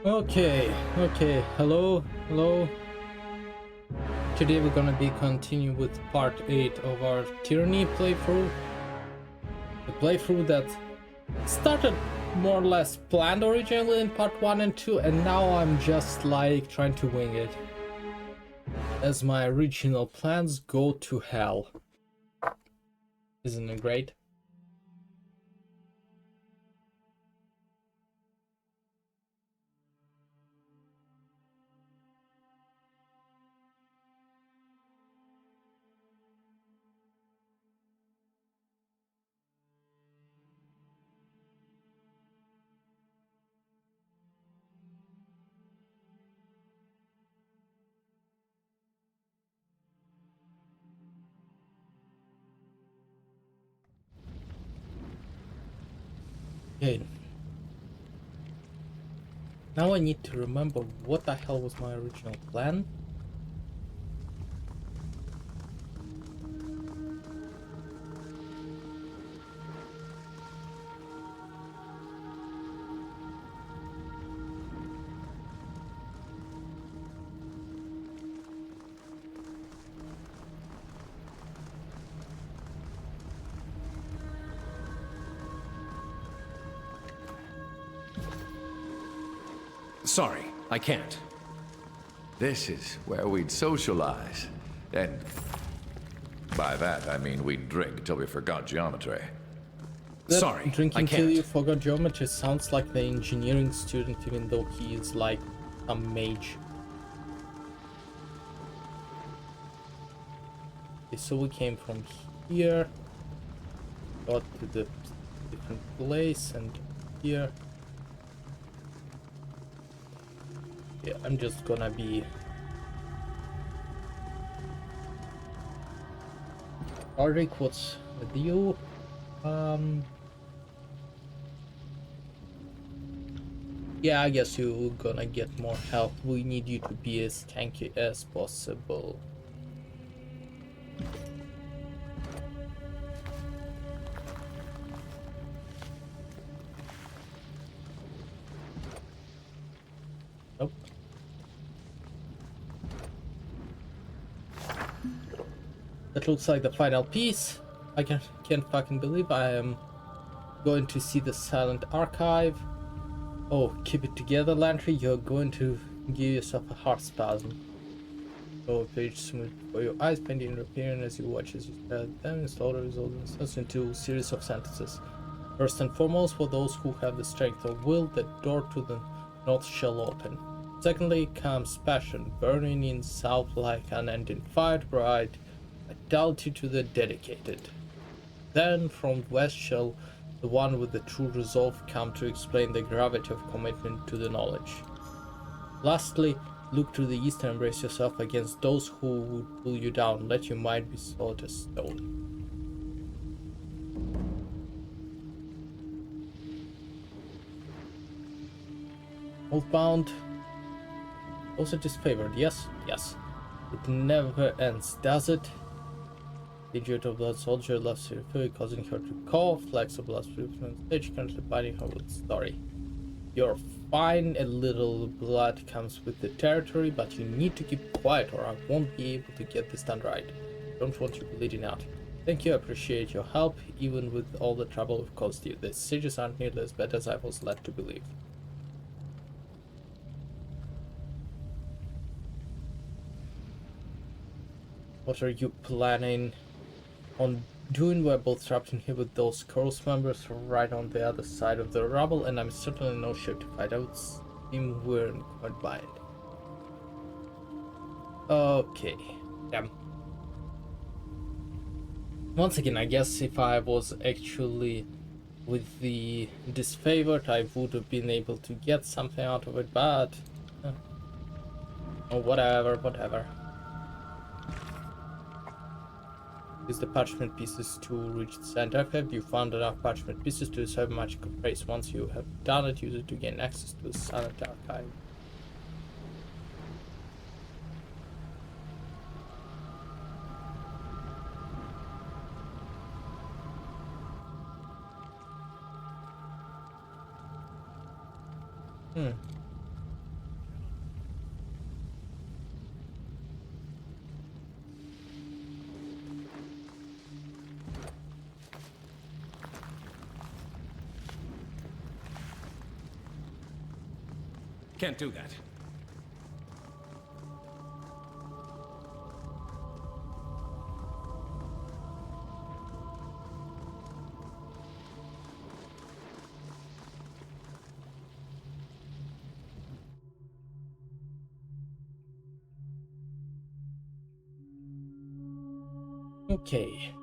Okay, hello. Today we're gonna be continuing with part 8 of our Tyranny playthrough. The playthrough that started more or less planned originally in part 1 and 2, and now I'm just like trying to wing it. As my original plans go to hell. Isn't it great? Okay. Now I need to remember what the hell was my original plan. Sorry, I can't. This is where we'd socialize. And by that, I mean we'd drink till we forgot geometry. That Sorry, I drinking till can't. you forgot geometry sounds like the engineering student, even though he is like a mage. Okay, so we came from here, got to the different place, and here. Yeah, I'm just gonna be Arctic, what's with you? Yeah, I guess you're gonna get more help. We need you to be as tanky as possible. Nope. That looks like the final piece. I can't fucking believe I am going to see the silent archive. Oh, keep it together, Lantry. You're going to give yourself a heart spasm. Oh, page smooth for your eyes, painting and appearing as you watch as you stare them and slowly resolve themselves into a series of sentences. First and foremost, for those who have the strength of will, the door to the north shall open. Secondly comes passion, burning in south like unending fire, bright vitality to the dedicated. Then from west shall the one with the true resolve come to explain the gravity of commitment to the knowledge. Lastly, look to the east and brace yourself against those who would pull you down. Let your mind be solid as stone. Oathbound. Also disfavored. Yes, yes. It never ends, does it? The injured of blood soldier loves her food, causing her to cough. Flags of blood from stage, currently biting her with story. You're fine, a little blood comes with the territory, but you need to keep quiet or I won't be able to get this done right. Don't want you bleeding out. Thank you, I appreciate your help, even with all the trouble we've caused you. The sages aren't nearly as bad as I was led to believe. What are you planning on doing? We're both trapped in here with those Corals members right on the other side of the rubble, and I'm certainly in no shape to fight. I would seem we're in quite bind. Okay. Damn. Once again, I guess if I was actually with the disfavored, I would have been able to get something out of it, but oh, whatever. Use the parchment pieces to reach the center. Have you found enough parchment pieces to serve magical phrase? Once you have done it, use it to gain access to the silent archive. Can't do that. Okay.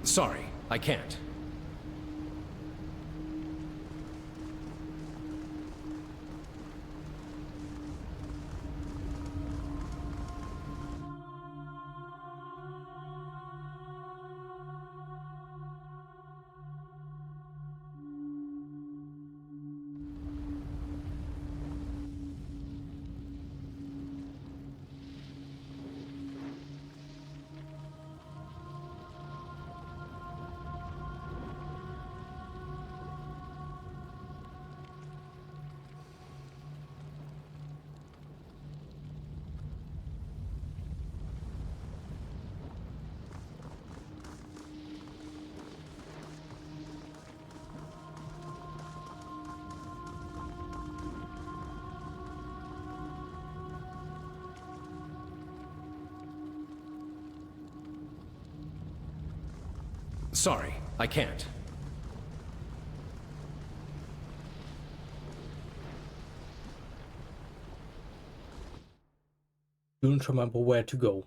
Sorry, I can't. Sorry, I can't. Don't remember where to go.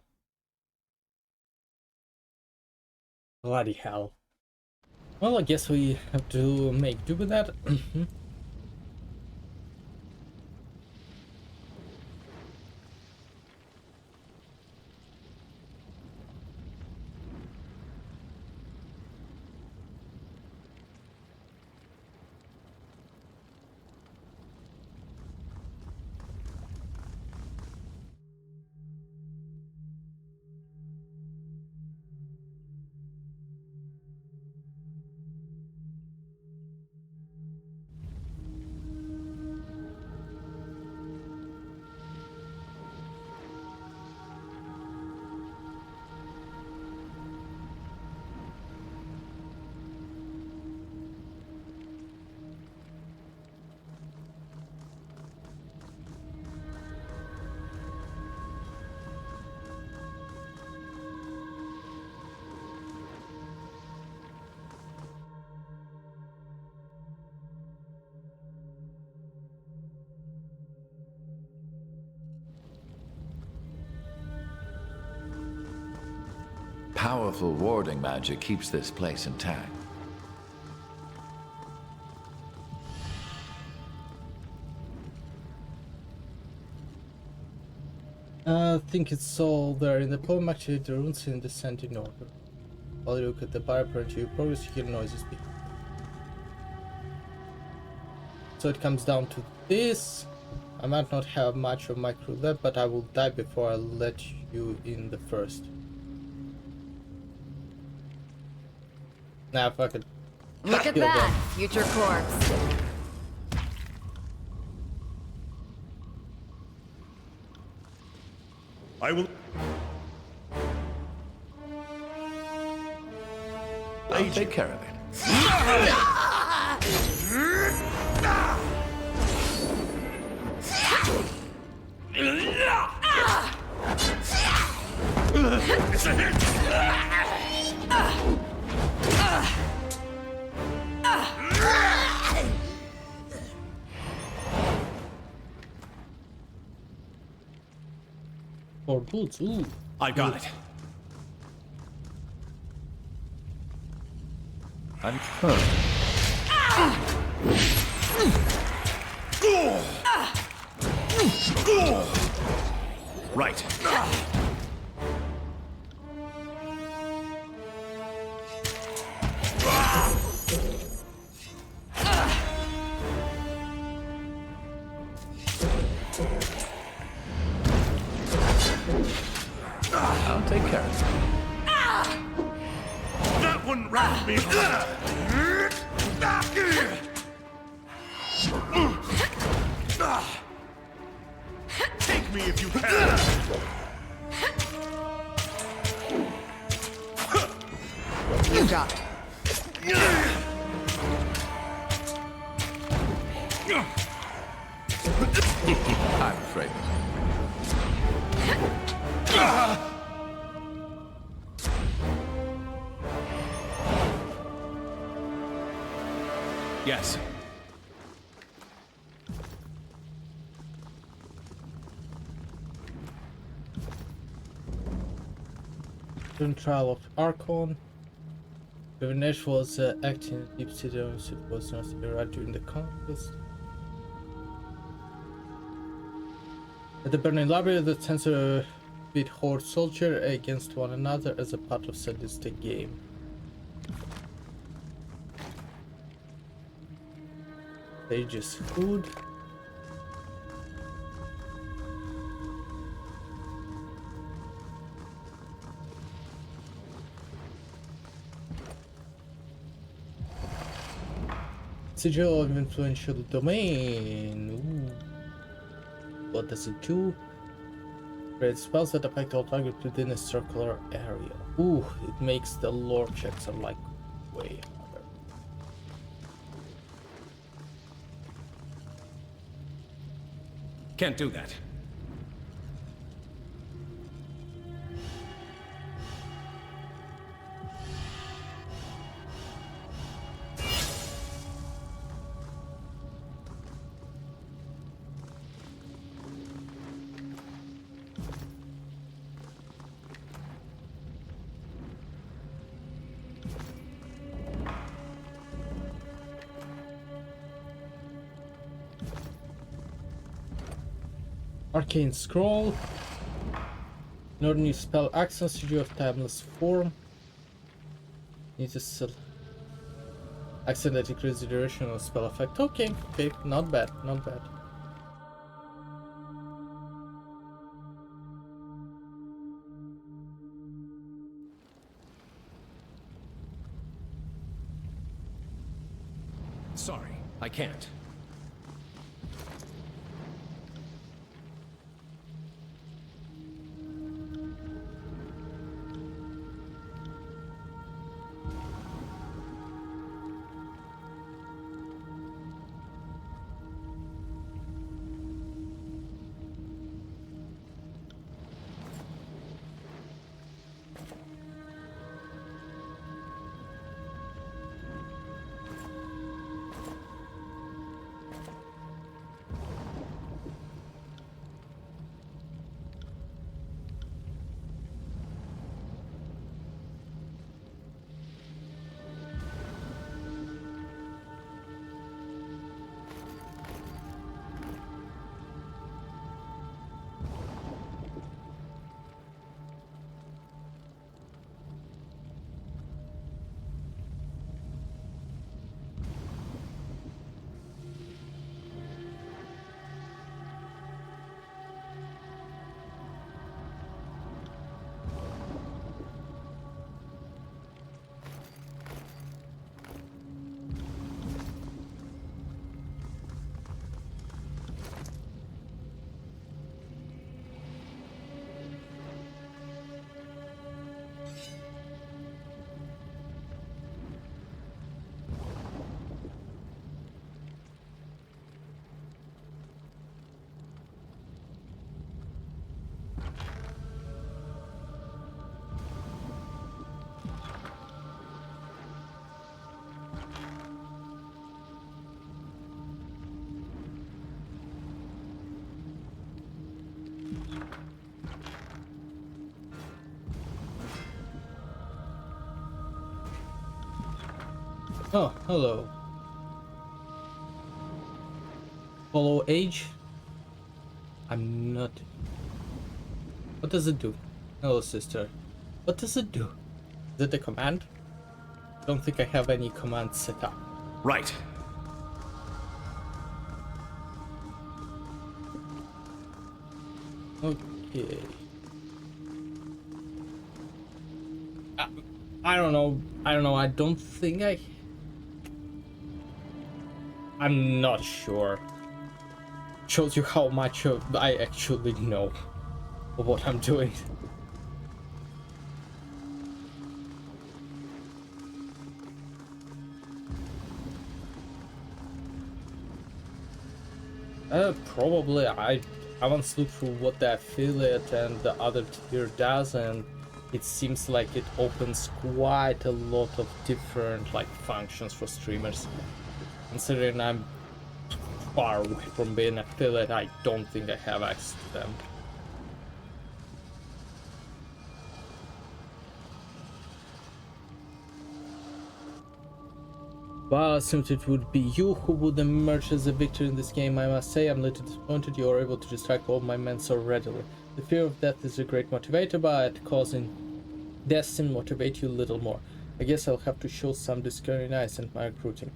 Bloody hell. Well, I guess we have to make do with that. Powerful warding magic keeps this place intact. I think it's all there in the poem. Actually, the runes in descent in order. While you look at the bioprint, you progress, you hear noises. So it comes down to this. I might not have much of my crew left, but I will die before I let you in the first. Nah, fuck it. Look at that, future corpse. I will. I'll take care of it. It's a hit! Or boots, ooh. I've got it. I'm Right. Wrap me. Take me if you can. You got it. I'm afraid. Yes. During trial of Archon, Ganesh was acting in deep sea ownership was North era during the conquest. At the Burning Library, the Tensor beat Horde soldier against one another as a part of sadistic game. Sage's food. Sigil of influential domain. Ooh. What does it do? Create spells that affect all targets within a circular area. Ooh, it makes the lore checks are like way harder. Can't do that. Arcane Scroll. Another new spell access Studio of Timeless Form. Needs a accent that increases the duration of spell effect. Okay, not bad, not bad. Sorry, I can't. Oh, hello. Follow age? I'm not... What does it do? Hello, sister. What does it do? Is it a command? Don't think I have any commands set up. Right. Okay. I don't know. I don't know. I don't think I'm not sure. Shows you how much of I actually know of what I'm doing. Probably. I once looked through what the affiliate and the other tier does, and it seems like it opens quite a lot of different like functions for streamers. Considering I'm far away from being affiliate, I don't think I have access to them. While I assumed it would be you who would emerge as a victor in this game, I must say I'm a little disappointed you are able to distract all my men so readily. The fear of death is a great motivator, but causing death seems motivate you a little more. I guess I'll have to show some discrimination in my recruiting.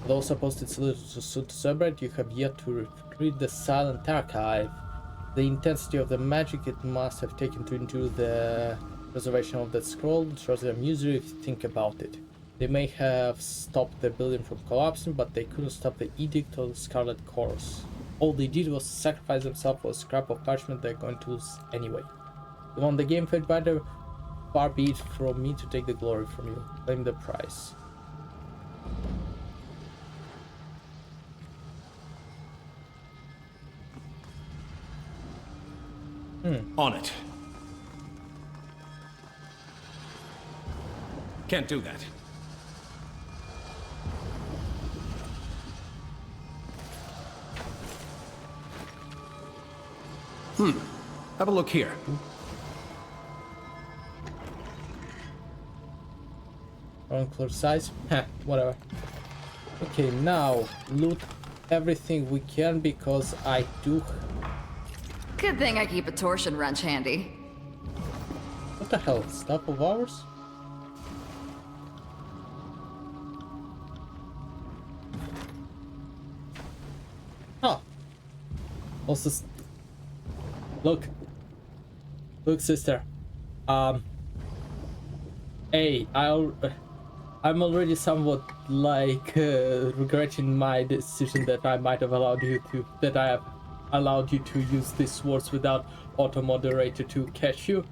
Although supposed it's a little too soon to celebrate, you have yet to read the Silent Archive. The intensity of the magic it must have taken to endure the preservation of that scroll shows them usually if you think about it. They may have stopped the building from collapsing, but they couldn't stop the edict or the Scarlet Chorus. All they did was sacrifice themselves for a scrap of parchment they're going to lose anyway. You want the game fed better? Far be it from me to take the glory from you. Claim the prize. On it. Can't do that. Have a look here. Wrong close size? Heh, whatever. Okay, now loot everything we can because I do. Good thing I keep a torsion wrench handy. What the hell? Stuff of ours? Huh. Also, look, sister. Hey, I'm already somewhat like regretting my decision that I might have allowed you to use these swords without auto moderator to catch you.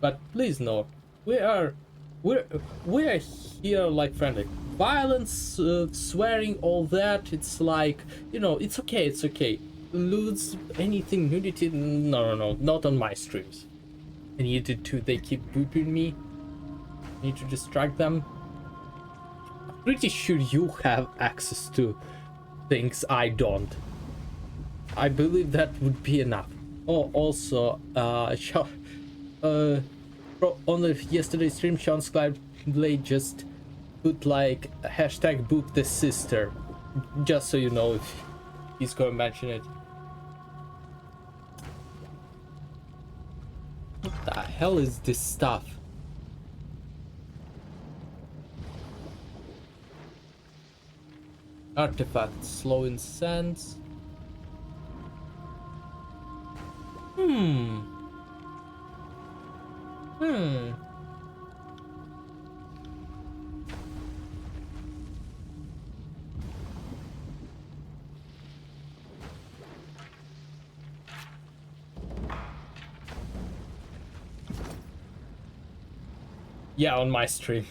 But please know, we're here like friendly. Violence, swearing, all that. It's like, you know, it's okay. It's okay. Lose anything nudity? No, not on my streams. And you did too. They keep booping me. Need to distract them. I'm pretty sure you have access to things I don't. I believe that would be enough. Oh, also, on the yesterday's stream, Sean Blade just put like hashtag boop the sister, just so you know if he's gonna mention it. What the hell is this stuff? Artifact, slow in sands. Yeah, on my stream.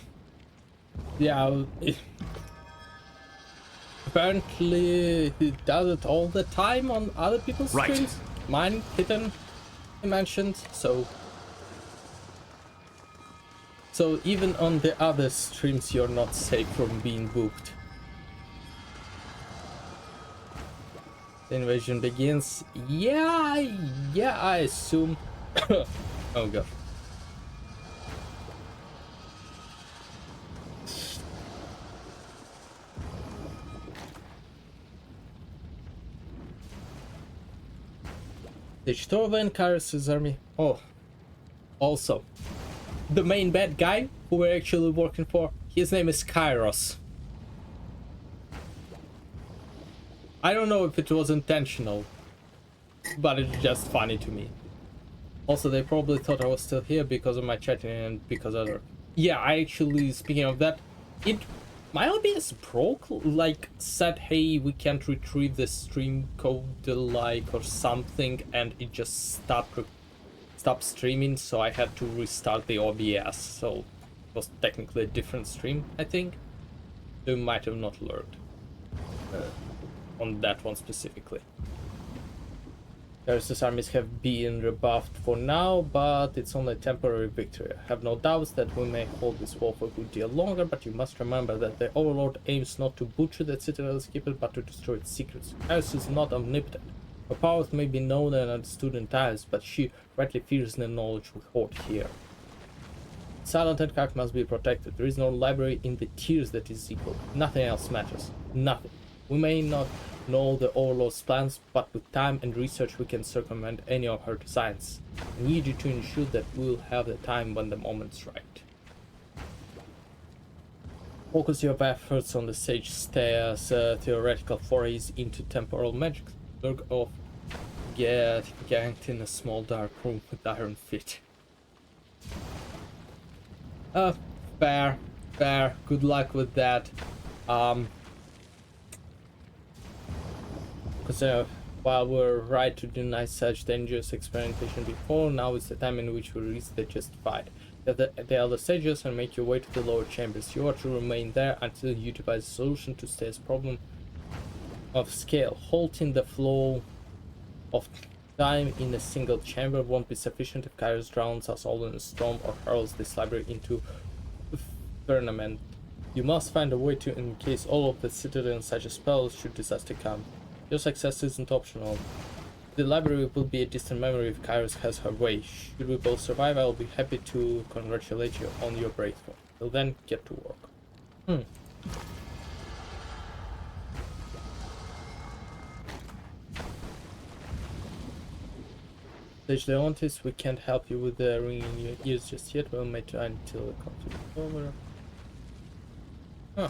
Yeah, apparently he does it all the time on other people's streams. Mine hidden, he mentioned, so even on the other streams you're not safe from being booked. The invasion begins. Yeah, I assume. Oh god. Tova carries his army. Oh, also, the main bad guy who we're actually working for, his name is Kairos. I don't know if it was intentional, but it's just funny to me. Also, they probably thought I was still here because of my chatting and because other Yeah, I actually, speaking of that, it my OBS broke, like said, hey, we can't retrieve the stream code, like, or something, and it just stopped streaming, so I had to restart the OBS. So it was technically a different stream, I think. So you might have not learned on that one specifically. Darius' armies have been rebuffed for now, but it's only a temporary victory. I have no doubts that we may hold this war for a good deal longer, but you must remember that the Overlord aims not to butcher the Citadel's keeper, but to destroy its secrets. Darius is not omnipotent. Her powers may be known and understood in times, but she rightly fears the knowledge we hoard here. Silent Archive must be protected. There is no library in the tiers that is equal. Nothing else matters. Nothing. We may not know the Overlord's plans, but with time and research we can circumvent any of her designs. I need you to ensure that we'll have the time when the moment's right. Focus your efforts on the Sage Stairs theoretical forays into temporal magic. Lurk of get ganked in a small dark room with iron feet. Fair. Good luck with that. Because while we're right to deny such dangerous experimentation before, now is the time in which we reach the justified. The elder sages and make your way to the lower chambers. You are to remain there until you devise a solution to Stairs' problem of scale. Halting the flow of time in a single chamber won't be sufficient if Kairos drowns us all in a storm or hurls this library into firmament. You must find a way to encase all of the citadel in such a spell should disaster come. Your success isn't optional. The library will be a distant memory if Kairos has her way. Should we both survive, I will be happy to congratulate you on your breakthrough. Till then, get to work. Sage Leontis, we can't help you with the ring in your ears just yet. We'll make try until the conflict is over. Huh.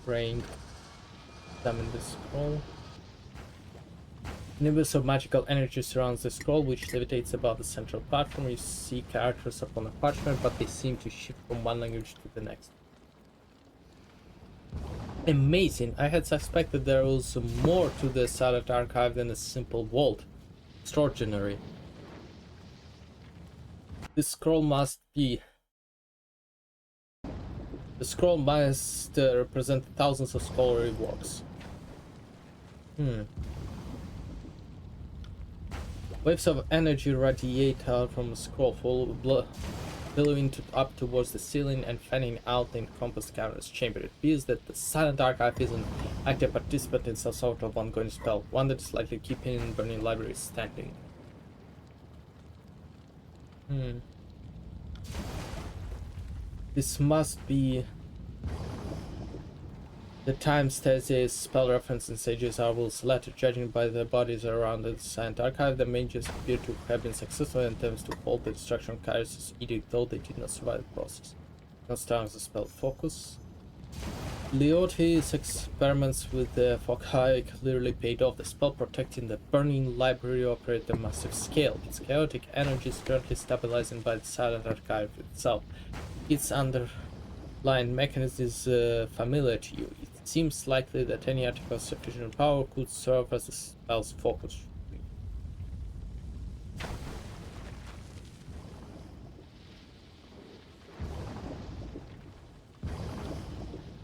Brain. Summon the scroll. Nimbus of magical energy surrounds the scroll, which levitates above the central platform. You see characters upon the parchment, but they seem to shift from one language to the next. Amazing! I had suspected there was more to the Silent Archive than a simple vault. Extraordinary. This scroll must be... The scroll must represent thousands of scholarly works. Waves of energy radiate out from the scroll, billowing up towards the ceiling and fanning out the encompassed Kairos chamber. It appears that the Silent Archive is an active participant in some sort of ongoing spell, one that is likely keeping burning libraries standing. This must be the time Stasia's spell reference in Sage's Arwell's letter. Judging by the bodies around the Silent Archive, the mages appear to have been successful in attempts to halt the destruction of Kairos' edict, though they did not survive the process. Constance the spell focus. Leoti's experiments with the foci clearly paid off. The spell protecting the burning library operated at a massive scale. Its chaotic energy is currently stabilizing by the Silent Archive itself. Its underlying mechanism is familiar to you. It seems likely that any article of sufficient power could serve as the spell's focus.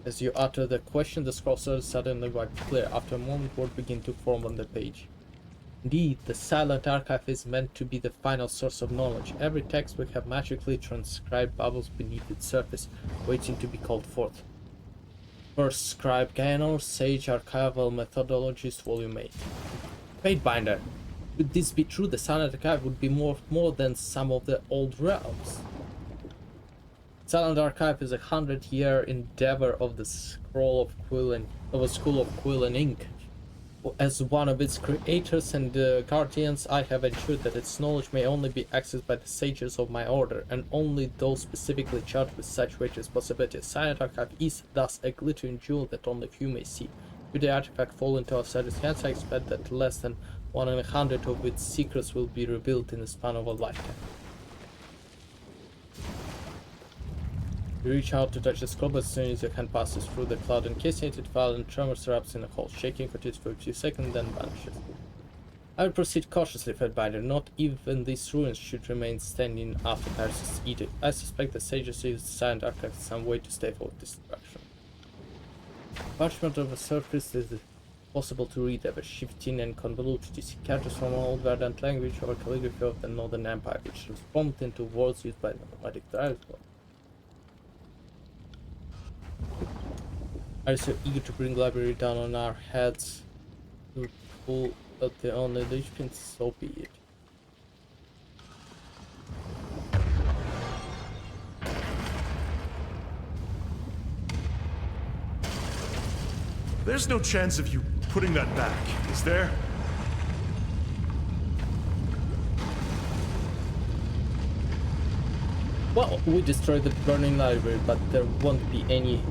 As you utter the question, the scroll surface suddenly wiped clear. After a moment, words begin to form on the page. Indeed, the Silent Archive is meant to be the final source of knowledge. Every text we have magically transcribed bubbles beneath its surface, waiting to be called forth. First Scribe Gaenor, Sage Archival Methodologist, Volume 8. Fatebinder. Could this be true? The Silent Archive would be more than some of the old realms. Silent Archive is a 100-year endeavor of the School of Quill and Ink. As one of its creators and guardians, I have ensured that its knowledge may only be accessed by the sages of my order, and only those specifically charged with such great responsibility. Silent Archive is thus a glittering jewel that only few may see. Should the artifact fall into outsiders' hands, I expect that less than 1 in 100 of its secrets will be revealed in the span of a lifetime. You reach out to touch the scroll, but as soon as your hand passes through the cloud encasing it, violent tremors erupts in the hole, shaking for a few seconds, then vanishes. I will proceed cautiously, Fedbinder. Not even these ruins should remain standing after Paris' edict. I suspect the sages used silent archive in some way to stave off destruction. Parchment of the surface is possible to read, ever shifting and convoluted. You see characters from an old verdant language or calligraphy of the Northern Empire, which was formed into words used by the nomadic tribes. Are you so eager to bring library down on our heads to pull out the only linchpin? So be it. There's no chance of you putting that back, is there? Well, we destroyed the burning library, but there won't be any.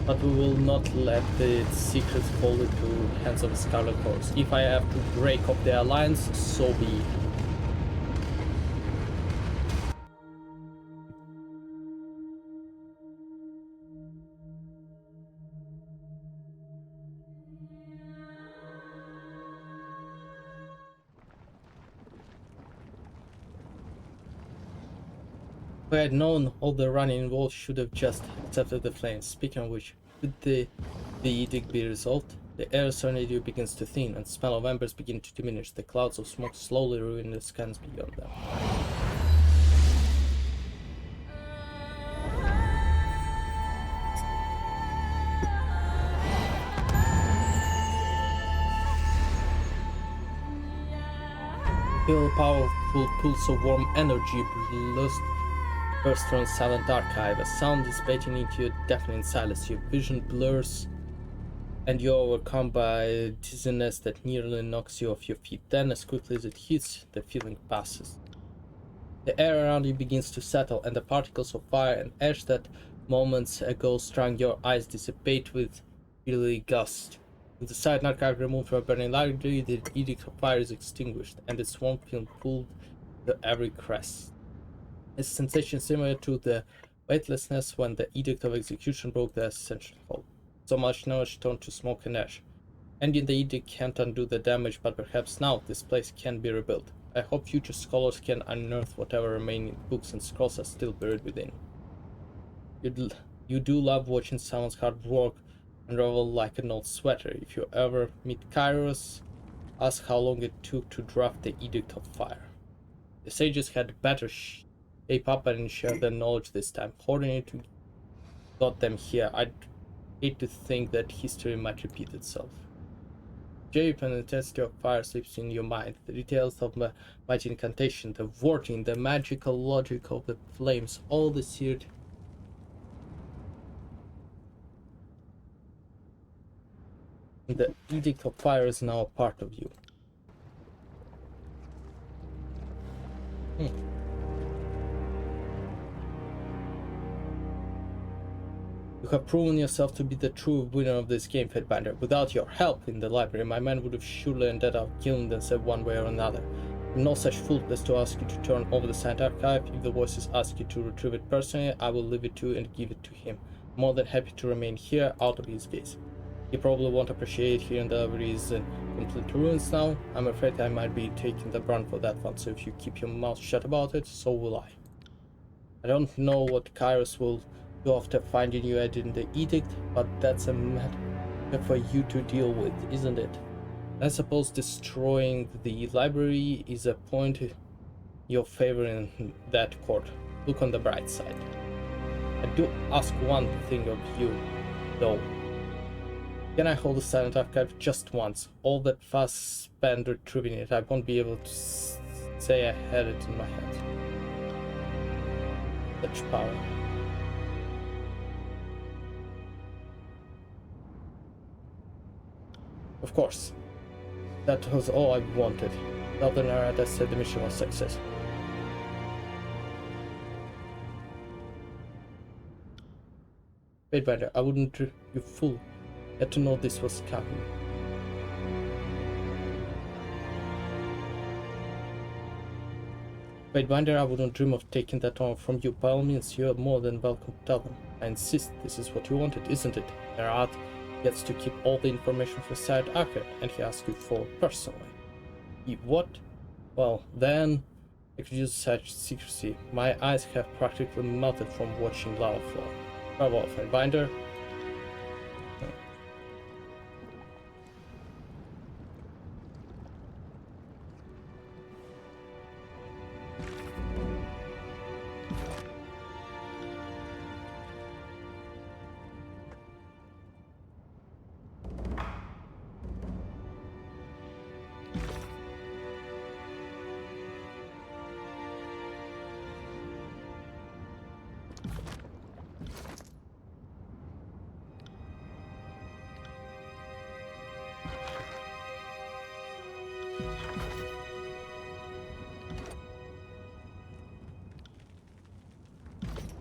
But we will not let the secrets fall into hands of the Scarlet Horse. If I have to break up the alliance, so be it. If I had known all the running involved, should have just accepted the flames. Speaking of which, should the edict be resolved? The air surrounding you begins to thin, and the smell of embers begin to diminish. The clouds of smoke slowly ruin the skies beyond them. Feel powerful pulse of warm energy burst from silent archive, a sound dissipating into your deafening silence. Your vision blurs and you're overcome by dizziness that nearly knocks you off your feet. Then, as quickly as it hits, the feeling passes. The air around you begins to settle, and the particles of fire and ash that moments ago strung your eyes dissipate with eerie gust. With the silent archive removed from a burning library, the edict of fire is extinguished, and the swamp film pulled to every crest. A sensation similar to the weightlessness when the edict of execution broke the ascension hold. So much knowledge turned to smoke and ash. Ending the edict can't undo the damage, but perhaps now this place can be rebuilt. I hope future scholars can unearth whatever remaining books and scrolls are still buried within. You do love watching someone's hard work unravel like an old sweater. If you ever meet Kairos, ask how long it took to draft the Edict of Fire. The sages had better shape up and share their knowledge this time. Hoarding it got them here. I'd hate to think that history might repeat itself. Shape and intensity of fire slips in your mind. The details of the mighty incantation, the wording, the magical logic of the flames, all the seared. The Edict of Fire is now a part of you. You have proven yourself to be the true winner of this game, Fedbinder. Without your help in the library, my men would have surely ended up killing themselves one way or another. I'm no such fool as to ask you to turn over the Science Archive. If the voices ask you to retrieve it personally, I will leave it to you and give it to him. I'm more than happy to remain here, out of his gaze. He probably won't appreciate hearing the library is complete ruins now. I'm afraid I might be taking the brunt for that one, so if you keep your mouth shut about it, so will I. I don't know what Kairos will do after finding you in the edict, but that's a matter for you to deal with, isn't it? I suppose destroying the library is a point in your favor in that court. Look on the bright side. I do ask one thing of you, though. Can I hold the Silent Archive just once? All that fuss spent retrieving it, I won't be able to say I had it in my head. Such power. Of course. That was all I wanted. Elder Narada said the mission was successful. Wait, Binder, I wouldn't, you fool. Had to know this was coming. Pathfinder, I wouldn't dream of taking that on from you. By all means, you are more than welcome to tell them. I insist, this is what you wanted, isn't it? Herat gets to keep all the information for Side Arcade, and he asks you for it personally. What? Well, then I could use such secrecy. My eyes have practically melted from watching lava flow. Farewell, Pathfinder.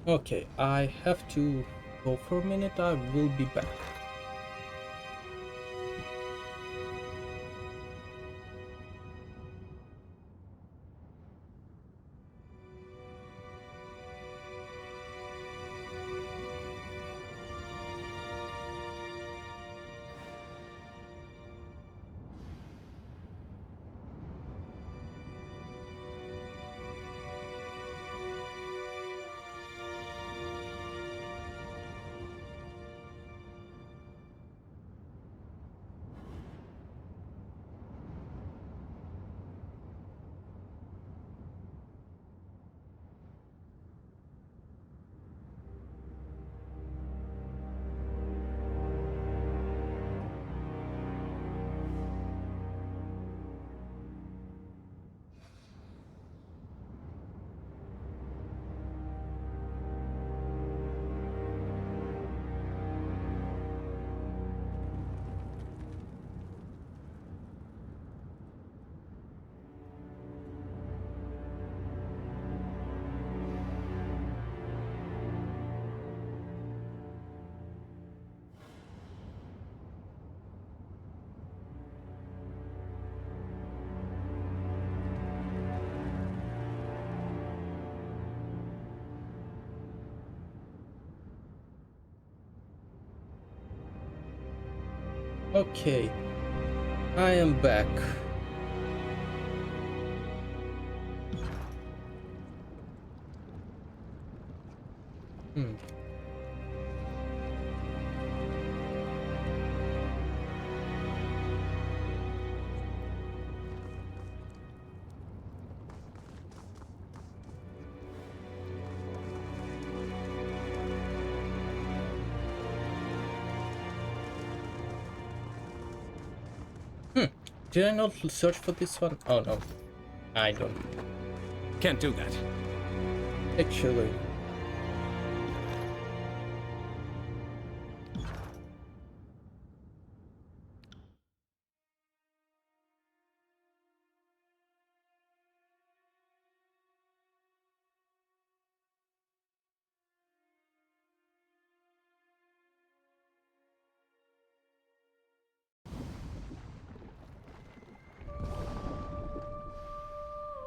Okay, I have to go for a minute. I will be back. Okay, I am back. Hmm. Did I not search for this one? Oh no, I don't. Can't do that. Actually.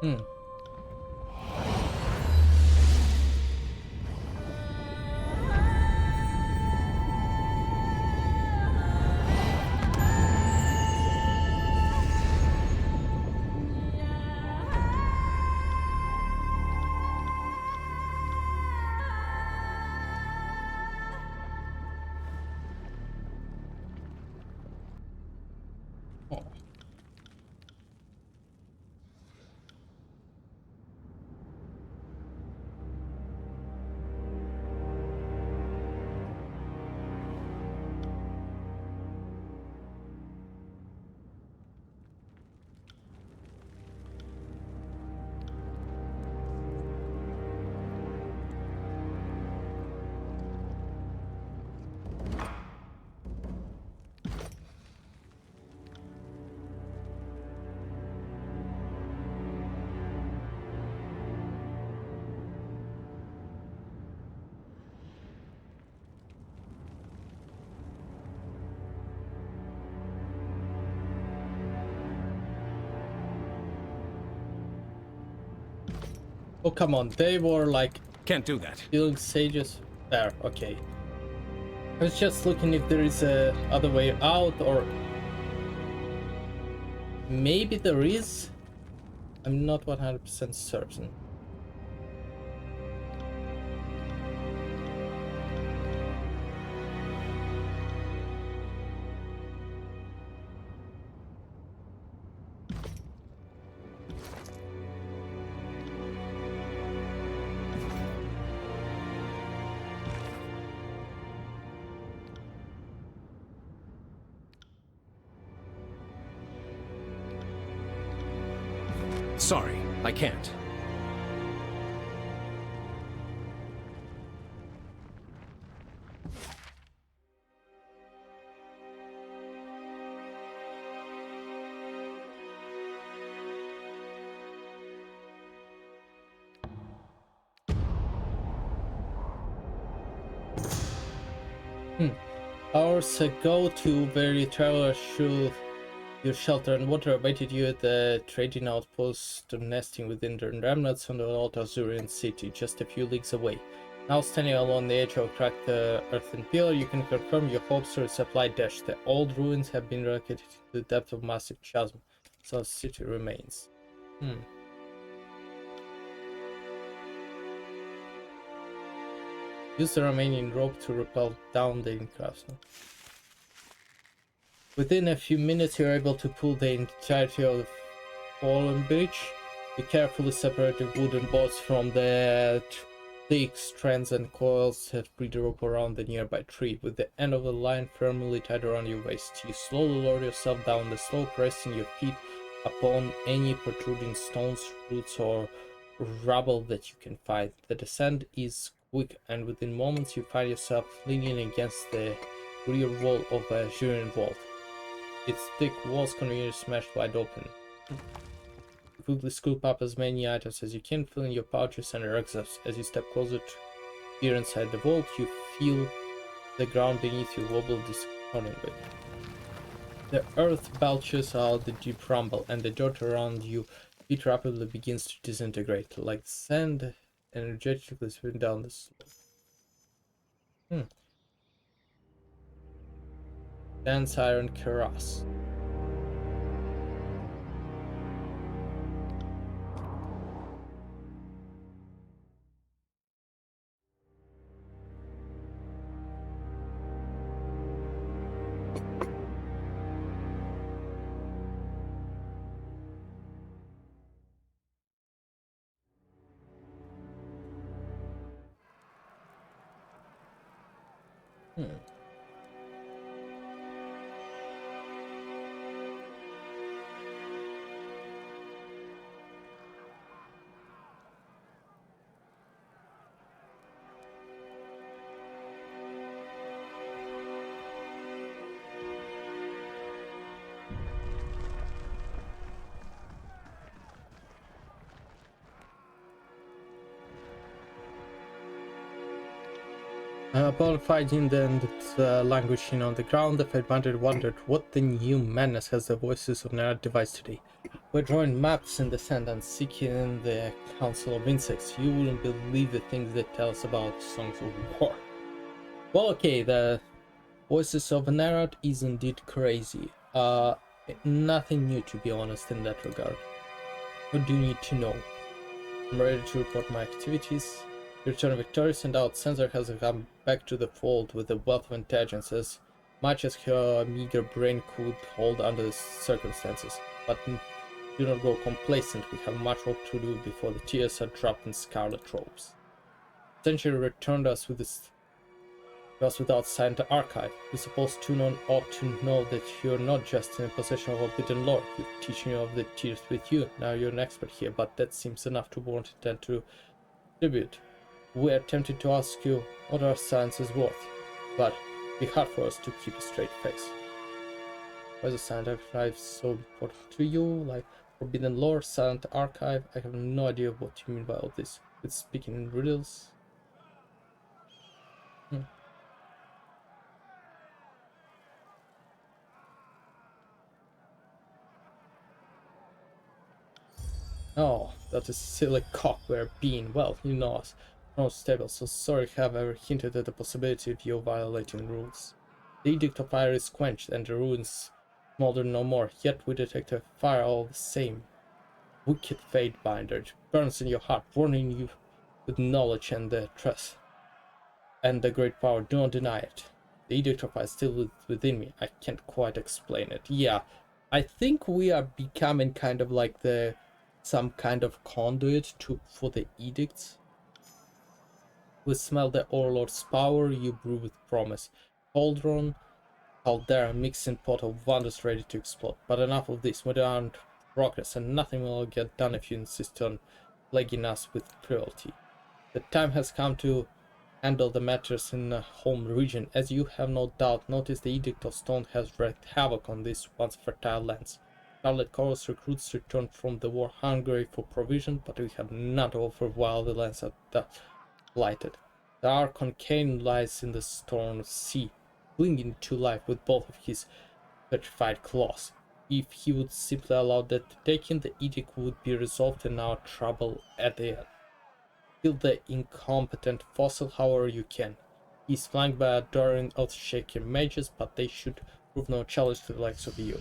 Hmm. Oh. Oh, come on. They were like Can't do that. killing sages. There, okay. I was just looking if there is a other way out, or maybe there is. I'm not 100% certain. Sorry, I can't. Hours ago to where you travelers should your shelter and water awaited you at the trading outpost nesting within the remnants on the old Azurian city, just a few leagues away. Now standing along the edge of a cracked earthen pillar, you can confirm your hopes to resupply dashed. The old ruins have been relocated to the depth of massive chasm, so the city remains. Use the remaining rope to rappel down the castle. Within a few minutes, you're able to pull the entirety of the fallen bridge. You carefully separate the wooden boards from the thick strands and coils that free the rope around the nearby tree. With the end of the line firmly tied around your waist, you slowly lower yourself down the slope, resting your feet upon any protruding stones, roots, or rubble that you can find. The descent is quick, and within moments you find yourself leaning against the rear wall of a Azurian vault. Its thick walls conveniently smashed wide open. You quickly scoop up as many items as you can, filling your pouches and rucksacks. As you step closer to peer inside the vault, you feel the ground beneath you wobble discordantly. The earth belches out the deep rumble, and the dirt around you feet rapidly begins to disintegrate, like sand energetically spin down the slope. Dance iron cuirass. Upon finding them languishing on the ground, the Fate wondered what the new madness has the voices of Nara devised today. We're drawing maps in the sand and seeking the Council of Insects. You wouldn't believe the things they tell us about songs of war. Well, okay, the voices of Nara is indeed crazy. Nothing new, to be honest, in that regard. What do you need to know? I'm ready to report my activities. You return victorious, and our sensor has come back to the fold with a wealth of intelligence, as much as her meager brain could hold under the circumstances. But do not grow complacent. We have much work to do before the tears are dropped in scarlet robes. Century returned us with without sight the archive. You're supposed to know, ought to know that you're not just in possession of a forbidden lore. You're teaching you of the tears with you. Now you're an expert here, but that seems enough to warrant it and to tribute. We are tempted to ask you what our science is worth, but it'd be hard for us to keep a straight face. Why is the Silent Archive so important to you? Like Forbidden Lore, Silent Archive? I have no idea what you mean by all this. It's speaking in riddles. Oh, That is silly cock we're being, well, you know us, not stable, so sorry have ever hinted at the possibility of you violating rules. The Edict of Fire is quenched and the ruins smolder no more, yet we detect a fire all the same. Wicked fate binder, it burns in your heart, warning you with knowledge and the trust. And the great power, do not deny it. The Edict of Fire is still within me, I can't quite explain it. Yeah, I think we are becoming kind of like some kind of conduit for the edicts. We smell the Overlord's power, you brew with promise. Cauldron, caldera, mixing pot of wonders ready to explode. But enough of this, we aren't progress, and nothing will get done if you insist on plaguing us with cruelty. The time has come to handle the matters in the home region. As you have no doubt noticed, the Edict of Stone has wreaked havoc on these once fertile lands. Scarlet Chorus recruits returned from the war hungry for provision, but we have none to offer while the lands are blighted. The Archon Cain lies in the storm sea, clinging to life with both of his petrified claws. If he would simply allow that to take him, the edict would be resolved and our trouble at the end. Kill the incompetent fossil however you can. He is flanked by adoring earth-shaking mages, but they should prove no challenge to the likes of you.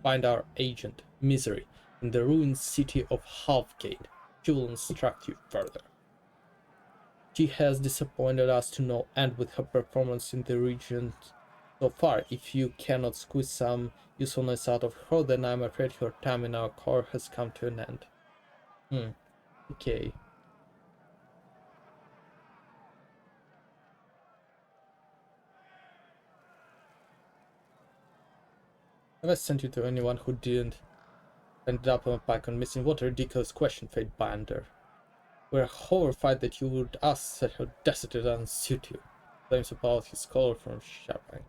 Find our agent, Misery, in the ruined city of Halfgate. She will instruct you further. She has disappointed us to no end with her performance in the region so far. If you cannot squeeze some usefulness out of her, then I'm afraid her time in our core has come to an end. Okay. Have I sent you to anyone who didn't end up on a pike on missing? What a ridiculous question, Fate Binder. We're horrified that you would ask such audacity doesn't suit you. Claims about his color from Sharpang.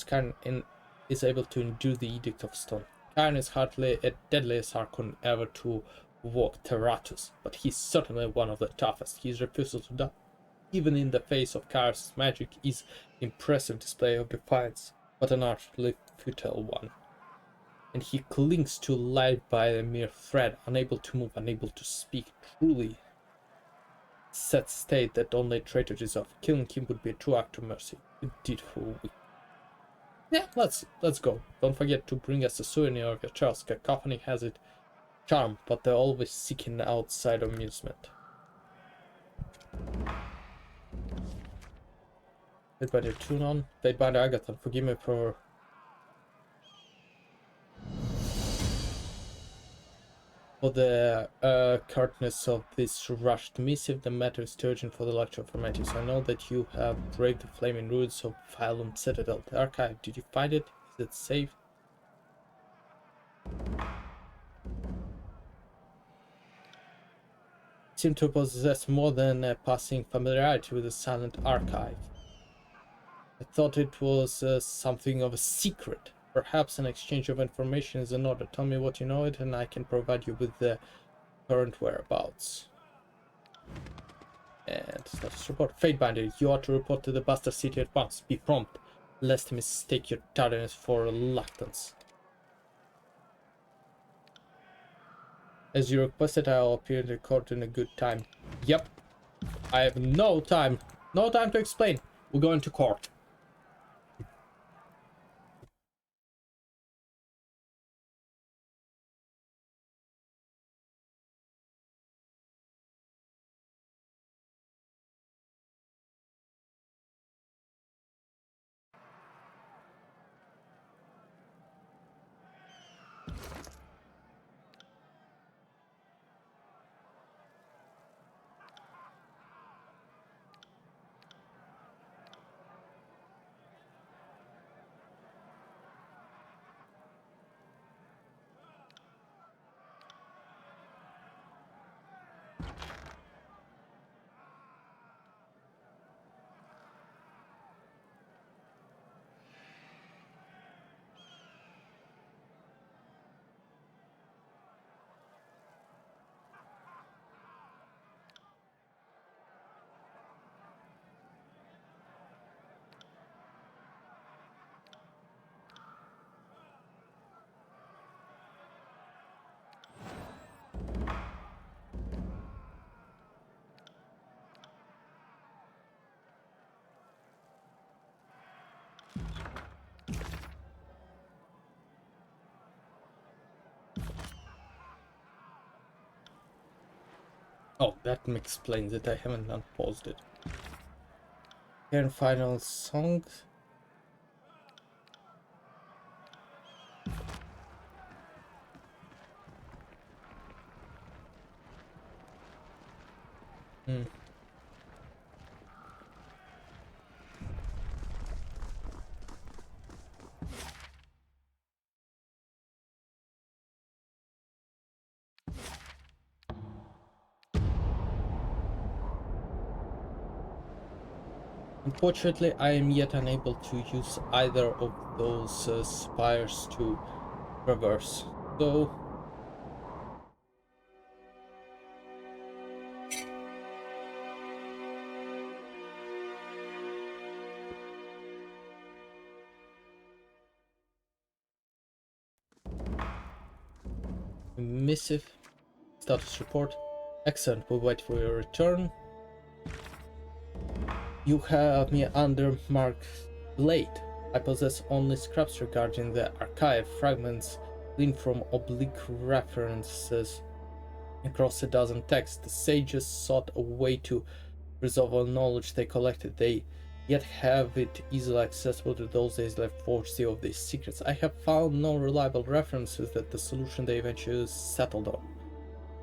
Karen is able to endure the Edict of Stone. Karen is hardly a deadliest Archon ever to walk Terratus, but he's certainly one of the toughest. His refusal to die, even in the face of Karen's magic, is impressive display of defiance, but an utterly futile one. And he clings to life by a mere thread, unable to move, unable to speak. Truly sad state that only a traitor deserves. Killing him would be a true act of mercy. Indeed, for we. Yeah, let's go. Don't forget to bring us a souvenir of your Charles. Cacophony has its charm, but they're always seeking outside amusement. Fatebinder tune on. Fatebinder Agathon, forgive me for the curtness of this rushed missive. The matter is too urgent for the lecture of formalities. I know that you have braved the flaming ruins of Phylum Citadel. The archive, did you find it? Is it safe? Seem to possess more than a passing familiarity with the silent archive. I thought it was something of a secret. Perhaps an exchange of information is in order. Tell me what you know it and I can provide you with the current whereabouts. And status report. Fatebinder, you ought to report to the Bastard City at once. Be prompt, lest he mistake your tardiness for reluctance. As you requested, I'll appear in the court in a good time. Yep. I have no time. No time to explain. We're going to court. Oh, that explains it. I haven't unpaused it. And final songs. Hmm. Unfortunately, I am yet unable to use either of those spires to traverse. So, missive, status report. Excellent, we'll wait for your return. You have me under mark late. I possess only scraps regarding the archive, fragments gleaned from oblique references across a dozen texts. The sages sought a way to preserve all knowledge they collected. They yet have it easily accessible to those days left forged of these secrets. I have found no reliable references that the solution they eventually settled on.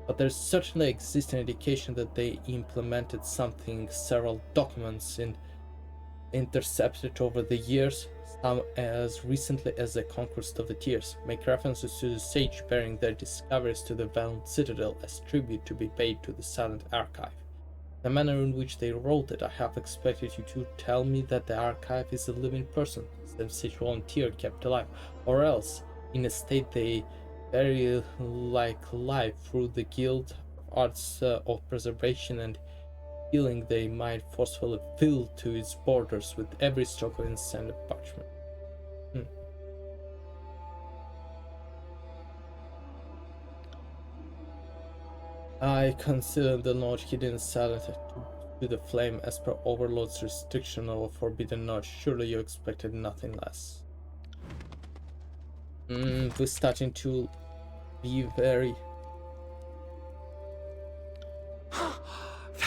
But there certainly exists an indication that they implemented something. Several documents intercepted over the years, some as recently as the conquest of the Tears, make references to the sage bearing their discoveries to the Valiant Citadel as tribute to be paid to the Silent Archive. The manner in which they wrote it, I have expected you to tell me that the archive is a living person, some such volunteer kept alive, or else, in a state they very like life through the guild arts of preservation and healing they might forcefully fill to its borders with every stroke of instant parchment. I consider the knowledge hidden silent to the flame as per Overlord's restriction of a forbidden knowledge. Surely you expected nothing less. We're starting to be very...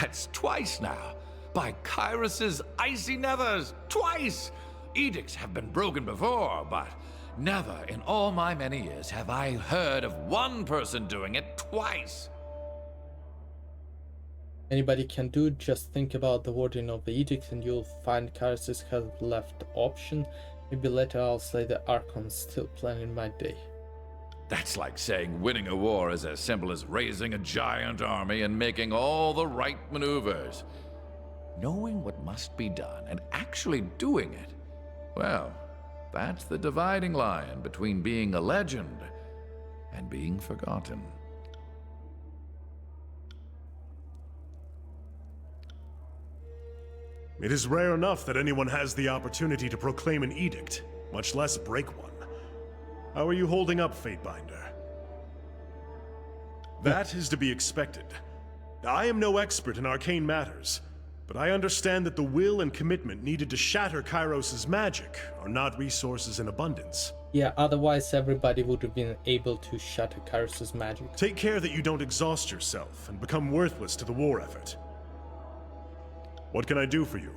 That's twice now. By Kyros's icy nethers, twice! Edicts have been broken before, but never in all my many years have I heard of one person doing it twice. Anybody can do, just think about the wording of the edict and you'll find Kyrus has left option. Maybe later I'll slay the Archon, still planning my day. That's like saying winning a war is as simple as raising a giant army and making all the right maneuvers. Knowing what must be done and actually doing it, well, that's the dividing line between being a legend and being forgotten. It is rare enough that anyone has the opportunity to proclaim an edict, much less break one. How are you holding up, Fatebinder? That is to be expected. I am no expert in arcane matters, but I understand that the will and commitment needed to shatter Kyros's magic are not resources in abundance. Yeah, otherwise everybody would have been able to shatter Kyros's magic. Take care that you don't exhaust yourself and become worthless to the war effort. What can I do for you?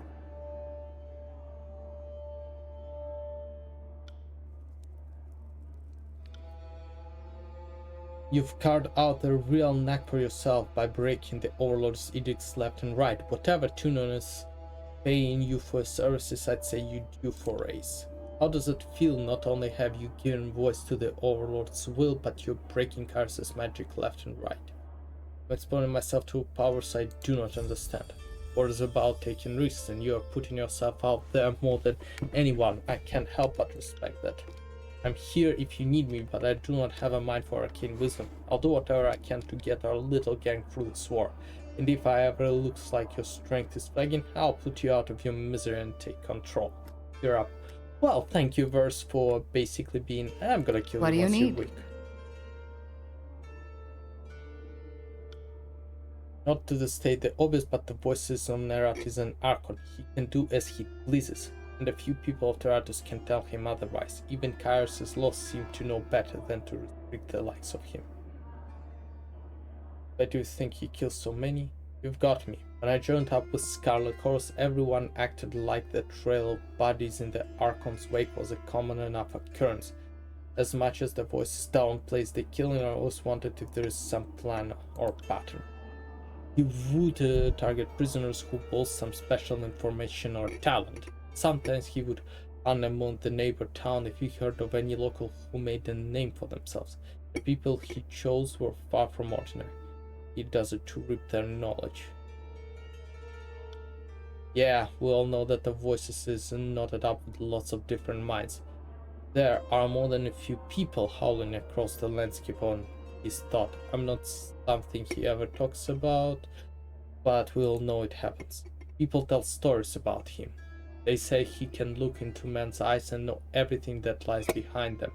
You've carved out a real knack for yourself by breaking the Overlord's edicts left and right. Whatever Tunon is paying you for services, I'd say you do for race. How does it feel? Not only have you given voice to the Overlord's will, but you're breaking Kyros's magic left and right. I'm exposing myself to powers I do not understand. War is about taking risks, and you are putting yourself out there more than anyone. I can't help but respect that. I'm here if you need me, but I do not have a mind for arcane wisdom. I'll do whatever I can to get our little gang through this war. And if I ever looks like your strength is flagging, I'll put you out of your misery and take control. You're up. Well, thank you, Verse, for basically being, I'm gonna kill What you do you once you're need? weak. Not to the state the obvious, but the voices of Nerat is an Archon. He can do as he pleases, and a few people of Teratus can tell him otherwise. Even Kyros's laws seem to know better than to restrict the likes of him. Why do you think he kills so many? You've got me. When I joined up with Scarlet Horse, everyone acted like the trail of bodies in the Archon's wake was a common enough occurrence. As much as the voices downplays the killing, I always wondered if there is some plan or pattern. He would target prisoners who boast some special information or talent. Sometimes he would among the neighbor town if he heard of any local who made a name for themselves. The people he chose were far from ordinary. He does it to reap their knowledge. Yeah, we all know that the voices is knotted up with lots of different minds. There are more than a few people howling across the landscape on his thought. I'm not something he ever talks about, but we all know it happens. People tell stories about him. They say he can look into men's eyes and know everything that lies behind them.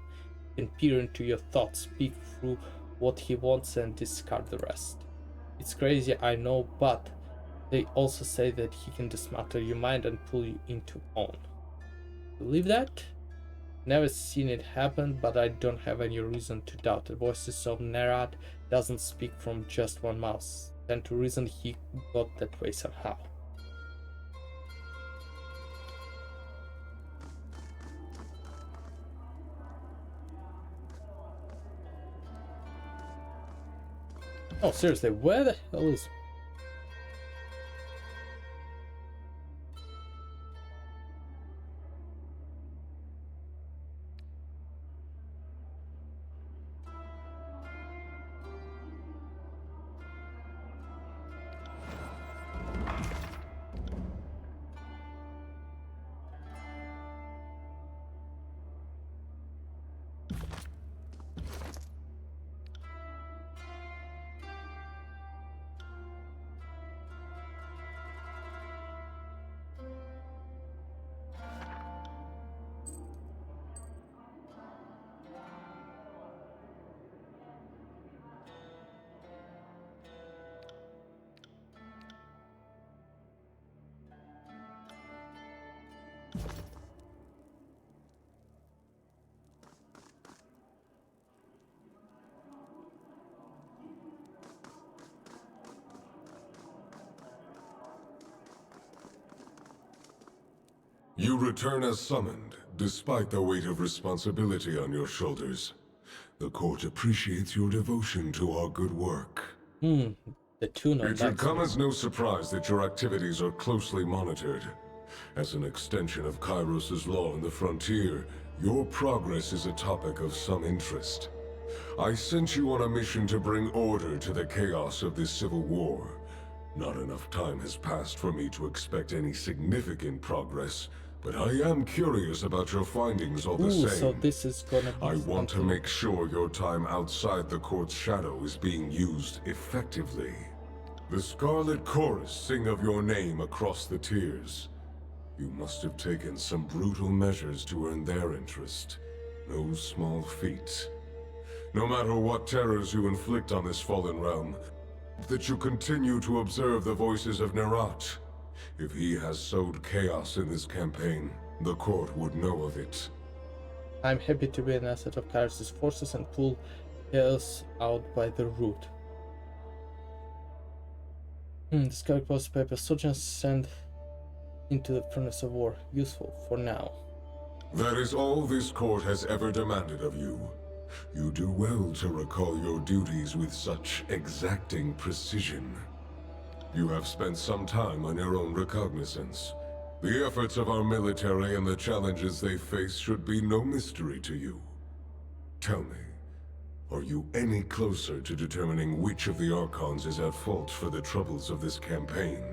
He can peer into your thoughts, speak through what he wants and discard the rest. It's crazy, I know, but they also say that he can dismantle your mind and pull you into own. Believe that? Never seen it happen, but I don't have any reason to doubt the voices of Nerat doesn't speak from just one mouth. Stand to reason he got that way somehow. Oh, seriously, where the hell is... You return as summoned, despite the weight of responsibility on your shoulders. The court appreciates your devotion to our good work. The tune on It should come as no surprise that your activities are closely monitored. As an extension of Kairos' law in the frontier, your progress is a topic of some interest. I sent you on a mission to bring order to the chaos of this civil war. Not enough time has passed for me to expect any significant progress, but I am curious about your findings all the same. So this is gonna be I want to something. make sure your time outside the court's shadow is being used effectively. The Scarlet Chorus sing of your name across the tiers. You must have taken some brutal measures to earn their interest. No small feat. No matter what terrors you inflict on this fallen realm, that you continue to observe the voices of Nerat. If he has sowed chaos in this campaign, the court would know of it. I'm happy to be an asset of Kairos' forces and pull chaos out by the root. This character was paper soldiers sent into the furnace of war. Useful for now. That is all this court has ever demanded of you. You do well to recall your duties with such exacting precision. You have spent some time on your own recognizance. The efforts of our military and the challenges they face should be no mystery to you. Tell me, are you any closer to determining which of the Archons is at fault for the troubles of this campaign?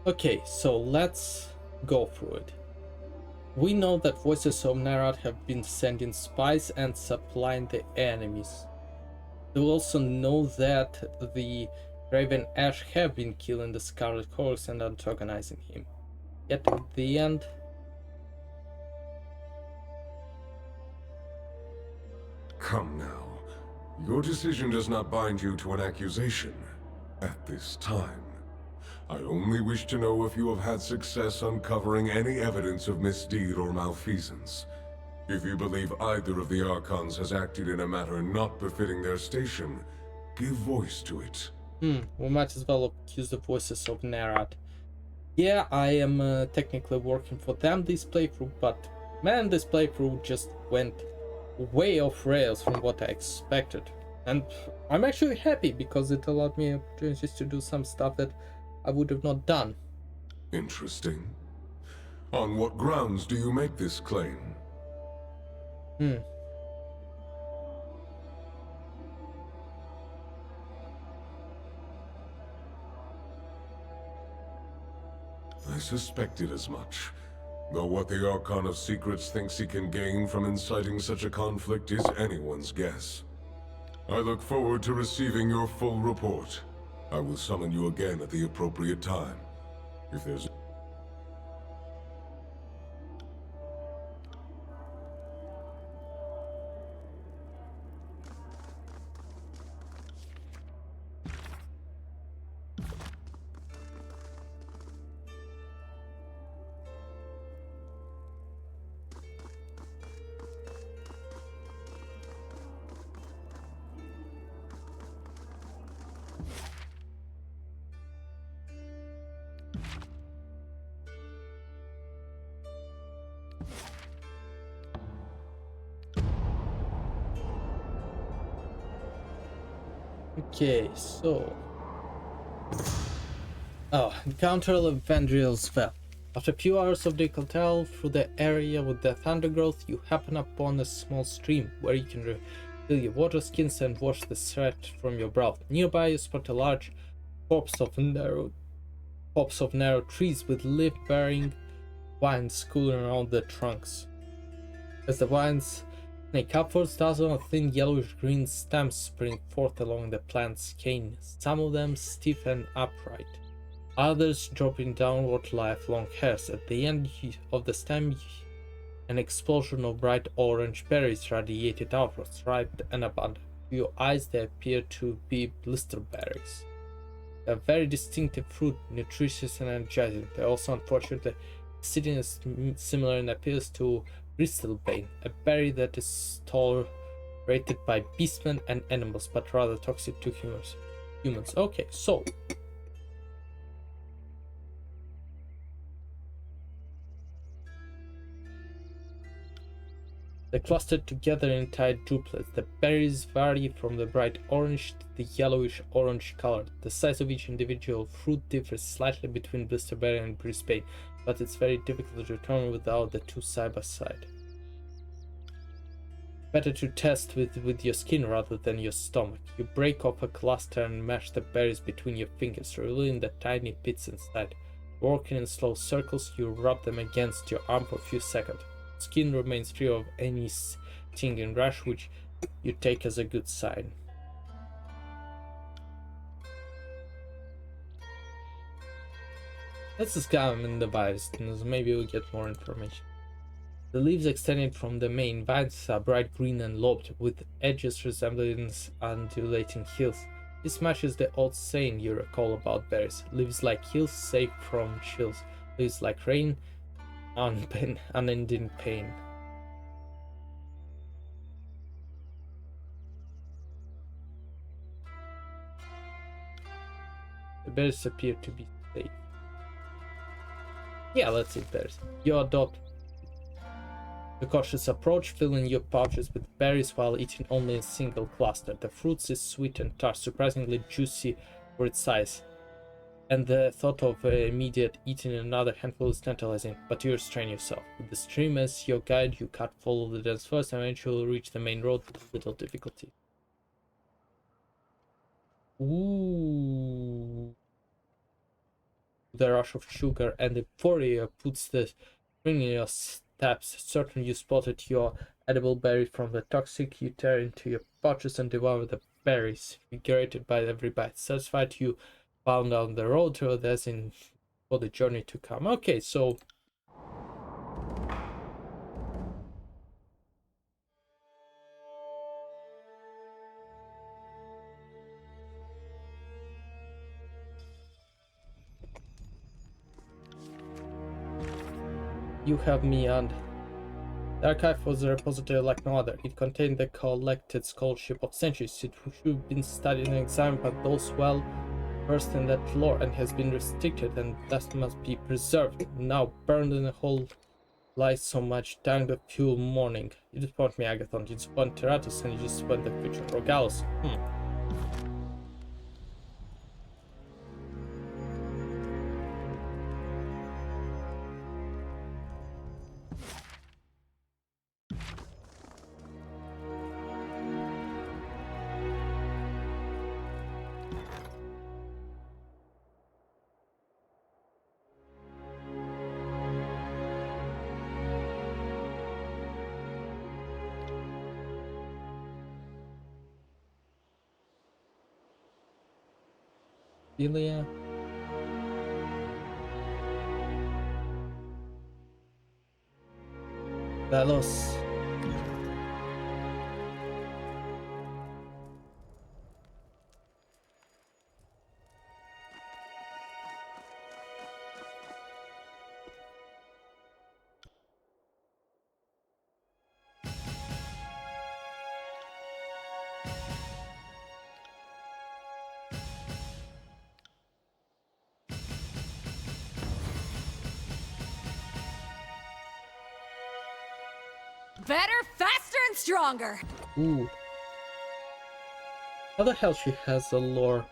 Okay, so let's go through it. We know that voices of Nerat have been sending spies and supplying the enemies. We also know that the Raven Ash have been killing the Scarlet Horse and antagonizing him. Yet at the end... Come now. Your decision does not bind you to an accusation at this time. I only wish to know if you have had success uncovering any evidence of misdeed or malfeasance. If you believe either of the Archons has acted in a manner not befitting their station, Give voice to it. We might as well accuse the voices of Nerat. Yeah, I am technically working for them this playthrough, but man, this playthrough just went way off rails from what I expected. And I'm actually happy because it allowed me opportunities to do some stuff that I would have not done. Interesting. On what grounds do you make this claim? I suspected as much. Though what the Archon of Secrets thinks he can gain from inciting such a conflict is anyone's guess. I look forward to receiving your full report. I will summon you again at the appropriate time. If there's... Okay, so... encounter Levandriel's Spell. After a few hours of décolleté through the area with the undergrowth, you happen upon a small stream where you can refill your water skins and wash the sweat from your brow. Nearby you spot a large copse of narrow trees with leaf-bearing vines cooling around the trunks. As the vines snake upwards, dozens of thin yellowish-green stems spring forth along the plant's cane, some of them stiff and upright, others dropping downward like long hairs. At the end of the stem, an explosion of bright orange berries radiated outwards, ripe and abundant. To your eyes, they appear to be blisterberries. A very distinctive fruit, nutritious and energizing. They also, unfortunately, exceedingly similar in appearance to Bristlebane, a berry that is tolerated by beastmen and animals, but rather toxic to humans. Okay, so they clustered together in tight droplets. The berries vary from the bright orange to the yellowish orange color. The size of each individual fruit differs slightly between blisterberry and brisbane, but it's very difficult to determine without the two side by side. Better to test with your skin rather than your stomach. You break off a cluster and mash the berries between your fingers, revealing the tiny bits inside. Working in slow circles, you rub them against your arm for a few seconds. Skin remains free of any stinging rash, which you take as a good sign. Let's examine the vines, and maybe we'll get more information. The leaves extending from the main vines are bright green and lobed, with edges resembling undulating hills. This matches the old saying you recall about berries: leaves like hills, safe from chills; leaves like rain, unending pain. The berries appear to be safe. Yeah, let's eat berries. You adopt a cautious approach, filling your pouches with berries while eating only a single cluster. The fruit is sweet and tart, surprisingly juicy for its size, and the thought of immediate eating another handful is tantalizing, but you restrain yourself. With the stream as your guide, you follow the dense forest and eventually reach the main road with little difficulty. Ooh. The rush of sugar and euphoria puts the spring in your steps. Certain you spotted your edible berry from the toxic, you tear into your pouches and devour the berries, invigorated by every bite. Satisfied, you bound down the road to Odessin for the journey to come. Okay, so you have me and The archive was a repository like no other. It contained the collected scholarship of centuries. It should have been studied and examined by those well versed in that lore and has been restricted and thus must be preserved. Now burned in a hole lies so much dying the fuel mourning. You disappoint me, Agathon. You disappoint Teratus and you disappoint the future Rogalus. Delia. Velos. Better, faster, and stronger! Ooh. How the hell she has a lore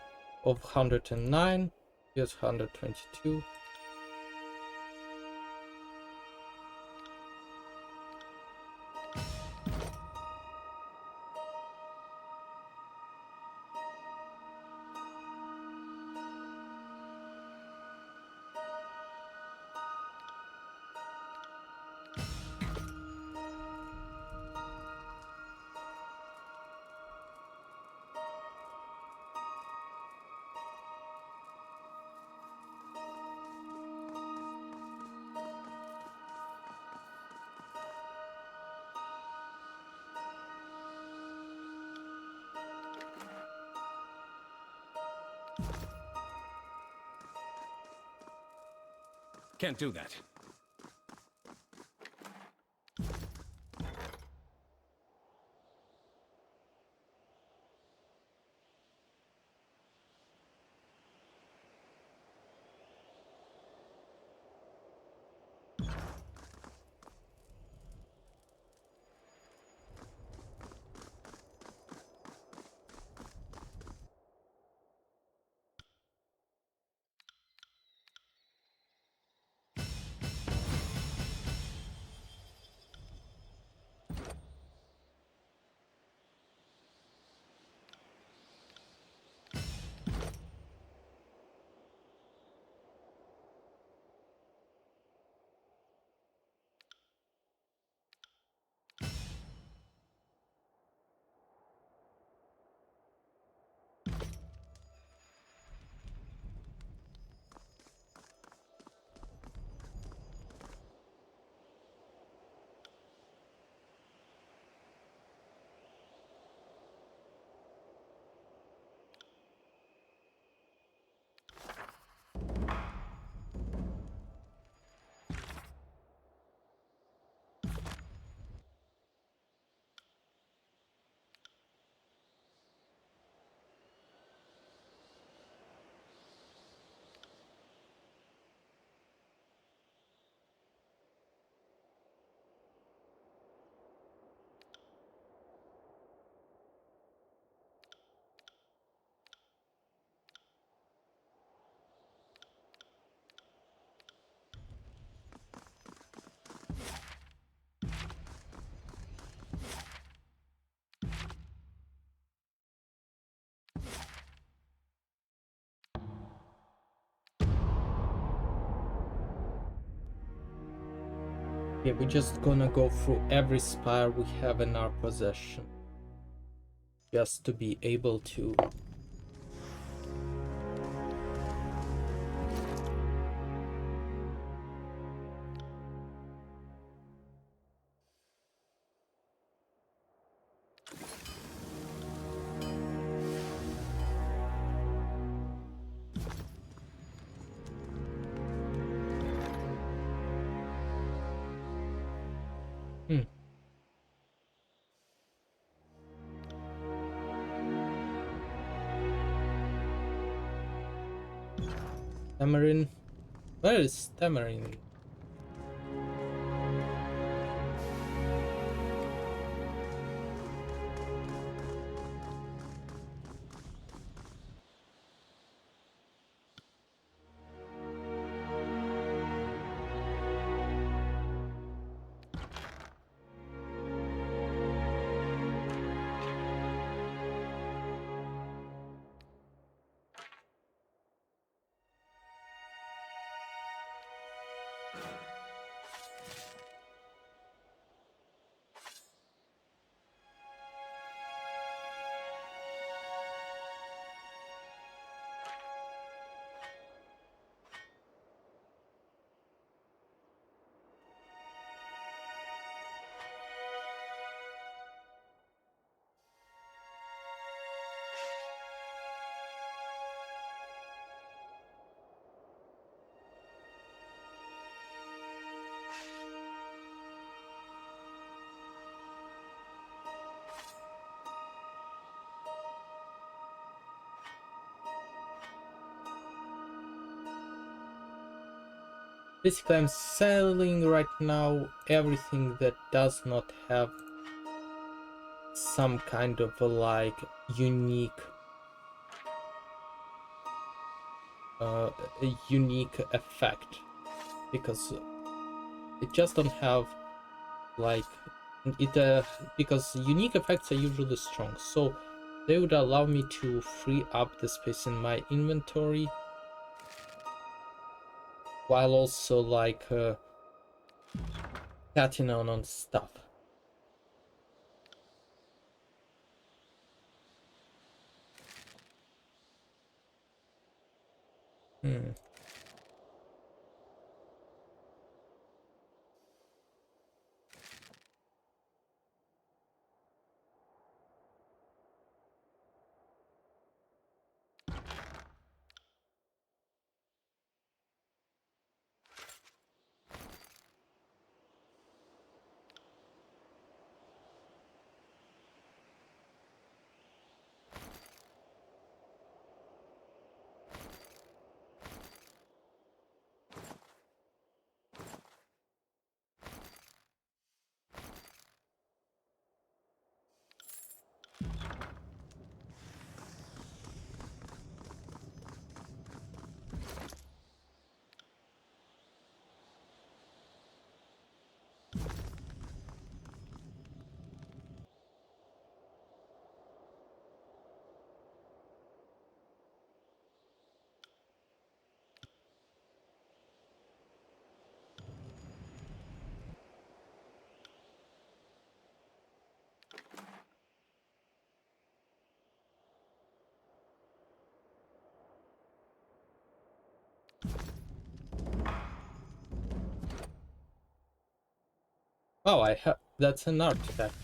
of 109? Here's 122. Can't do that. Yeah, we're just gonna go through every spire we have in our possession. Just to be able to... Tamarin. Where is Tamarin? Basically, I'm selling right now everything that does not have some kind of like unique a unique effect, because it just don't have like it because unique effects are usually strong, so they would allow me to free up the space in my inventory while also like cutting on stuff. Hmm. Oh, I have, that's an artifact.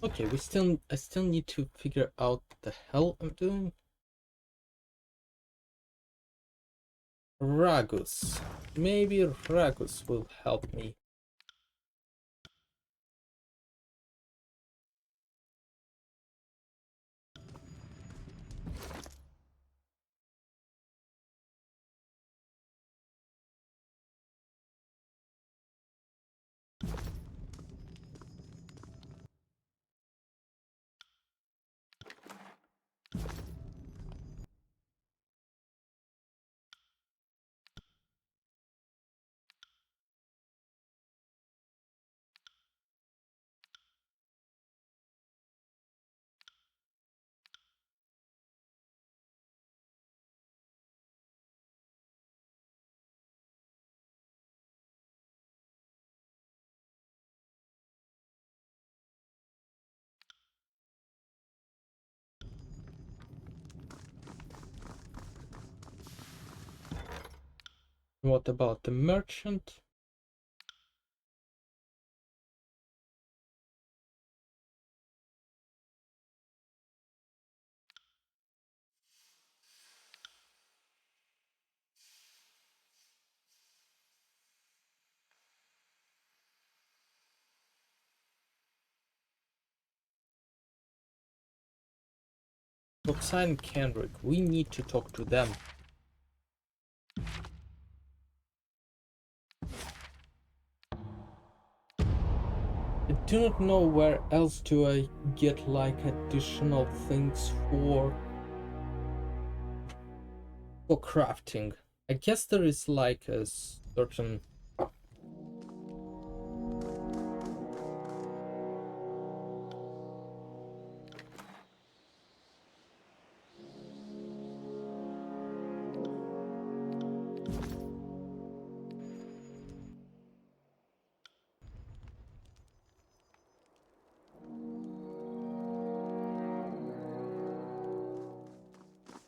Okay, I still need to figure out the hell I'm doing. Ragus. Maybe Ragus will help me. What about the merchant? Roxanne and Kendrick, we need to talk to them. I do not know where else do I get like additional things for crafting. I guess there is like a certain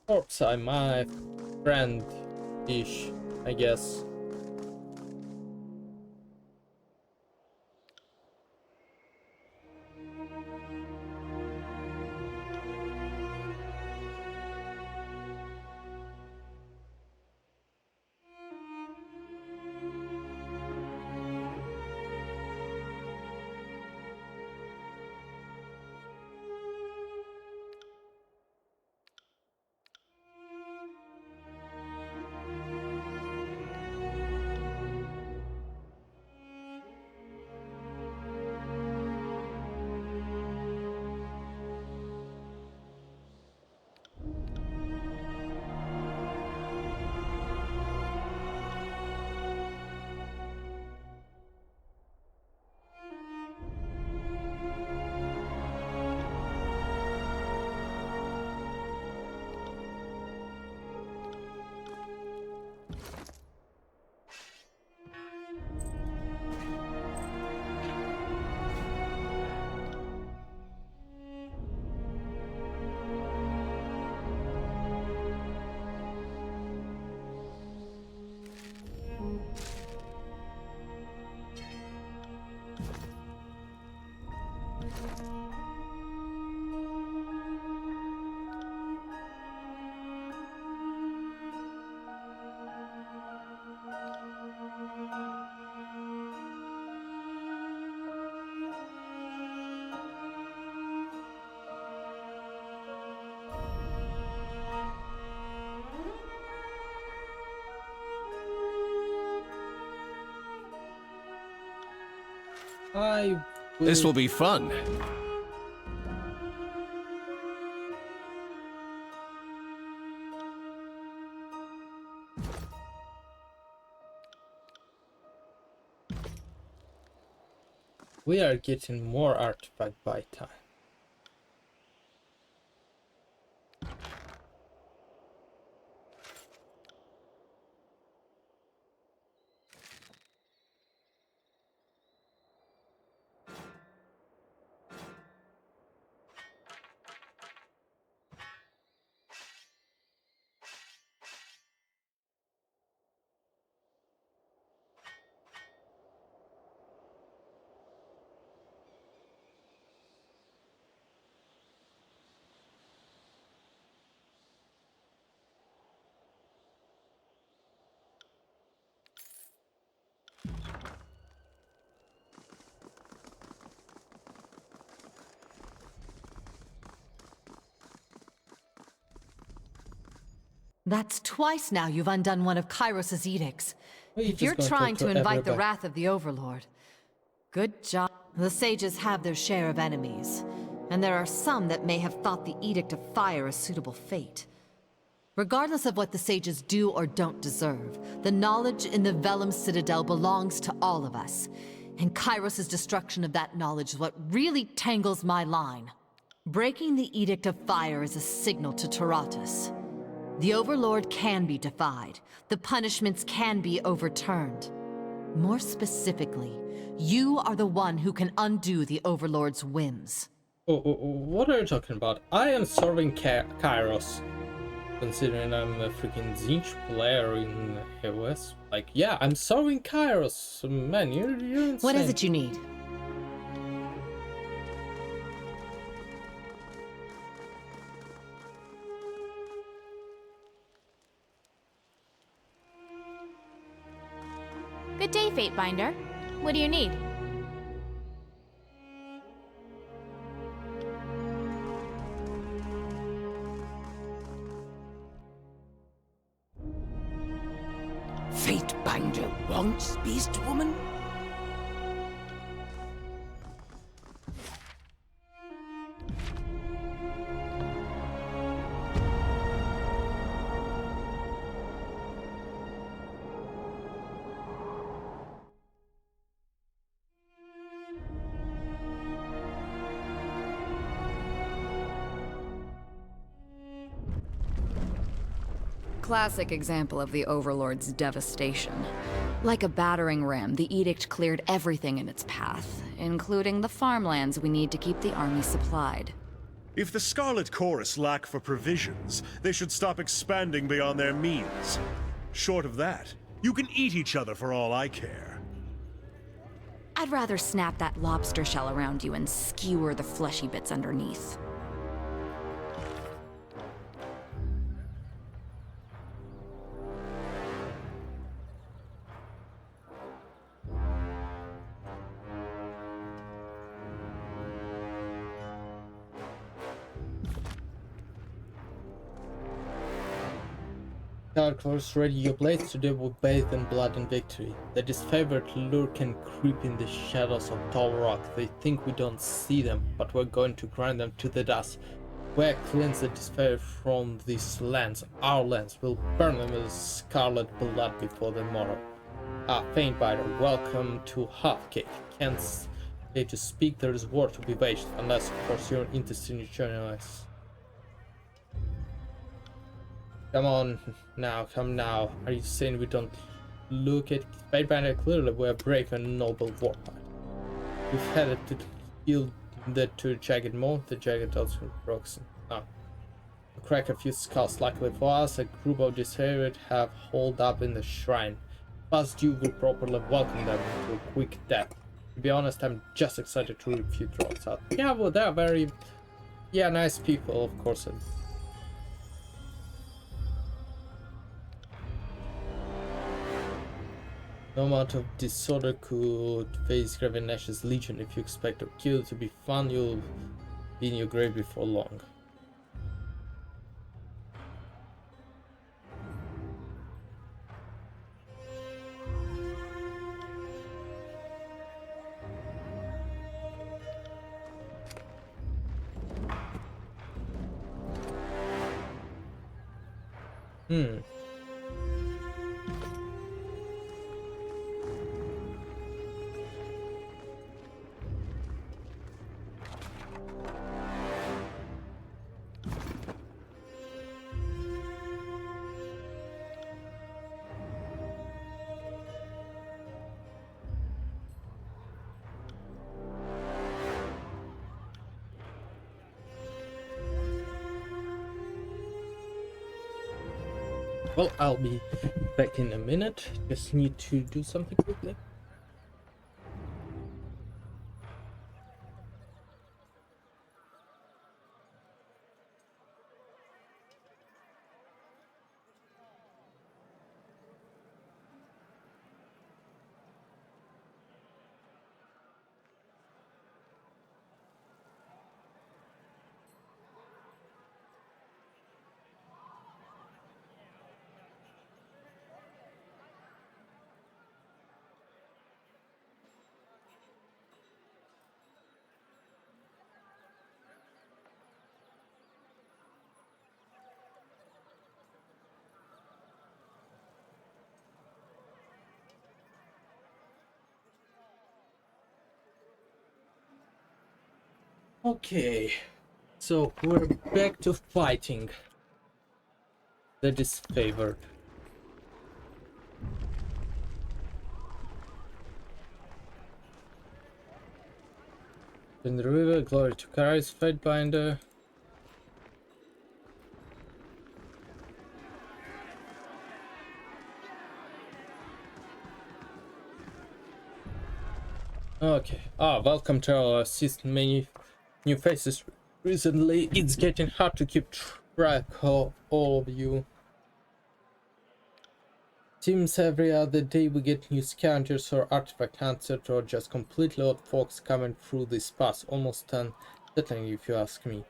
corpse. My friend-ish, I guess. This will be fun. We are getting more artifact by time. That's twice now you've undone one of Kairos' edicts. If you're just gonna trying talk to to invite the everybody. wrath of the Overlord, good job. The sages have their share of enemies, and there are some that may have thought the Edict of Fire a suitable fate. Regardless of what the sages do or don't deserve, the knowledge in the Vellum Citadel belongs to all of us. And Kairos' destruction of that knowledge is what really tangles my line. Breaking the Edict of Fire is a signal to Taratus. The Overlord can be defied. The punishments can be overturned. More specifically, you are the one who can undo the Overlord's whims. What are you talking about? I am serving Kairos. Considering I'm a freaking Zinch player in AOS. Like, yeah, I'm serving Kairos. Man, you're insane. What is it you need? Good day, Fatebinder. What do you need? Fatebinder wants Beast Woman? Classic example of the Overlord's devastation. Like a battering ram, the Edict cleared everything in its path, including the farmlands we need to keep the army supplied. If the Scarlet Chorus lack for provisions, they should stop expanding beyond their means. Short of that, you can eat each other for all I care. I'd rather snap that lobster shell around you and skewer the fleshy bits underneath. Calcors, ready your blades, today will bathe in blood and victory. The disfavored lure can creep in the shadows of tall rock. They think we don't see them, but we're going to grind them to the dust. We're cleanse the disfavor from these lands, our lands. We'll burn them with scarlet blood before the morrow. Ah, Fatebinder, welcome to Halfcake. Can't stay to speak, there is war to be waged, unless of course you're interested in joining us. Come on now, come now. Are you saying we don't look at Fatebinder? Clearly we're a brave and noble warfighter. We've headed to yield the to Jagged Maw. The Jagged also broken. Ah. Crack a few skulls. Luckily for us, a group of disfavored have holed up in the shrine. Fast you will properly welcome them to a quick death. To be honest, I'm just excited to rip a few trolls out. Yeah, well, they're very, nice people, of course. No amount of disorder could face Gravenash's Legion. If you expect a kill to be fun, you'll be in your grave before long. Well, I'll be back in a minute. Just need to do something quickly. Okay, so we're back to fighting the disfavored. In the river, glory to Kai's Fatebinder. Okay. Welcome to our assist many new faces recently. It's getting hard to keep track of all of you. Seems every other day we get new scavengers or artifact hunters or just completely odd folks coming through this pass. Almost unsettling if you ask me. Is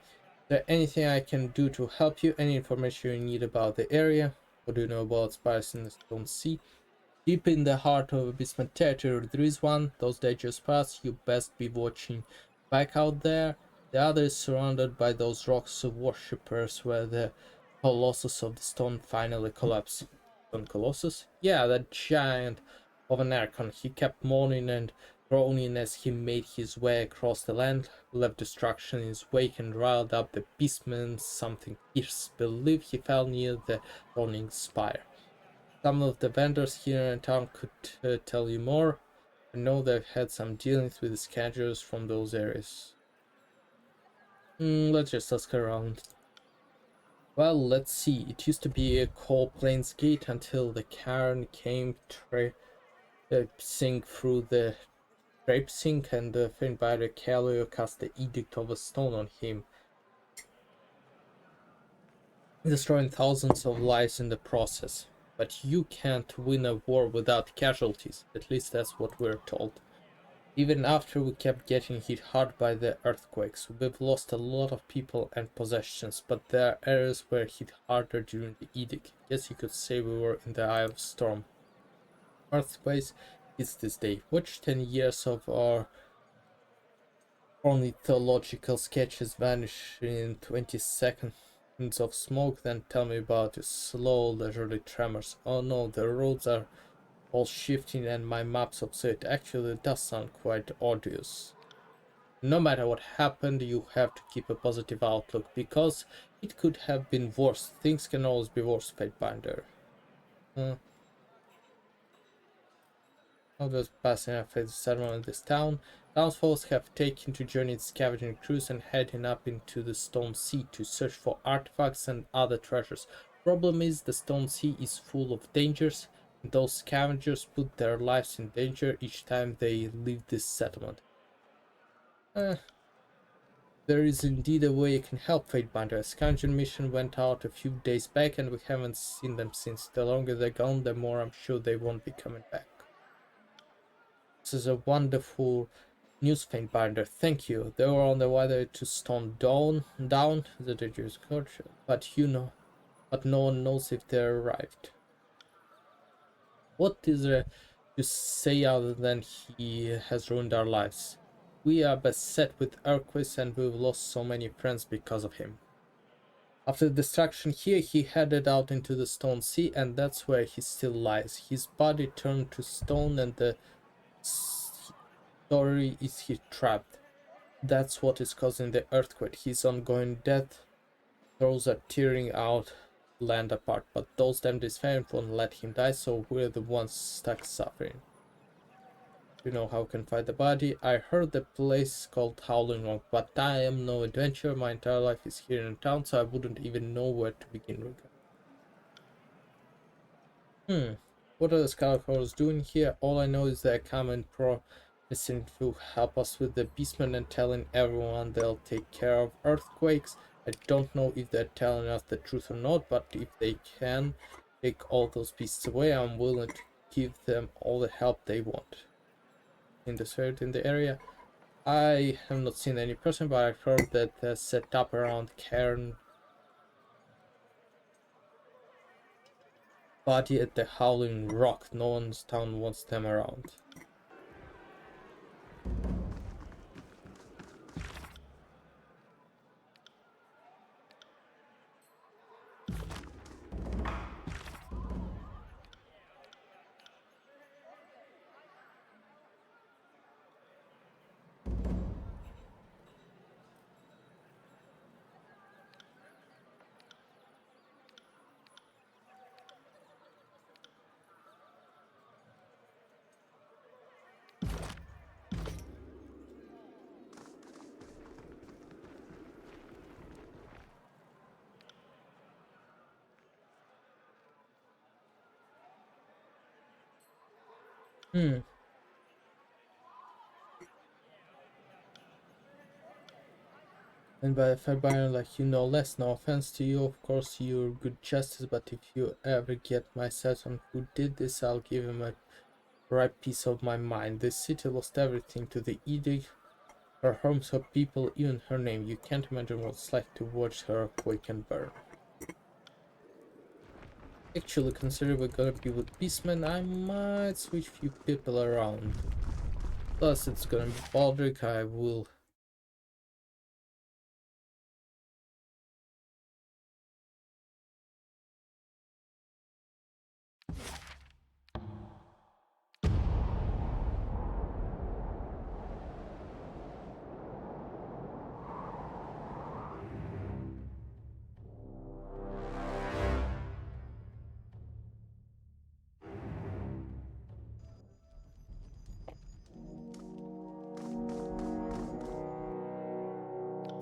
there anything I can do to help you? Any information you need about the area? What do you know about spires in the Stone Sea? Deep in the heart of Abyssman territory, there is one. Those dangerous paths, you best be watching back out there. The other is surrounded by those rocks of worshippers where the Colossus of the Stone finally collapsed. Stone Colossus? Yeah, that giant of an Archon. He kept moaning and groaning as he made his way across the land, left destruction in his wake and riled up the beastmen. Something fierce. Believe he fell near the rolling spire. Some of the vendors here in town could tell you more. I know they've had some dealings with the scavengers from those areas. Let's just ask around. Well, let's see. It used to be a coal plains gate until the Cairn came traipsing through the traipsing, and the Finnbiter Callio cast the Edict of a Stone on him, destroying thousands of lives in the process. But you can't win a war without casualties. At least that's what we're told. Even after we kept getting hit hard by the earthquakes, we've lost a lot of people and possessions, but there are areas were hit harder during the edict. Guess you could say we were in the eye of storm. Earthquakes hits this day. Watch 10 years of our ornithological sketches vanish in 20 seconds of smoke, then tell me about your slow, leisurely tremors. Oh no, the roads are all shifting and my map's obsolete. Actually, it does sound quite odious. No matter what happened, you have to keep a positive outlook, because it could have been worse. Things can always be worse, Fatebinder. Others passing after the settlement of this town. Townsfolk have taken to journey scavenging crews and heading up into the Stone Sea to search for artifacts and other treasures. Problem is, the Stone Sea is full of dangers, and those scavengers put their lives in danger each time they leave this settlement. There is indeed a way you can help, Fatebinder. A scavenging mission went out a few days back and we haven't seen them since. The longer they're gone, the more I'm sure they won't be coming back. This is a wonderful news, Fatebinder. Thank you. They were on their way to Stone down the dangerous culture, but but no one knows if they arrived. What is there to say other than he has ruined our lives? We are beset with earthquakes and we've lost so many friends because of him. After the destruction here, he headed out into the Stone Sea, and that's where he still lies. His body turned to stone, and the story is he trapped. That's what is causing the earthquake. His ongoing death throws are tearing out land apart, but those damned disfavor won't let him die, so we're the ones stuck suffering. You know how we can find the body? I heard the place called Howling Rock, but I am no adventurer. My entire life is here in town, so I wouldn't even know where to begin. What are the Scarlet doing here? All I know is they're coming promising to help us with the beastmen and telling everyone they'll take care of earthquakes. I don't know if they're telling us the truth or not, but if they can take all those beasts away, I'm willing to give them all the help they want. In the spirit in the area, I have not seen any person, but I've heard that they're set up around Cairn body at the Howling Rock. No one's town wants them around. And by Fairbairn, like, you know less, no offense to you, of course you're good justice, but if you ever get my sense on who did this, I'll give him a right piece of my mind. This city lost everything to the edict, her homes, her people, even her name. You can't imagine what it's like to watch her quake and burn. Actually, consider we're gonna be with Beastman, I might switch few people around. Plus, it's gonna be Baldric, I will...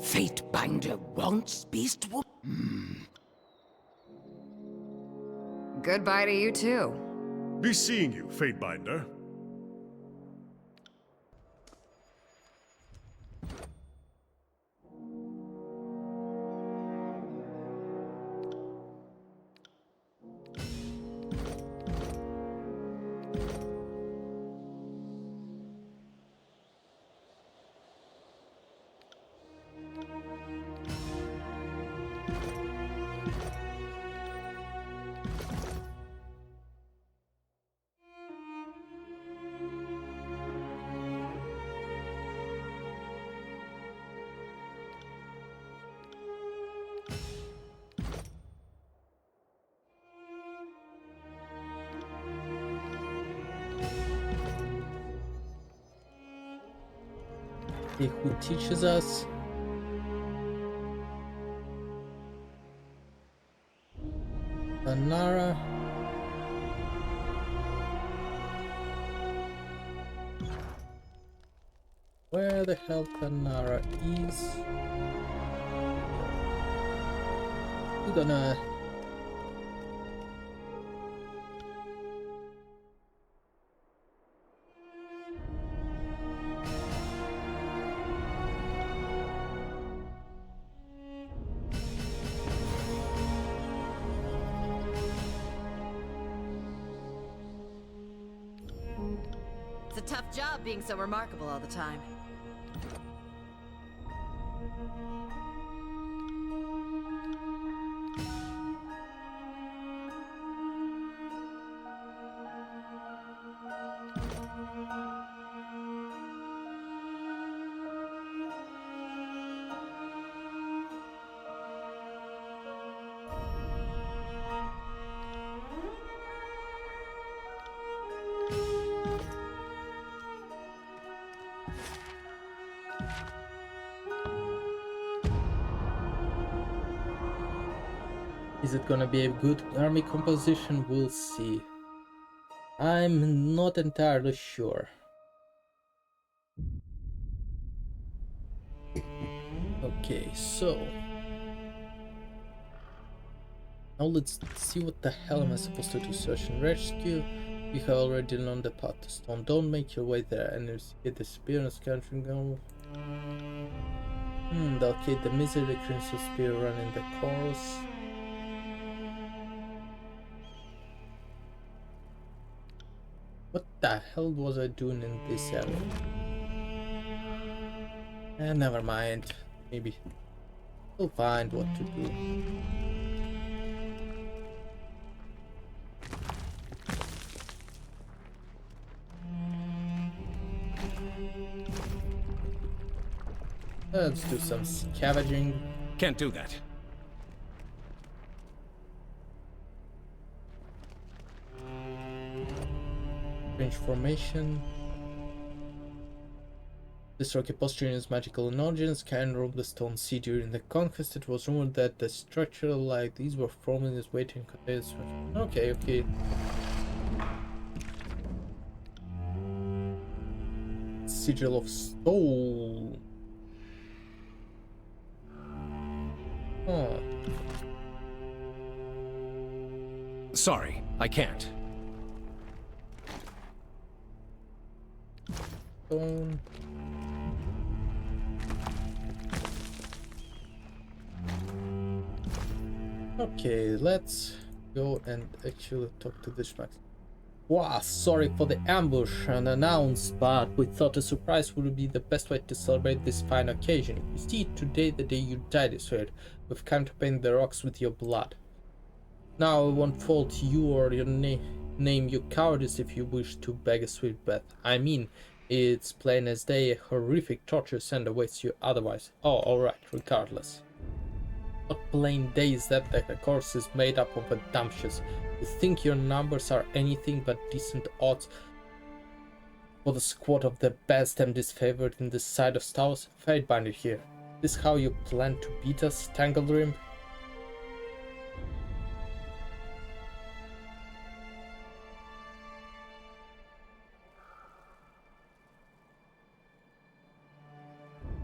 Fatebinder wants Beast Woman. Goodbye to you too. Be seeing you, Fatebinder. Who teaches us? Tanara. Where the hell Tanara is? We're gonna... It's a tough job being so remarkable all the time. Is it gonna be a good army composition? We'll see. I'm not entirely sure. Okay, so... now let's see what the hell am I supposed to do. Search and rescue. You have already learned the path to stone. Don't make your way there and investigate the spear country go. Okay, the misery crimson spear run in the chorus. What the hell was I doing in this area? Never mind. Maybe we'll find what to do. Let's do some scavenging. Can't do that. Range formation. This rocky posture is magical in origins. Can roam the stone sea. During the conquest, it was rumored that the structure like these were formed in this waiting containers. Okay, okay. Sigil of stone. Huh. Sorry, I can't. Stone. Okay, let's go and actually talk to this Max. Wow, sorry for the ambush unannounced, but we thought a surprise would be the best way to celebrate this fine occasion. You see, today the day you died is right. We've come to paint the rocks with your blood. Now I won't fault you or your name you cowardice if you wish to beg a sweet breath. I mean, it's plain as day, a horrific torture send awaits you otherwise. Oh, alright, regardless. What plain day is that the course is made up of adamcious? You think your numbers are anything but decent odds for the squad of the best and disfavored in this side of Staus? Fatebinder here. Is this how you plan to beat us, Tangledrim?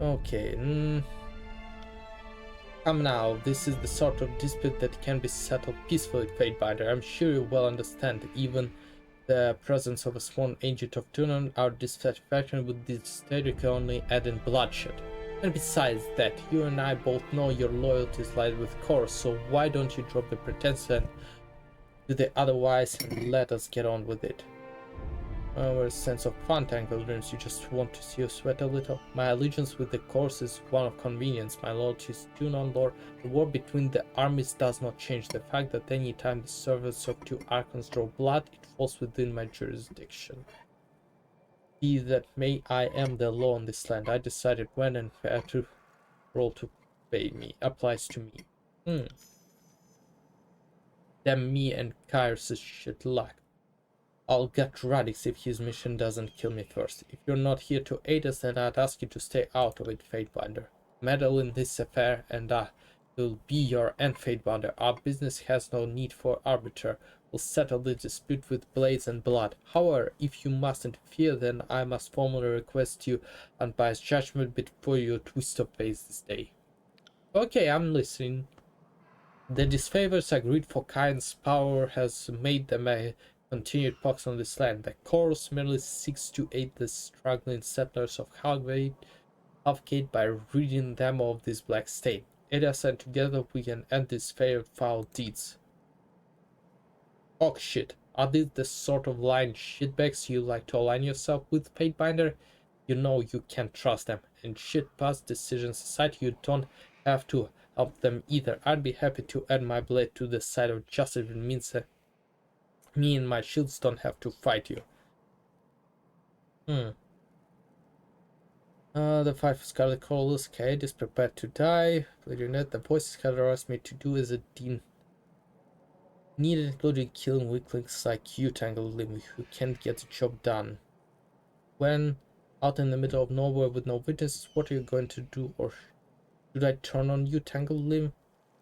Okay, come now, this is the sort of dispute that can be settled peacefully, Fatebinder. I'm sure you well understand. Even the presence of a sworn agent of Tunon, our dissatisfaction with this state can only add in bloodshed. And besides that, you and I both know your loyalties lie with Kor, so why don't you drop the pretense and do the otherwise and let us get on with it? Our sense of fun, Tangledrims, you just want to see us sweat a little. My allegiance with the course is one of convenience, my loyalty is Tunon lore. The war between the armies does not change the fact that any time the servants of two archons draw blood, it falls within my jurisdiction. Be that may, I am the law on this land. I decided when and where to roll to pay me. Applies to me. Damn me and Kyrus' shit luck. I'll get Radix if his mission doesn't kill me first. If you're not here to aid us, then I'd ask you to stay out of it, Fatebinder. Meddle in this affair and I will be your end, Fatebinder. Our business has no need for arbiter. We'll settle the dispute with blades and blood. However, if you must interfere, then I must formally request you unbiased judgment before you twist of face this day. Okay, I'm listening. The disfavors agreed for Kain's power has made them a continued pox on this land. The chorus merely seeks to aid the struggling settlers of Halfgate by ridding them of this black stain. Aid us and together we can end these foul deeds. Oh shit, are these the sort of lying shitbags you like to align yourself with, Fatebinder? You know you can't trust them, and shit past decisions aside, you don't have to help them either. I'd be happy to add my blade to the side of justice if it means that me and my shields don't have to fight you. The five Scarlet Corals, Kate is prepared to die. Net, the voices Scarlet asked me to do as a dean needed, including killing weaklings like you, Tangledrim, who can't get the job done. When out in the middle of nowhere with no witnesses, what are you going to do? Or should I turn on you, Tangledrim?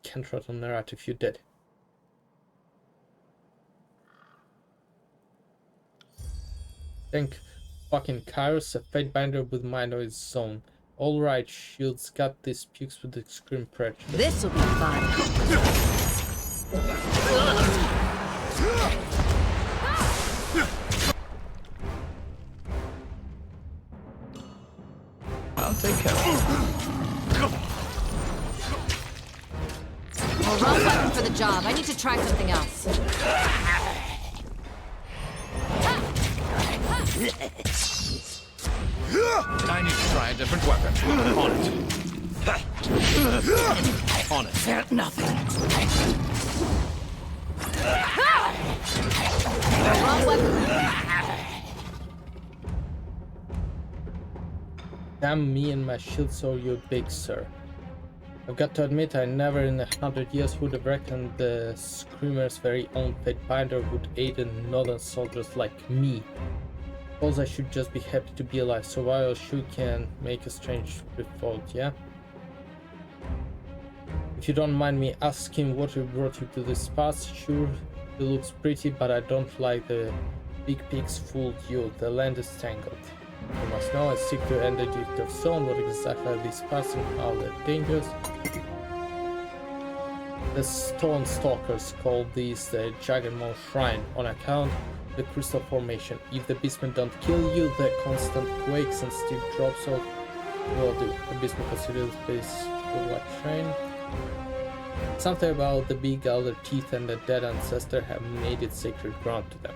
Can't write a narrative, you did. Thank fucking Kyrus, a Fatebinder with mind of its own. Alright, shields, got these pukes with the scream predator. This'll be fun. I'll take care of it. Well, wrong weapon for the job. I need to try something else. I need to try a different weapon. On it. On it. Fear nothing. Wrong weapon. Damn me and my shield, so you're big, sir. I've got to admit, I never in 100 years would have reckoned the Screamer's very own Fatebinder would aid in northern soldiers like me. Suppose I should just be happy to be alive, so while Shu can make a strange revolt, yeah? If you don't mind me asking what brought you to this pass, sure, it looks pretty, but I don't like the big pigs fooled you. The land is tangled. You must know I seek to end the Edict of Zone. What exactly are these paths and how they're dangerous? The Stone Stalkers call these the Jaganmon Shrine on account of the crystal formation. If the beastmen don't kill you, the constant quakes and steep drops off will do. The beastmen consider the space like shrine. Something about the big elder teeth and the dead ancestor have made it sacred ground to them.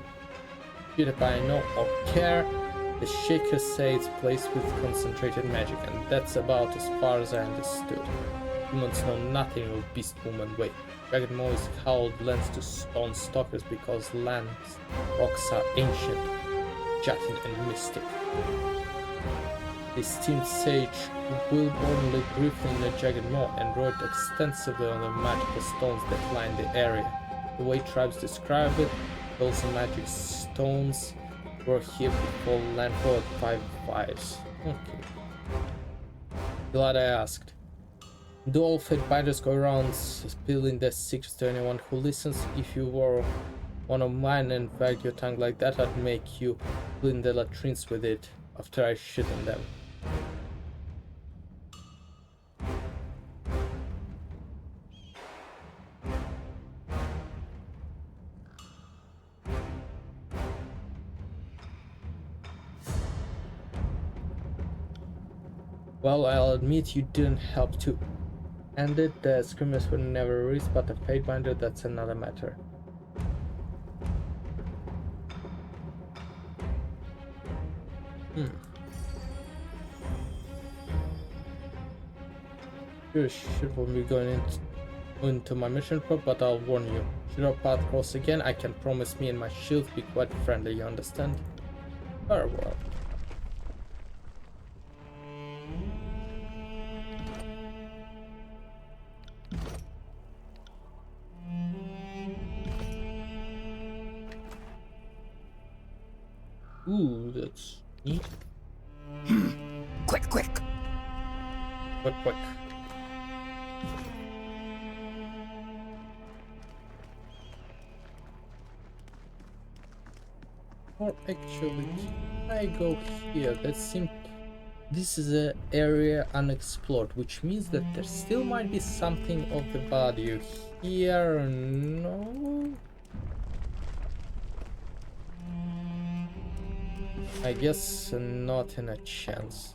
Should I know or care, the Shakers say it's placed with concentrated magic, and that's about as far as I understood. Humans know nothing of Beast Woman way. Jagged Maw is called lands to stone stalkers because lands rocks are ancient, jutting and mystic. The esteemed sage Wilborn lived briefly in the Jagged Maw and wrote extensively on the magical stones that line the area. The way tribes describe it, those magic stones were here before landfall at 5 fires. Okay. Glad I asked. Do all fate binders go around spilling their secrets to anyone who listens? If you were one of mine and wagged your tongue like that, I'd make you clean the latrines with it after I shit in them. Well, I'll admit you didn't help too. And the screamers were never raised, but a fate binder, that's another matter. You should be going into my mission prop, but I'll warn you. Should our path cross again, I can promise me and my shield be quite friendly, you understand? Very well. Ooh, that's neat. Quick! Quick. Or actually, can I go here? This is an area unexplored, which means that there still might be something of the value here. No? I guess not in a chance.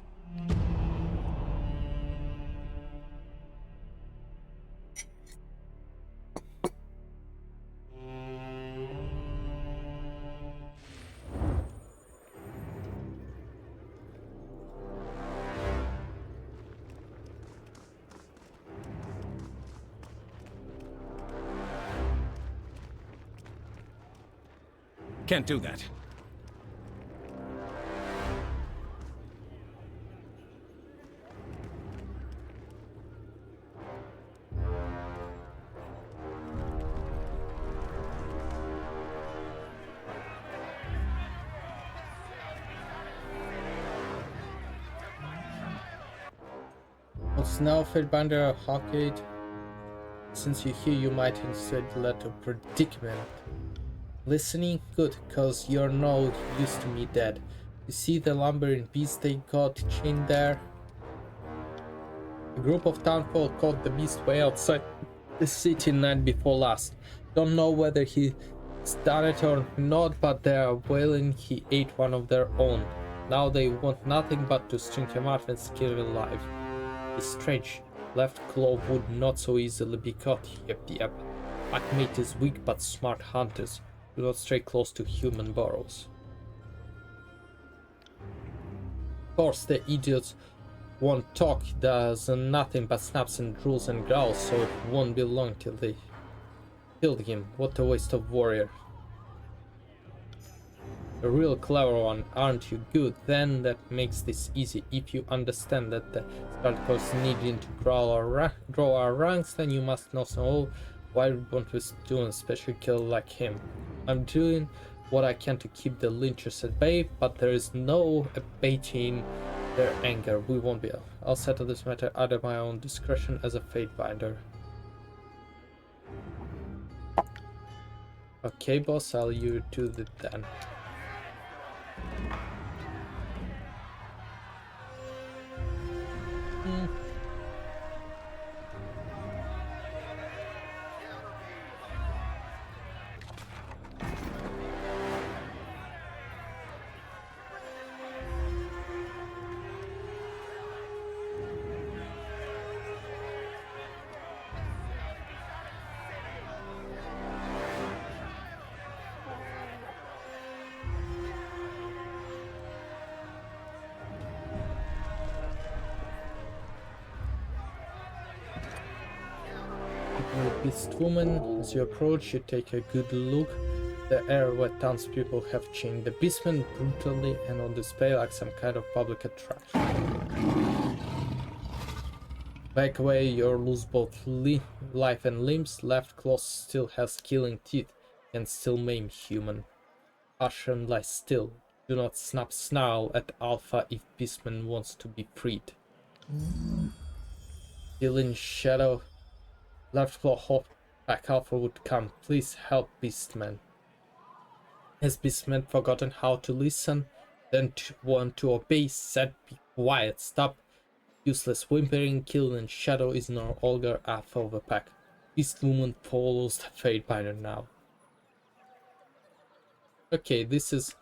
Can't do that. What's now, Fatebinder or Hawkade? Since you're here, you might instead let a predicament. Listening? Good, cause you're no use to me dead. You see the lumbering beast they got chained there? A group of townfolk caught the beast way outside the city night before last. Don't know whether he's done it or not, but they're wailing he ate one of their own. Now they want nothing but to string him out and skin him alive. It's strange. Left claw would not so easily be caught. Yep. Packmate is weak but smart hunters. Do not stray close to human burrows. Of course, the idiots won't talk. Does nothing but snaps and drools and growls, so it won't be long till they killed him. What a waste of warrior. A real clever one, aren't you? Good, then that makes this easy. If you understand that the Starkers needing to draw our ranks, then you must know so why won't we do a special kill like him. I'm doing what I can to keep the lynchers at bay, but there is no abating their anger. We won't be. I'll settle this matter at my own discretion as a fate binder. Okay, boss, I'll you do it then. Beast Woman. As you approach, you take a good look. The air where townspeople have chained the beastman brutally and on display like some kind of public attraction. Back away, you lose both life and limbs. Left claw still has killing teeth and still maim human. Ashen lie still. Do not snarl at Alpha if beastman wants to be freed. Still in shadow. Left claw hop back Alpha would come. Please help beastman. Has beastman forgotten how to listen? Then want to obey? Said be quiet. Stop useless whimpering. Kill in shadow is no longer Alpha of the pack. Beast woman follows the Fatebinder now. Okay, this is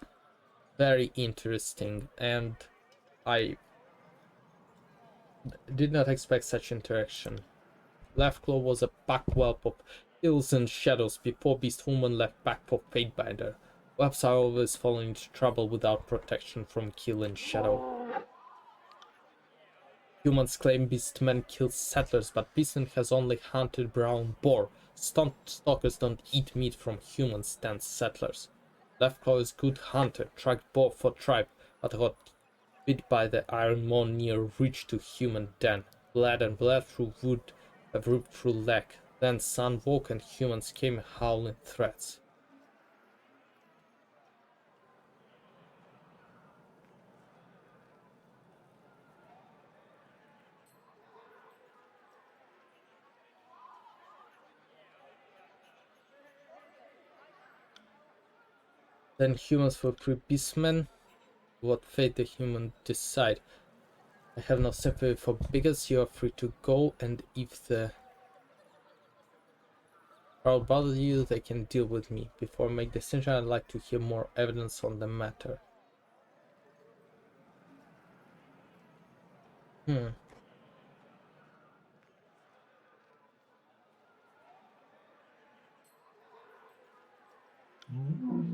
very interesting, and I did not expect such interaction. Left claw was a pack whelp of hills and shadows before beast woman left back for Fatebinder. Whelps are always falling into trouble without protection from kill and shadow. Humans claim beastmen kill settlers, but beastman has only hunted brown boar. Stunt stalkers don't eat meat from humans, stands settlers. Left claw is good hunter, tracked boar for tribe, but got bit by the iron maw near reach to human den. Bled and bled through wood, have ripped through leg. Then sun woke and humans came howling threats. Then humans will free beastmen. What fate the human decide. I have no sympathy for bigots. You are free to go, and if the crowd bothers you, they can deal with me. Before I make decision, I'd like to hear more evidence on the matter.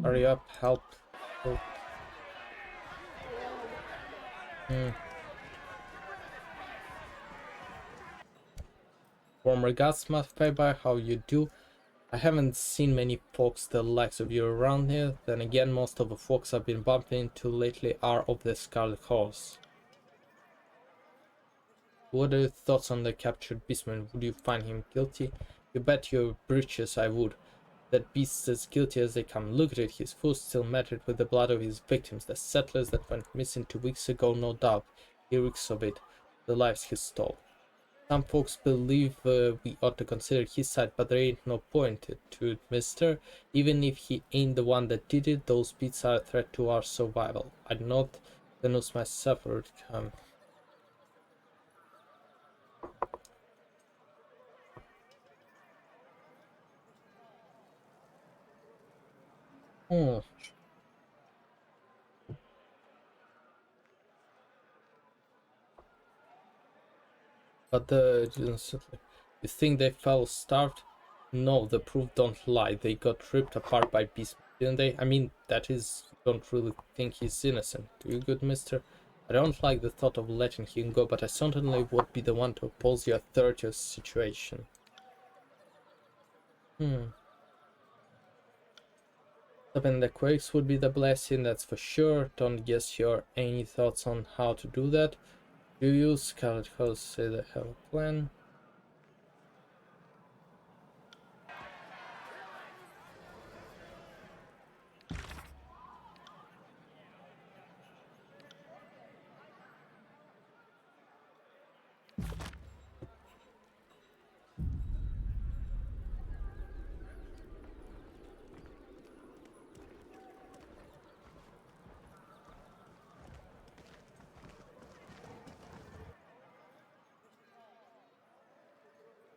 Hurry up, help. Oh. Warm regards, Faber, how you do? I haven't seen many folks the likes of you around here. Then again, most of the folks I've been bumping into lately are of the Scarlet Horse. What are your thoughts on the captured beastman? Would you find him guilty? You bet your breeches I would. That beast's as guilty as they come. Look at it, his foot still matted with the blood of his victims, the settlers that went missing 2 weeks ago, no doubt. He reeks of it, the lives he stole. Some folks believe we ought to consider his side, but there ain't no point to it, mister. Even if he ain't the one that did it, those beats are a threat to our survival. I'd not the news myself or it come. Hmm. But you think they fell starved? No, the proof don't lie. They got ripped apart by beasts, didn't they? I mean, that is, you don't really think he's innocent, do you, good mister? I don't like the thought of letting him go, but I certainly would be the one to oppose your authoritative situation. Stopping the quakes would be the blessing, that's for sure. Don't guess your any thoughts on how to do that. Do you, Scarlet Horse, say they have a plan?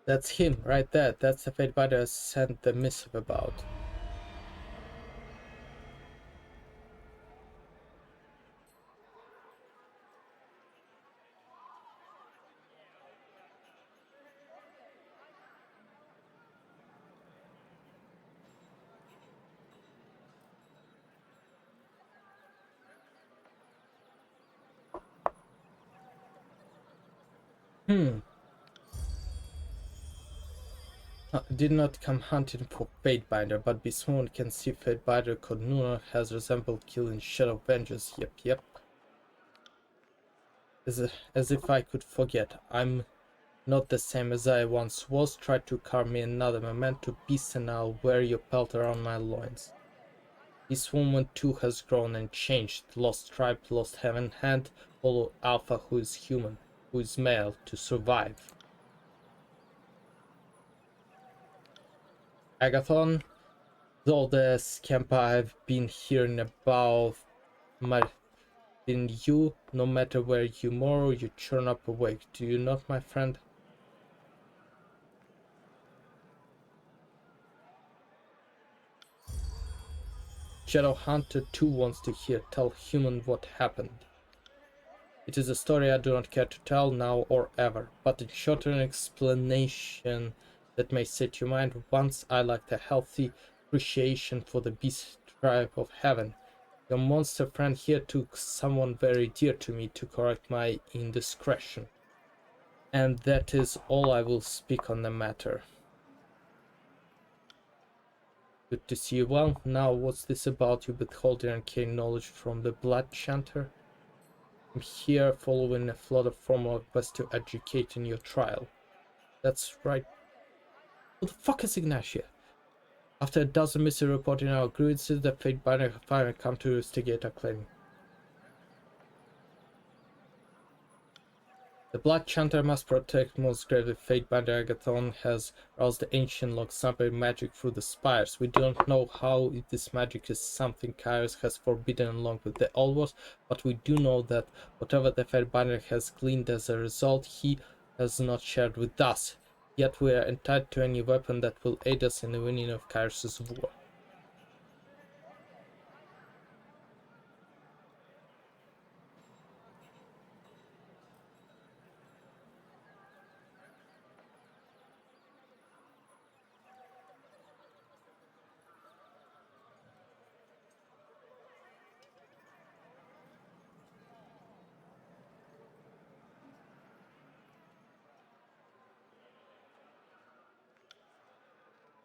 That's him, right there. That's the Fatebinder I sent the missive about. did not come hunting for Fatebinder, but be sworn can see Fatebinder called Nuna has resembled killing Shadow Vengeance. Yep. As if I could forget. I'm not the same as I once was. Try to carve me another memento piece and I'll wear your pelt around my loins. This woman too has grown and changed. Lost tribe, lost heaven, hand, follow Alpha who is human, who is male, to survive. Agathon, though the scamp I've been hearing about might in you, no matter where you moor, you churn up awake. Do you not, my friend? Shadowhunter too wants to hear. Tell human what happened. It is a story I do not care to tell now or ever, but in short an explanation that may set your mind once I lacked a healthy appreciation for the beast tribe of heaven. Your monster friend here took someone very dear to me to correct my indiscretion. And that is all I will speak on the matter. Good to see you well. Now what's this about you withholding arcane knowledge from the Blood Chanter? I'm here following a flood of formal requests to educate in your trial. That's right. Who the fuck is Ignatia? After a dozen mystery reporting our grievances, the Fatebinder have finally come to investigate our claim. The Blood Chanter must protect most gravely. Fatebinder Agathon has roused the ancient lock summoning magic through the spires. We don't know how this magic is something Kairos has forbidden along with the Old Wars, but we do know that whatever the Fatebinder has gleaned as a result, he has not shared with us. Yet we are entitled to any weapon that will aid us in the winning of Kairos' war.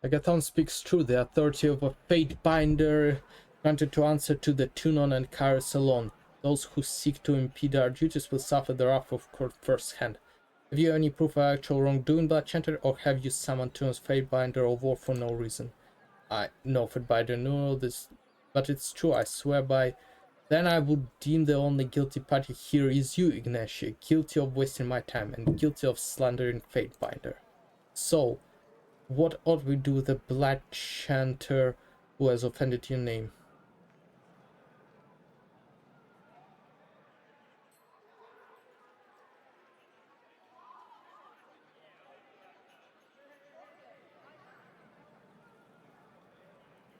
Agathon speaks true. The authority of a Fatebinder granted to answer to the Tunon and Kairos alone. Those who seek to impede our duties will suffer the wrath of court firsthand. Have you any proof of actual wrongdoing, Blood Chanter, or have you summoned Tunon's Fatebinder of war for no reason? I know Fatebinder, no, this, but it's true, I swear by. Then I would deem the only guilty party here is you, Ignatia, guilty of wasting my time and guilty of slandering Fatebinder. So, what ought we do with the Blood Chanter who has offended your name?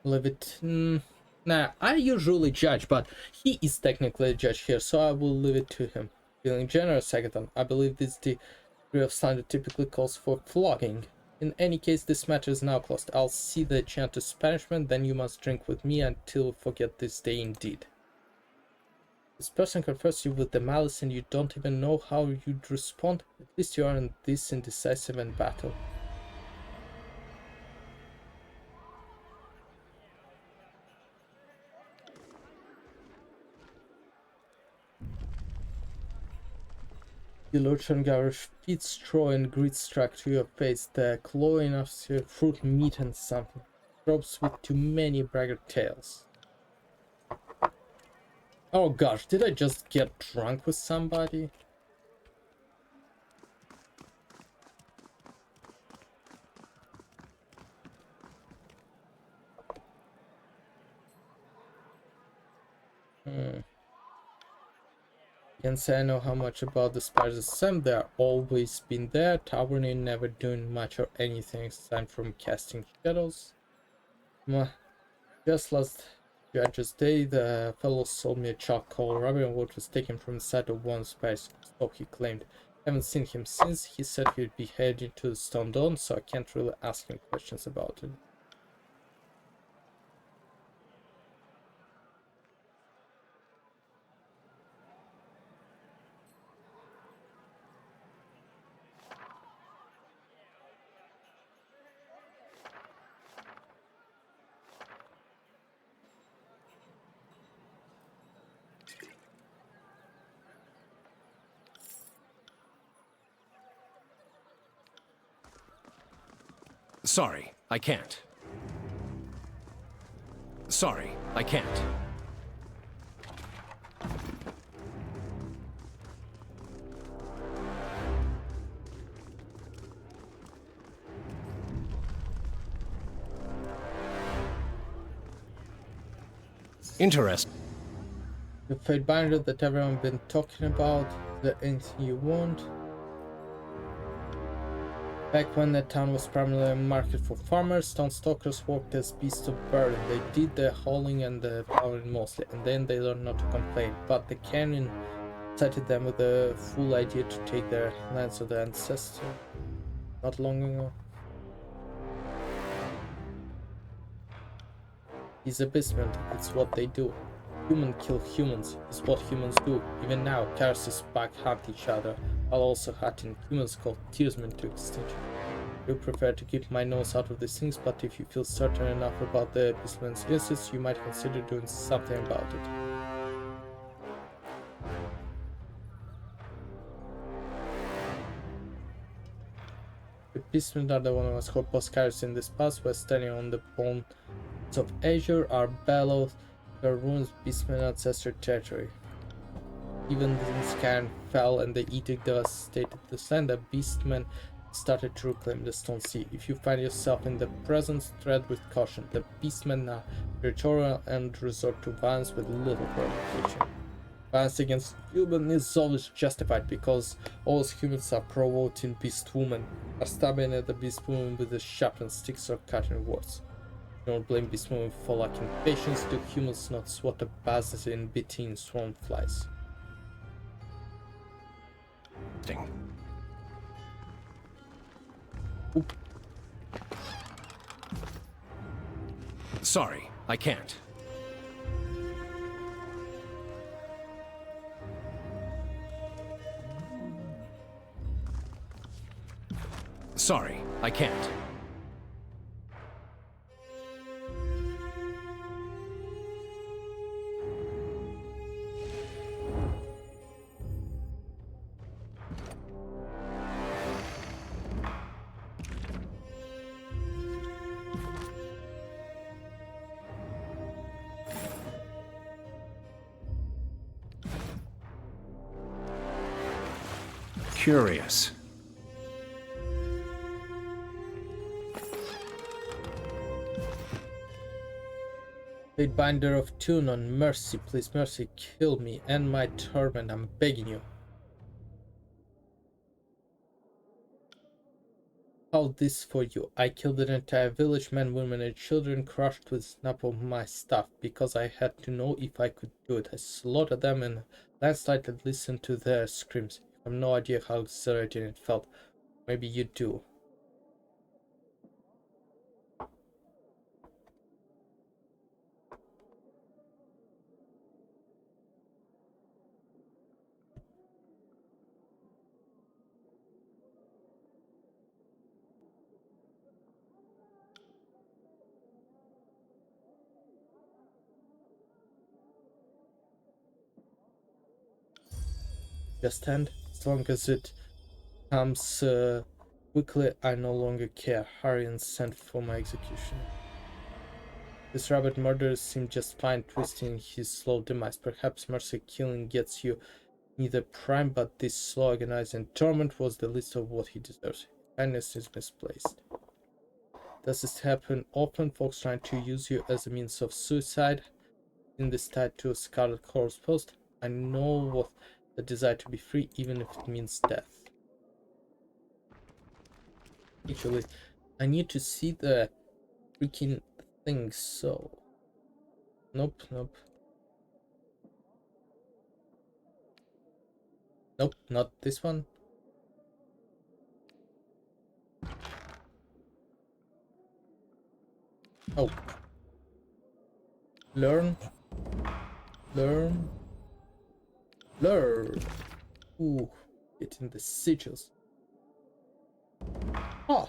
Leave it. Nah, I usually judge, but he is technically a judge here, so I will leave it to him. Feeling generous, Agathon. I believe this degree of slander typically calls for flogging. In any case, this matter is now closed. I'll see the Chanter's punishment, then you must drink with me until we forget this day indeed. This person confronts you with the malice and you don't even know how you'd respond. At least you aren't this indecisive in battle. You lurch on Garish, feet straw and grit struck to your face, the clawing of your fruit, meat and something. Drops with too many braggart tales. Oh gosh, did I just get drunk with somebody? Can't say I know how much about the spires assembled. They're always been there, towering, never doing much or anything aside from casting shadows. Just last Judge's Day, the fellow sold me a charcoal rubber what was taken from the side of one spice, so he claimed. Haven't seen him since. He said he'd be heading to the Stone Dawn, so I can't really ask him questions about it. Sorry, I can't. Sorry, I can't. Interesting. The fate binder that everyone been talking about, the anything you want. Back when the town was primarily a market for farmers, town stalkers worked as beasts of burden. They did the hauling and the plowing mostly, and then they learned not to complain. But the canyon cited them with the full idea to take their lands of the ancestors not long ago. These abyssmen, it's what they do. Human kill humans is what humans do. Even now, Kairos' pack hunt each other, while also hunting humans called tearsmen to extinction. I prefer to keep my nose out of these things, but if you feel certain enough about the abyssmen's instance, you might consider doing something about it. The abyssmen are the one who has corpus Kairos in this past, were standing on the bones of Azure, are bellows, their ruins beastmen ancestor territory. Even the scan fell and the edict devastated the land, the beastmen started to reclaim the Stone Sea. If you find yourself in the presence, tread with caution. The beastmen are territorial and resort to violence with little provocation. Violence against humans is always justified because all humans are provoking beast women, are stabbing at the beast woman with the sharpened sticks or cutting words. Don't blame beast women for lacking patience, do humans not swat a bastards in beating swarm flies. Oop. Sorry, I can't. Sorry, I can't. Curious. Fate binder of tune on mercy, please mercy, kill me and my torment, I'm begging you. How this for you? I killed an entire village, men, women and children, crushed with snap of my stuff, because I had to know if I could do it. I slaughtered them in a landslide and listened to their screams. You have no idea how exhilarating it felt. Maybe you do. Just end. As long as it comes quickly, I no longer care. Hurry and send for my execution. This rabbit murderer seemed just fine, twisting his slow demise. Perhaps mercy killing gets you neither prime, but this slow agonizing torment was the least of what he deserves. Kindness is misplaced. Does this happen often? Folks trying to use you as a means of suicide? In this tied to a Scarlet Corps post? I know what the desire to be free, even if it means death. Actually, I need to see the freaking thing, so... Nope, nope. Nope, not this one. Oh. Learn. Learn. Learn. Ooh, getting the sigils. Oh.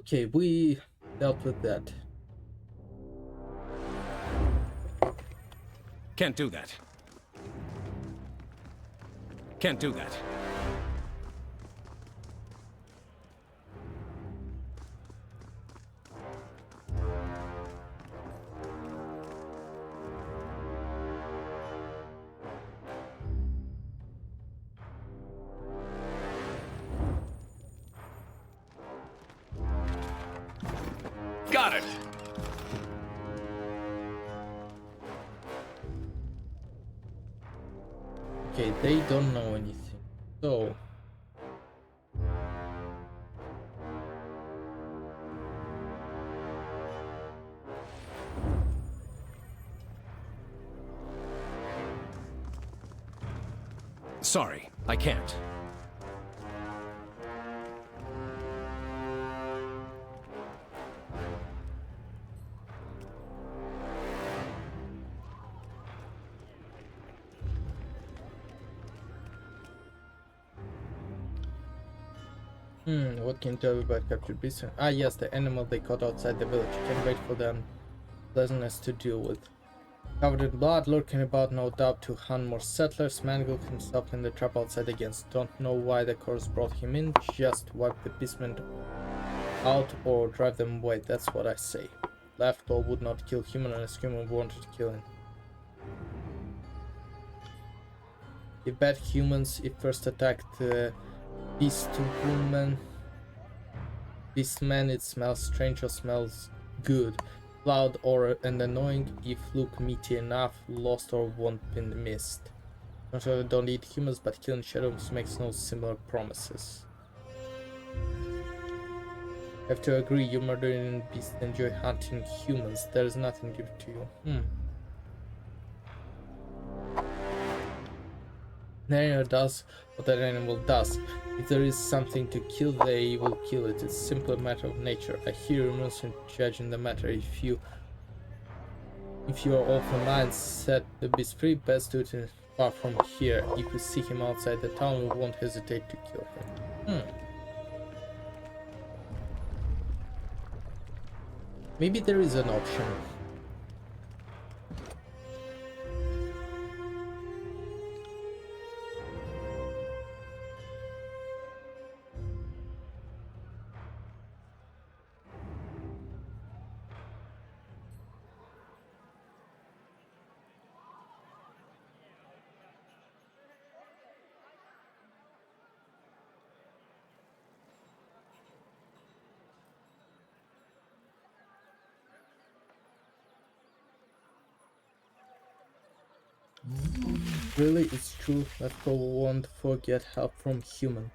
Okay, we dealt with that. Can't do that. Can't do that. Got it! Okay, they don't know anything. So Sorry, I can't. what can you tell me about captured beasts? Ah, yes, the animal they caught outside the village. Can't wait for them pleasantness to deal with. Covered in blood, lurking about, no doubt to hunt more settlers, mangled himself in the trap outside against. Don't know why the chorus brought him in, just wipe the beastmen out or drive them away, that's what I say. Left all would not kill human unless human wanted to kill him. If bad humans, if first attacked beast woman, beastman, it smells strange or smells good. Loud or and annoying if look meaty enough, lost or won't be missed. Not sure they don't eat humans, but killing shadows makes no similar promises. Have to agree, you murdering beasts enjoy hunting humans. There's nothing new to you. An animal does what an animal does. If there is something to kill, they will kill it. It's simply a matter of nature. I hear you mustn't judge in the matter. If you are all for mind, set the beast free, best do it far from here. If we see him outside the town, we won't hesitate to kill him. Maybe there is an option. Really, it's true that people won't forget help from human.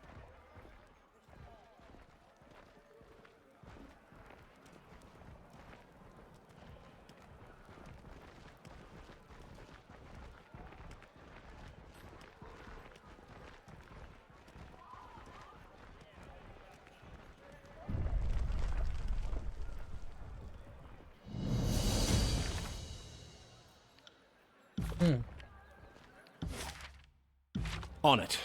On it.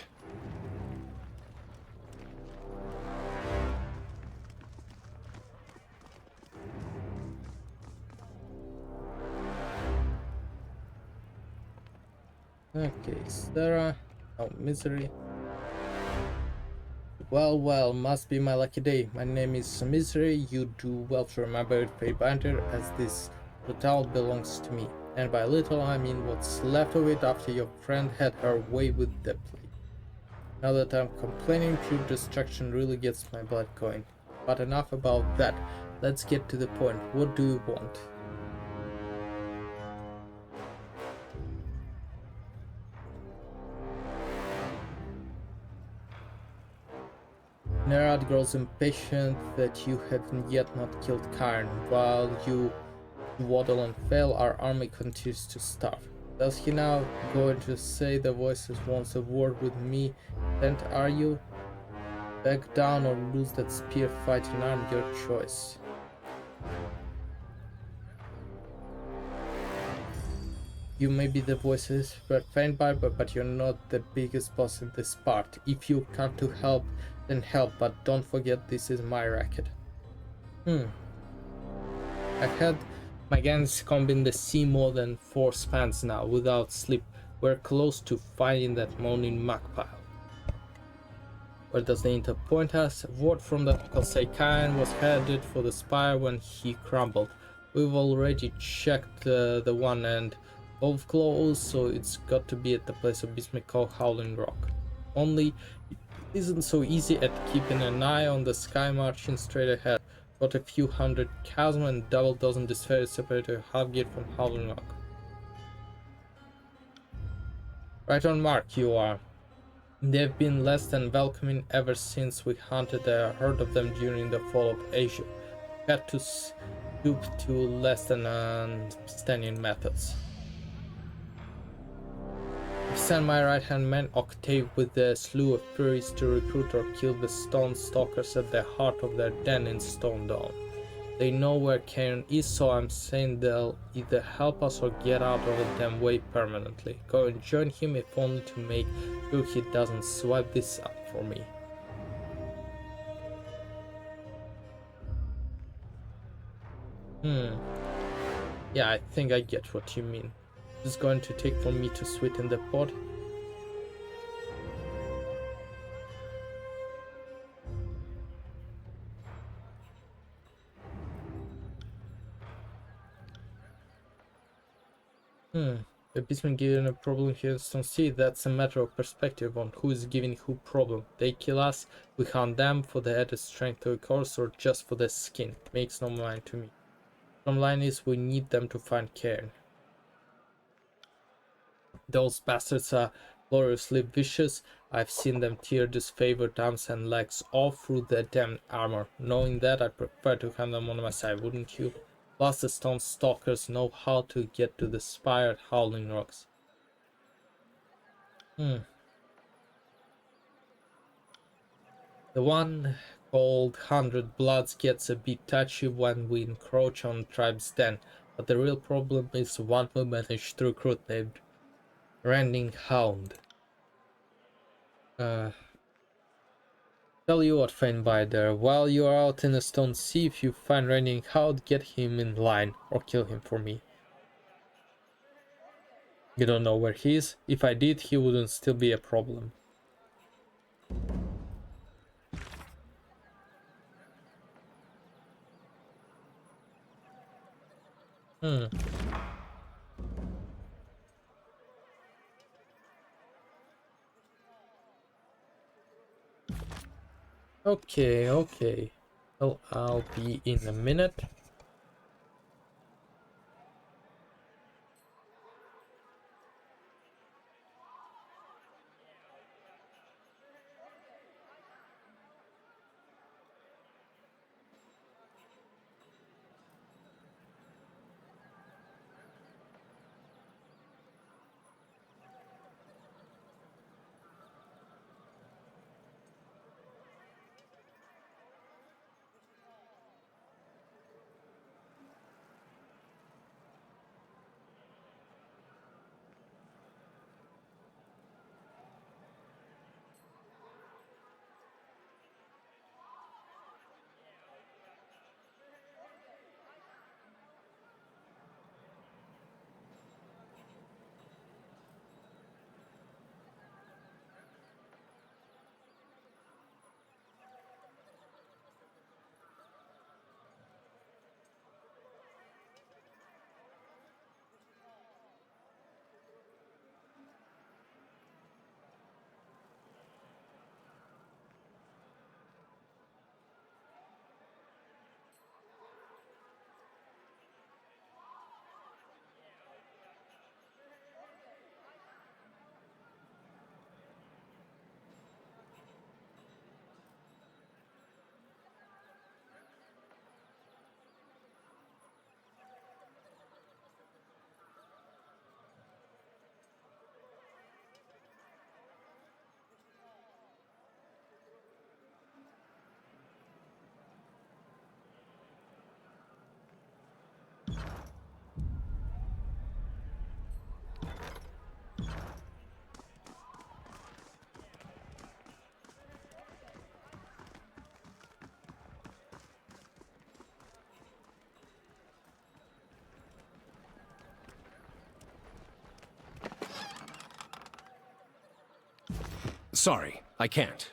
Okay, Sarah. Oh, misery. Well, must be my lucky day. My name is Misery. You do well to remember it, Fairy Binder, as this little belongs to me. And by little, I mean what's left of it after your friend had her way with the plate. Now that I'm complaining, pure destruction really gets my blood going. But enough about that. Let's get to the point. What do you want? Nerad grows impatient that you have yet not killed Cairn. While you waddle and fail, our army continues to starve. Does he now going to say the voices wants a word with me? Then are you? Back down or lose that spear fighting arm, your choice. You may be the voices were faint by, but you're not the biggest boss in this part. If you come to help, then help, but don't forget this is my racket. Hmm. I had my gangs combine the sea more than 4 spans now, without sleep. We're close to finding that moaning magpie. Where does the intel point us? Word from the local Saiyan was headed for the spire when he crumbled. We've already checked the one and both closed, so it's got to be at the place of business called Howling Rock. Only it isn't so easy at keeping an eye on the sky marching straight ahead. Got a few hundred chasm and double dozen spheres separated half gate from Howling Rock. Right on mark you are. They've been less than welcoming ever since we hunted a herd of them during the fall of Asia. Had to stoop to less than understanding methods. I sent my right-hand man Octave with a slew of furies to recruit or kill the stone stalkers at the heart of their den in Stone Dome. They know where Karen is, so I'm saying they'll either help us or get out of the damn way permanently. Go and join him, if only to make sure he doesn't swipe this up for me. Yeah, I think I get what you mean. It's going to take for me to sweeten the pot. The beastman giving a problem here don't see. That's a matter of perspective on who is giving who problem. They kill us, we hunt them for the added strength to the course or just for the skin. Makes no mind to me. Bottom line is we need them to find Cairn. Those bastards are gloriously vicious. I've seen them tear disfavored arms and legs all through their damned armor. Knowing that, I'd prefer to have them on my side, wouldn't you? Plus the stone stalkers know how to get to the spire at Howling Rocks. The one called 100 Bloods gets a bit touchy when we encroach on the tribe's den, but the real problem is one we managed to recruit named Rending Hound. Tell you what, Fainbider, while you are out in the Stone Sea, if you find Rending Hound, get him in line, or kill him for me. You don't know where he is? If I did, he wouldn't still be a problem. Okay. Well, I'll be in a minute. Sorry, I can't.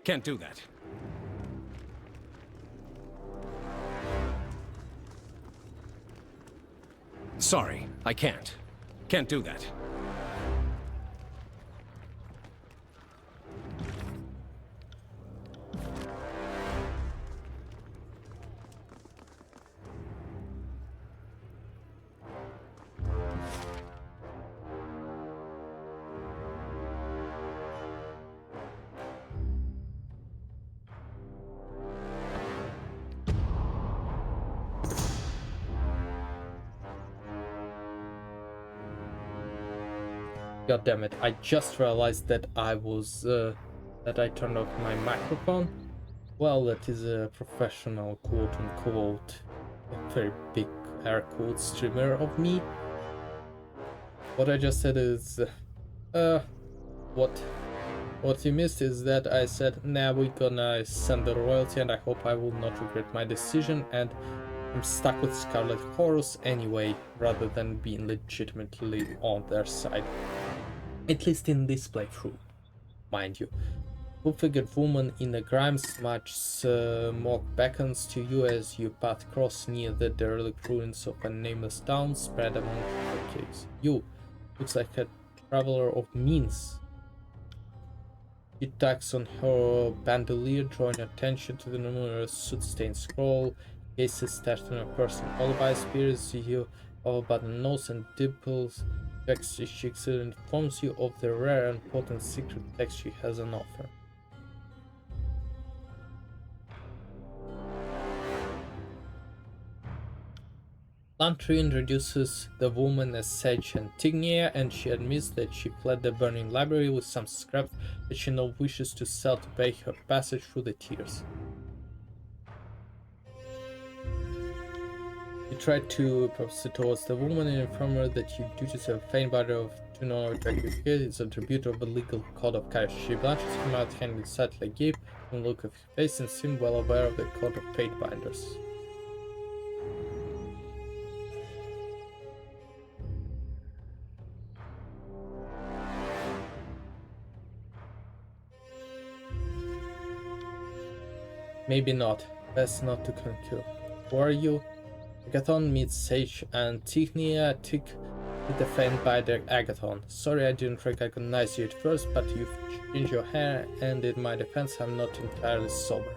Can't do that. Sorry, I can't. Can't do that. God damn it, I just realized that that I turned off my microphone. Well, that is a professional quote-unquote, a very big air quote streamer of me. What I just said is, what you missed is that I said, nah, we're gonna send the royalty and I hope I will not regret my decision, and I'm stuck with Scarlet Horus anyway, rather than being legitimately on their side. At least in this playthrough, mind you. Full-figured woman in a grime smudge smoke beckons to you as you path across near the derelict ruins of a nameless town spread among the caves. You, looks like a traveler of means. She tucks on her bandolier, drawing attention to the numerous soot-stained scroll cases stashed on her person. Olive spears you over by the nose and dimples Checks she informs you of the rare and potent secret text she has on offer. Lantry introduces the woman as Sage Antignia, and she admits that she fled the burning library with some scraps that she now wishes to sell to pay her passage through the tears. You try to proceed towards the woman and inform her that your duties as a faint biter of to know objective here is a tribute of the legal code of Kairos. She blushes from out hand with sight like gape and look of her face and seem well aware of the code of fate binders. Maybe not. Best not to concur. Who are you? Agathon meets Sage Antignia with the fan by the Agathon. Sorry I didn't recognize you at first, but you've changed your hair, and in my defense I'm not entirely sober.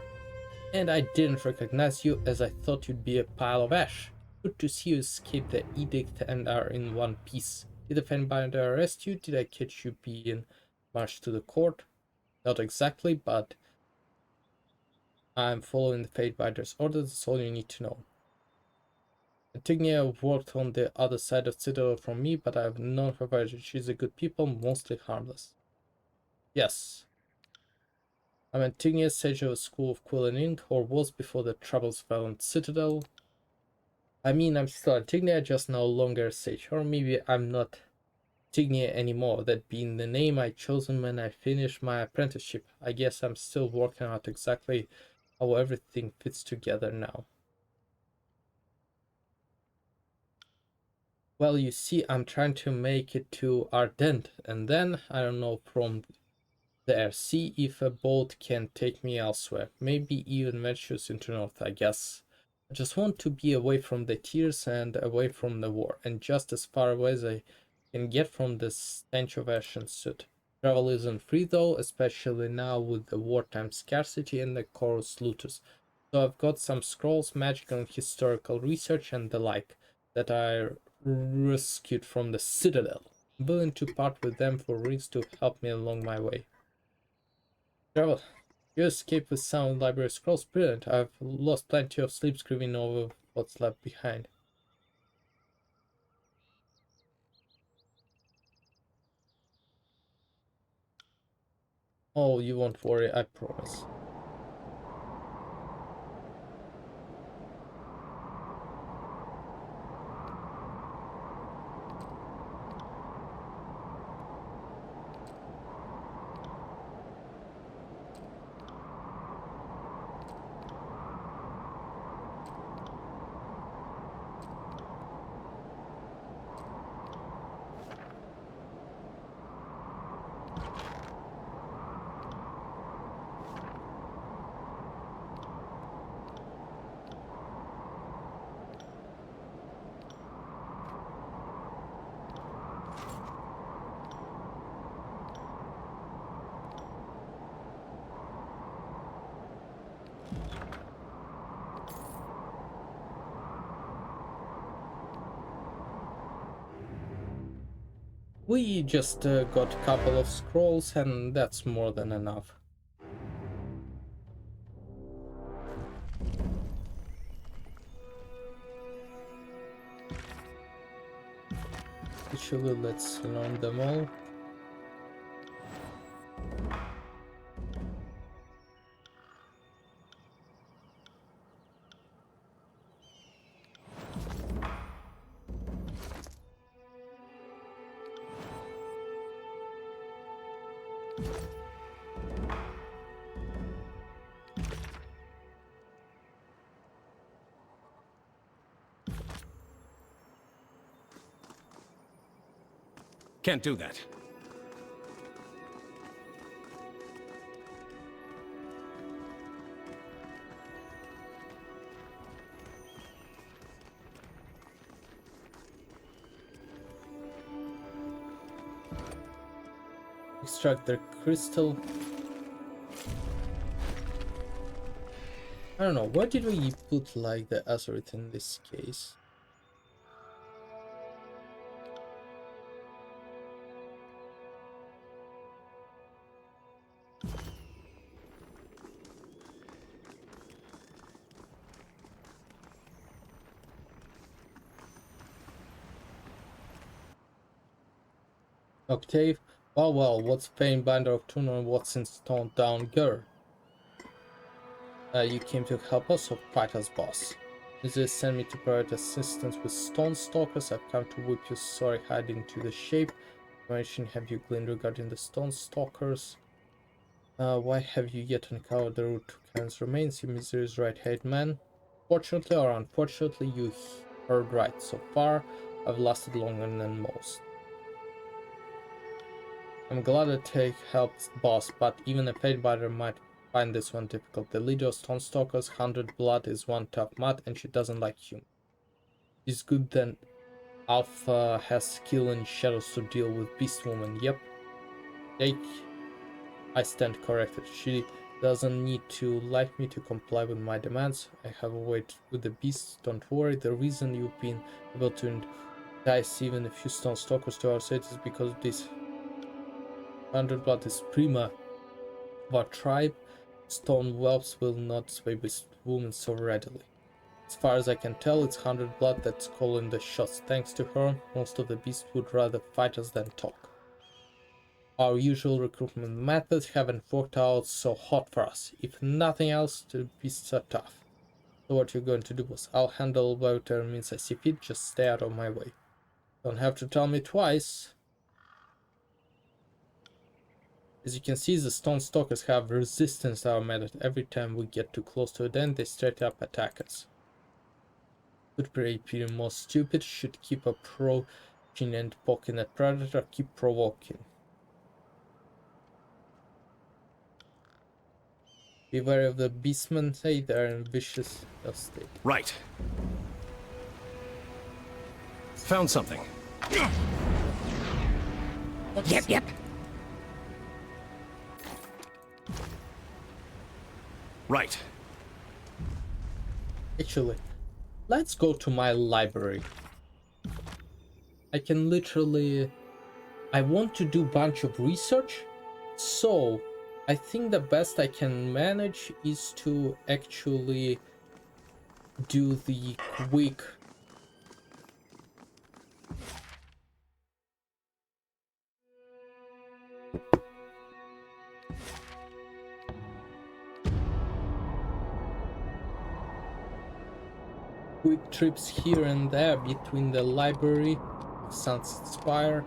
And I didn't recognize you as I thought you'd be a pile of ash. Good to see you escape the edict and are in one piece. Did the Fanbinder arrest you? Did I catch you being marched to the court? Not exactly, but I'm following the Fatebinder's orders, that's all you need to know. Antignia worked on the other side of Citadel from me, but I've known her for she's a good people, mostly harmless. Yes. I'm Antignia, sage of the School of Quill and Ink, or was before the troubles fell on Citadel. I mean, I'm still Antignia, just no longer a sage, or maybe I'm not Antignia anymore, that being the name I chosen when I finished my apprenticeship. I guess I'm still working out exactly how everything fits together now. Well, you see, I'm trying to make it to Ardent, and then, I don't know, from there, see if a boat can take me elsewhere. Maybe even ventures into North, I guess. I just want to be away from the tears and away from the war, and just as far away as I can get from the stench of ash and soot. Travel isn't free though, especially now with the wartime scarcity and the chorus looters. So I've got some scrolls, magical and historical research and the like that I rescued from the Citadel. I'm willing to part with them for rings to help me along my way. Travel. You escaped with sound library scrolls. Brilliant. I've lost plenty of sleep screaming over what's left behind. Oh, you won't worry, I promise. We just got a couple of scrolls and that's more than enough. Actually, let's learn them all. Can't do that. Extract the crystal. I don't know, why did we put like the Azeroth in this case? Octave? Well, what's Painbinder of Tuna and what's in Stone Down Girl? You came to help us or fight us, boss? Mrs. sent me to provide assistance with Stone Stalkers. I've come to whip your sorry hide into the shape. Information have you gleaned regarding the Stone Stalkers? Why have you yet uncovered the route to Karen's remains, you misery's right-hand man? Fortunately or unfortunately, you heard right. So far, I've lasted longer than most. I'm glad to take help, boss, but even a Painbinder might find this one difficult. The leader of Stone Stalkers, 100 Blood, is one tough mutt, and she doesn't like humans. It's good that Alpha has skill in shadows to deal with Beast Woman. Yep. I stand corrected. She doesn't need to like me to comply with my demands. I have a way with the beasts. Don't worry. The reason you've been able to entice even a few Stone Stalkers to our side is because of this 100 Blood is prima of our tribe. Stone whelps will not sway Beast Woman so readily. As far as I can tell, it's 100 Blood that's calling the shots. Thanks to her, most of the beasts would rather fight us than talk. Our usual recruitment methods haven't worked out so hot for us. If nothing else, the beasts are tough. So what you're going to do is, I'll handle whatever means I see fit, just stay out of my way. Don't have to tell me twice. As you can see, the Stone Stalkers have resistance to our method. Every time we get too close to it, they straight up attack us. Could be more stupid, should keep approaching and poking at predator, keep provoking. Be wary of the beastmen, say they're in vicious state. Right. Found something. Yep. Right. Actually, let's go to my library. I can literally... I want to do a bunch of research, so I think the best I can manage is to actually do the quick trips here and there between the library of Sunset Spire .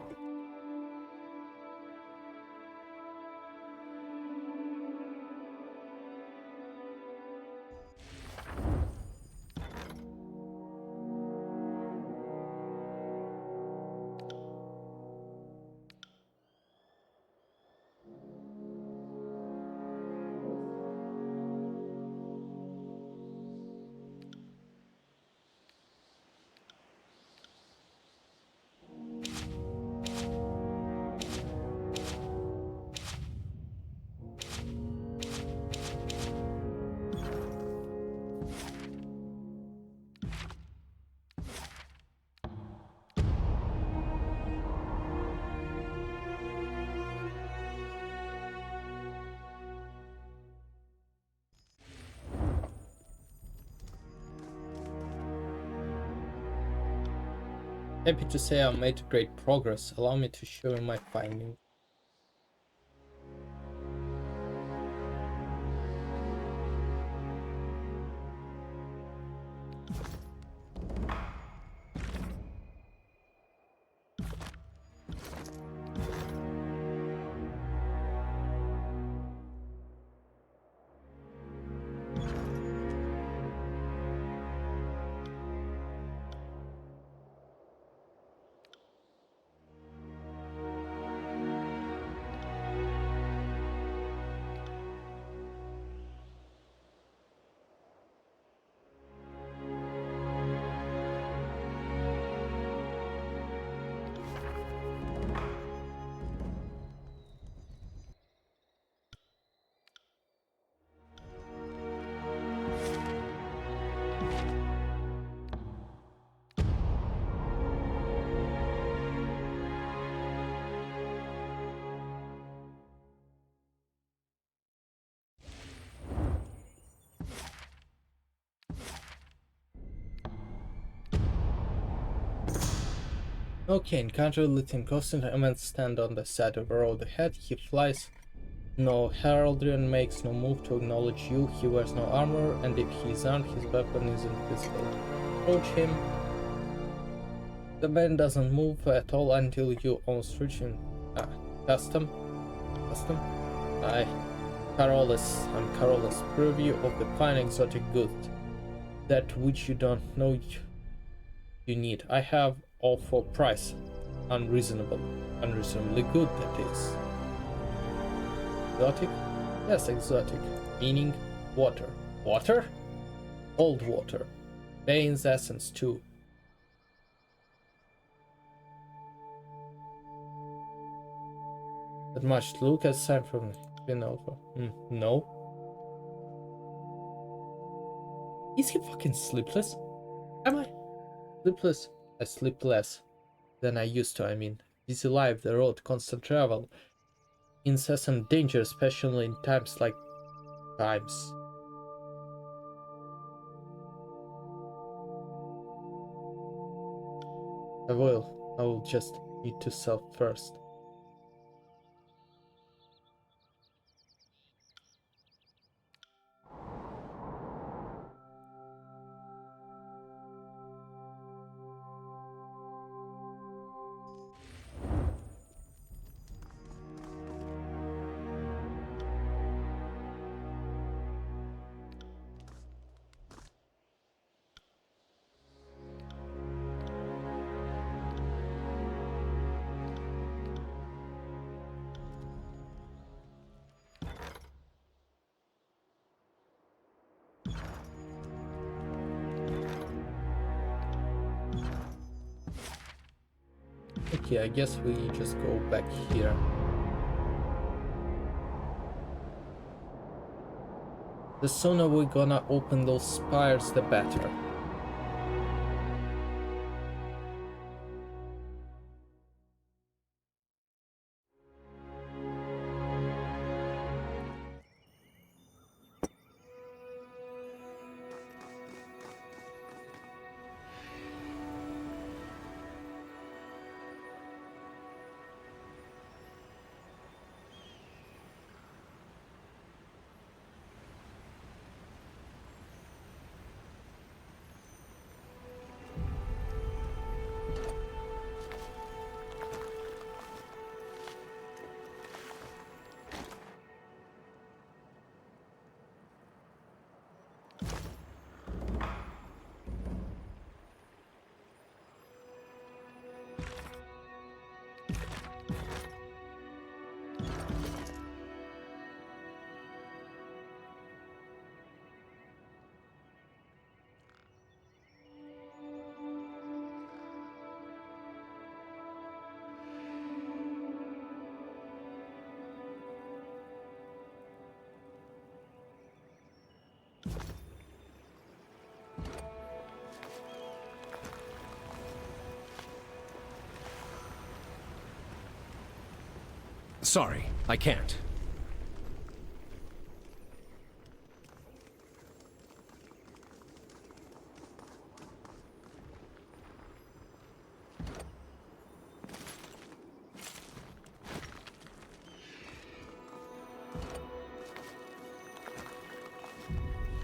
Happy to say I made great progress. Allow me to show you my findings. Okay, encounter Lithium Constant Event stand on the side of the road ahead. He flies no heraldry and makes no move to acknowledge you. He wears no armor, and if he is armed, his weapon is invisible. Approach him. The man doesn't move at all until you almost reach him. Custom? I'm Carolus, preview of the fine exotic good. That which you don't know you need. I have all for price. Unreasonably good, that is. Exotic? Yes, exotic. Meaning water. Water? Old water. Bane's essence too. That much look as sign from Spinover. No. Is he fucking sleepless? Am I? Sleepless? I sleep less than I used to, I mean. Busy life, the road, constant travel. Incessant danger, especially in times like times. I will just need to self first. Okay, I guess we just go back here. The sooner we're gonna open those spires, the better. Sorry, I can't.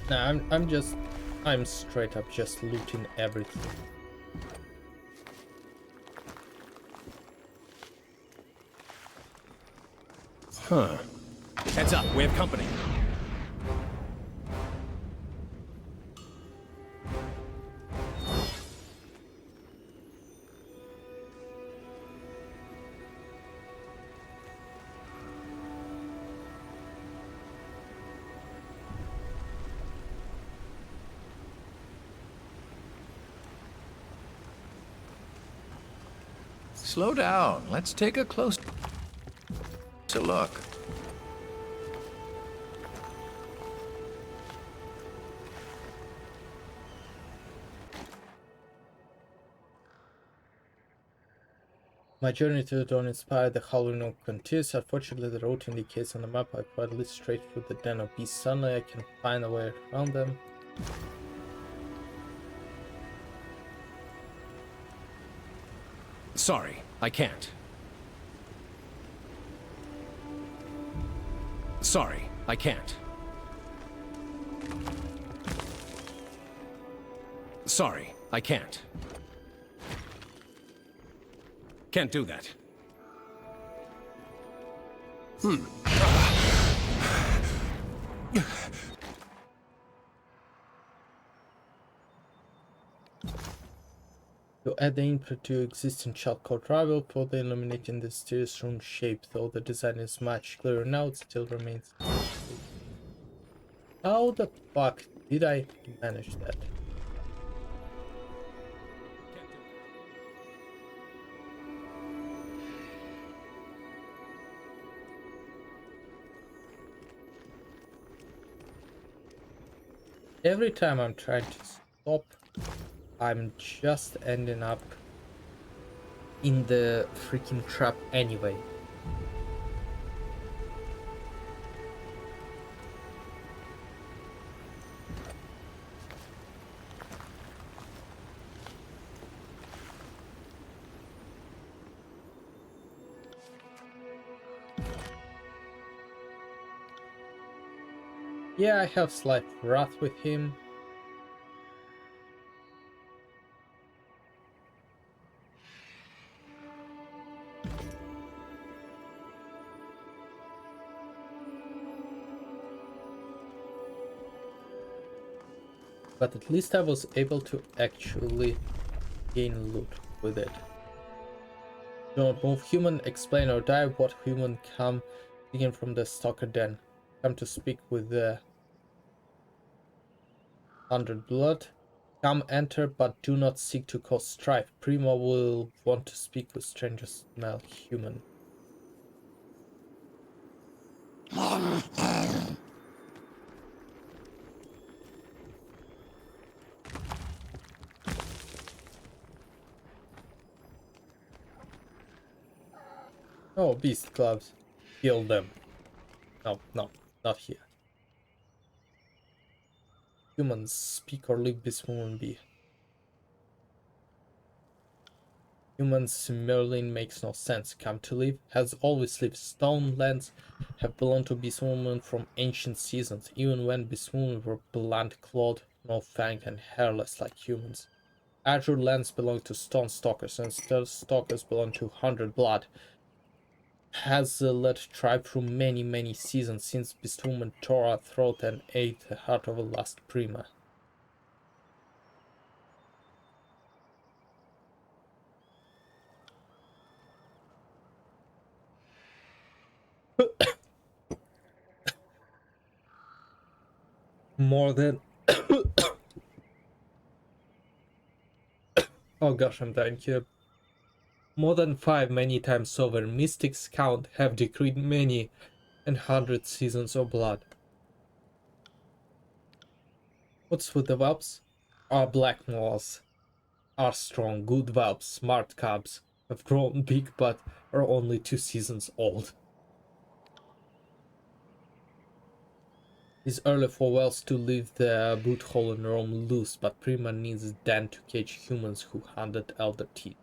Nah, I'm straight up just looting everything. Huh. Heads up, we have company. Slow down. Let's take a closer look. My journey to the dawn inspired the howling of continues. Unfortunately, the route indicates on the map I quite lead straight through the den of beasts. Suddenly I can find a way around them. Sorry, I can't. Sorry, I can't. Sorry, I can't. Can't do that. To add the input to existing shell code rival for the illuminating the mysterious rune shape, though the design is much clearer now, it still remains. How the fuck did I manage that? Every time I'm trying to stop, I'm just ending up in the freaking trap anyway. Yeah, I have slight wrath with him. But at least I was able to actually gain loot with it. Don't move human, explain or die. What human come begin from the stalker den? Come to speak with the 100 blood. Come enter, but do not seek to cause strife. Prima will want to speak with strangers. Smell human. Oh, beast clubs. Kill them. No, no, not here. Humans, speak or leave this woman be. Humans, Merlin makes no sense. Come to live, has always lived. Stone lands have belonged to beast women from ancient seasons, even when beast women were blunt clawed, no fang, and hairless like humans. Azure lands belong to stone stalkers, and stone stalkers belong to 100 blood. Has led tribe through many seasons since beast woman tore her throat and ate the heart of a last prima. More than oh gosh, I'm dying here. More than 5 many times over, mystics count have decreed many and 100 seasons of blood. What's with the whelps? Our black moths are strong, good whelps, smart cubs, have grown big but are only 2 seasons old. It's early for whelps to leave the boot hole and roam loose, but Prima needs Dan to cage humans who hunted elder teeth.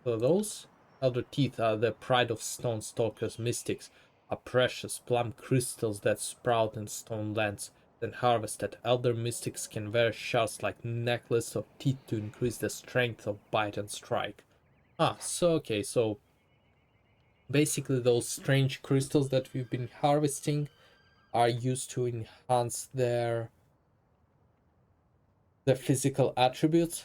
So those elder teeth are the pride of stone stalkers. Mystics are precious plum crystals that sprout in stone lands. Then harvested, elder mystics can wear shards like necklace of teeth to increase the strength of bite and strike. So okay, so basically those strange crystals that we've been harvesting are used to enhance their physical attributes.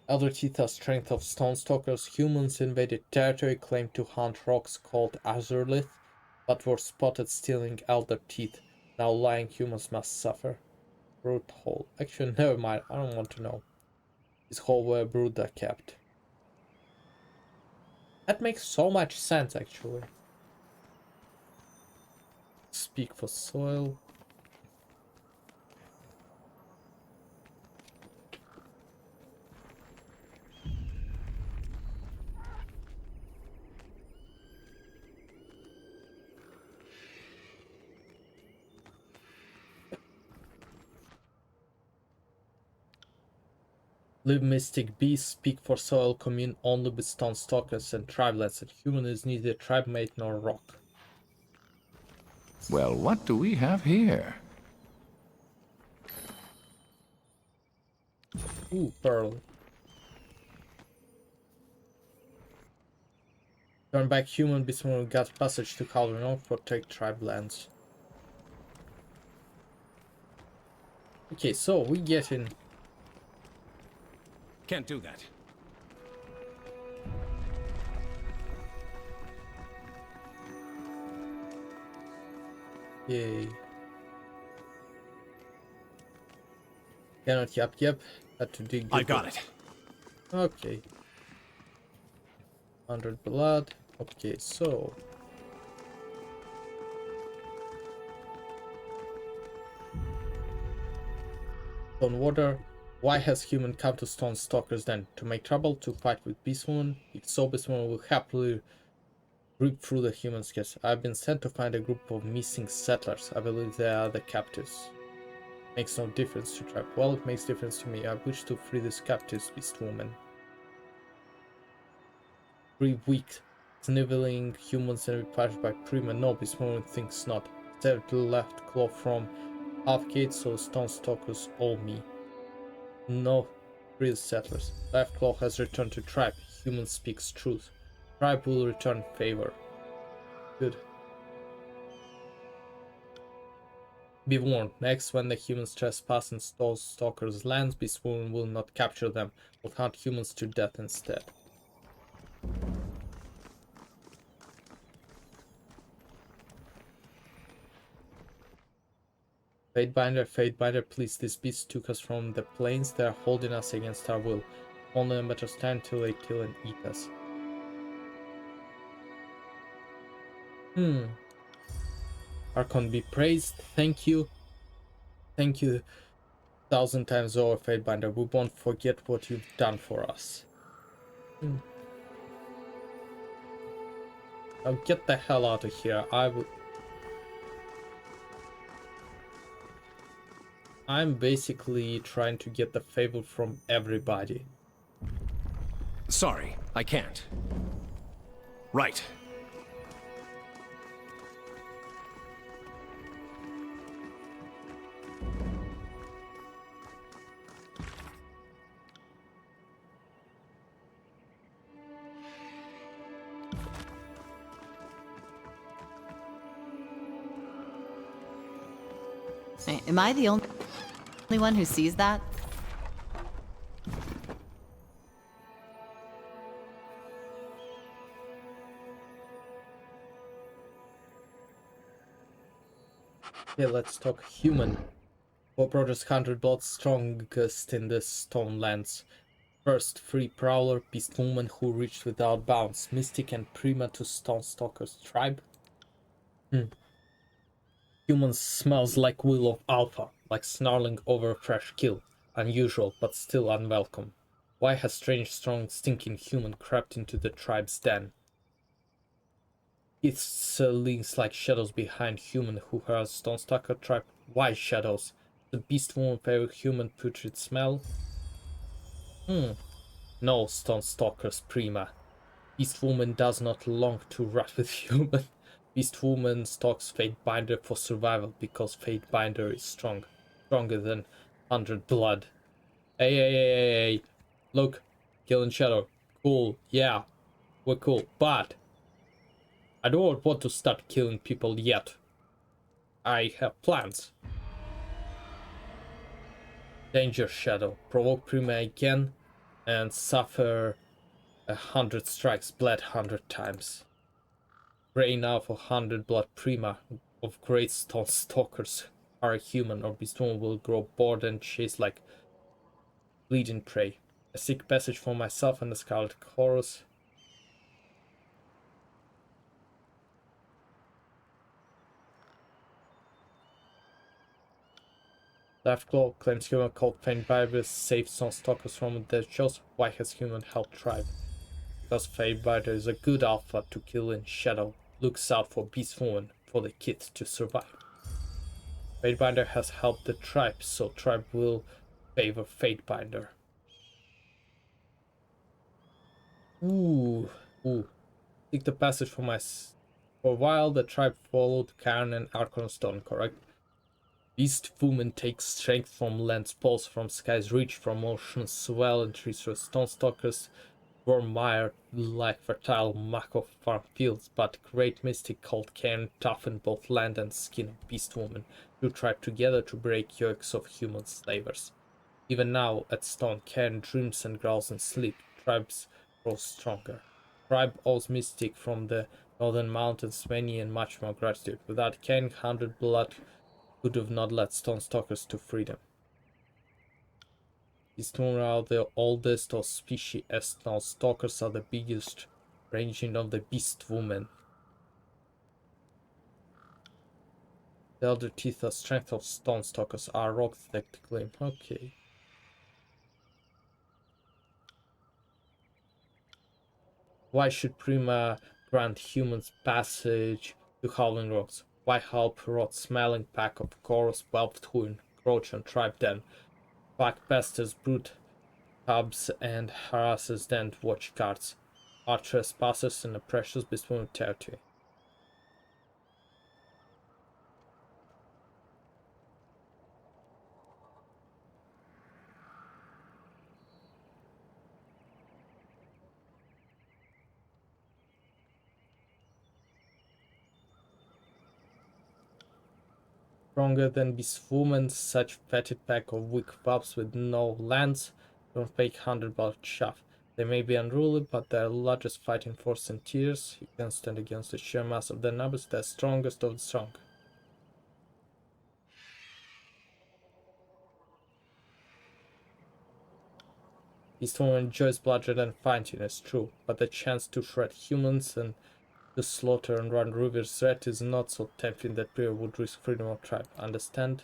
Elder teeth are strength of stone stalkers. Humans invaded territory, claimed to hunt rocks called azurlith, but were spotted stealing elder teeth. Now lying humans must suffer. Brood hole. Actually, never mind. I don't want to know. This hole where brood are kept. That makes so much sense, actually. Speak for soil. Live mystic beasts speak for soil, commune only with stone stalkers and tribelets, and human is neither tribe mate nor rock. Well, what do we have here? Ooh, pearl. Turn back human beast when we got passage to Calderon, protect tribe lands. Okay, so we get in. Can't do that. Yay. Cannot, yep. Had to dig. I got it. Okay. 100 blood. Okay, so. Stone water. Why has human come to stone stalkers then? To make trouble? To fight with Beastwoman? If so, Beastwoman will happily rip through the human skins. I've been sent to find a group of missing settlers. I believe they are the captives. Makes no difference to tribe. Well, it makes difference to me. I wish to free these captives, Beastwoman. 3 weak, sniveling humans and required by Prima. No, Beastwoman thinks not. Instead, left claw from Halfgate, so stone stalkers owe me. No, real settlers. Left claw has returned to tribe. Human speaks truth. Tribe will return favor. Good. Be warned, next when the humans trespass in stone stalkers' lands, Beastwoman will not capture them, will hunt humans to death instead. Fatebinder, please, these beasts took us from the plains, they are holding us against our will. Only a matter of time till they kill and eat us. Archon be praised, thank you. Thank you 1,000 times over, Fatebinder. We won't forget what you've done for us. Now get the hell out of here. I'm basically trying to get the favor from everybody. Sorry, I can't. Right. Hey, am I the only one who sees that? Okay, let's talk human. Four brothers, 100 blood, strongest in the stone lands. First, free prowler, Beastwoman who reached without bounds, Mystic and Prima to Stone Stalker's tribe. Human smells like will of alpha, like snarling over a fresh kill. Unusual, but still unwelcome. Why has strange, strong, stinking human crept into the tribe's den? It leans like shadows behind human who has Stone Stalker tribe. Why shadows? The Beastwoman favorite human putrid smell? No, Stone Stalker's Prima. Beastwoman does not long to rot with human. Beastwoman stalks Fatebinder for survival because Fatebinder is strong. Stronger than 100 blood. Hey. Look, kill in shadow. Cool, yeah. We're cool, but I don't want to start killing people yet. I have plans. Danger Shadow. Provoke Prima again and suffer 100 strikes, bled 100 times. Pray now for 100 blood Prima of great stone stalkers are a human, or Beastwoman will grow bored and chase like bleeding prey. A sick passage for myself and the Scarlet Chorus. Left Claw claims human called Faint Virus saved stone stalkers from their shows. Why has human helped tribe? Because Fatebinder is a good alpha to kill in shadow. Looks out for Beastwoman for the kids to survive. Fatebinder has helped the tribe, so tribe will favor Fatebinder. Ooh, ooh. Seek the passage for for a while. The tribe followed Cairn and Archonstone, correct? Beast woman takes strength from land's pulse, from sky's reach, from ocean's swell, and trees for stone stalkers were mired like fertile Mako farm fields, but great mystic called Cairn toughened both land and skin of beast woman, who tried together to break yokes of human slavers. Even now, at Stone Cairn dreams and growls in sleep, tribes grow stronger. Tribe owes mystic from the northern mountains many and much more gratitude. Without Cairn, 100 blood could have not led stone stalkers to freedom. These two are the oldest of species, as stone stalkers are the biggest, ranging of the beast woman. The elder teeth are strength of stone stalkers are rocks that claim. Okay. Why should Prima grant humans passage to Howling Rocks? Why help rot-smelling pack of Chorus, whelped who encroach on tribe den? Pack pesters, brute cubs, and harasses then watch guards. Are trespassers in a precious bestowed territory. Stronger than this woman, such fatted pack of weak pups with no lands don't make 100 blood chaff. They may be unruly, but their largest fighting force in tears. You can stand against the sheer mass of their numbers, they're strongest of the strong. This woman enjoys bloodshed and fighting, is true, but the chance to shred humans and to slaughter and run rivers red is not so tempting that Priya would risk freedom of tribe. Understand?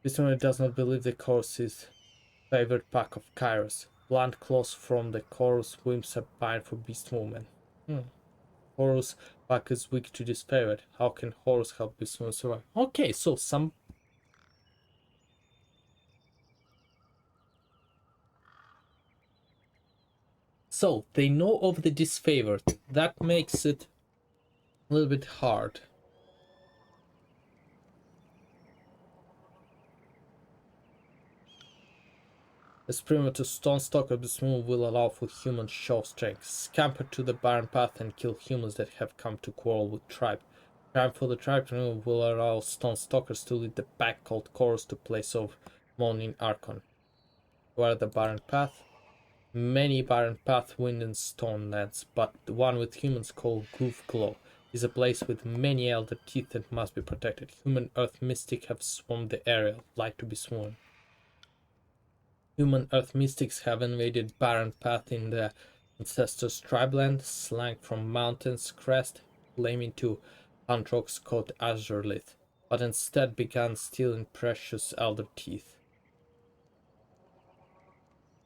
This woman does not believe the chorus is favored pack of Kairos. Blunt claws from the chorus whims a pine for beast woman. Horus pack is weak to this favorite. How can Horus help beast woman survive? Okay, so they know of the disfavored. That makes it a little bit hard. As primitive stone stalker, this move will allow for humans show strength. Scamper to the barren path and kill humans that have come to quarrel with tribe. Crime for the tribe will allow stone stalkers to lead the pack called Chorus to place of Moaning Archon. Where the barren path? Many barren paths wind in stone lands, but the one with humans called Groove Glow is a place with many elder teeth that must be protected. Human earth mystic have swarmed the area, like to be sworn. Human earth mystics have invaded barren path in the ancestors' tribeland, slank from mountains crest, claiming to hunt rocks called Azurlith, but instead began stealing precious elder teeth.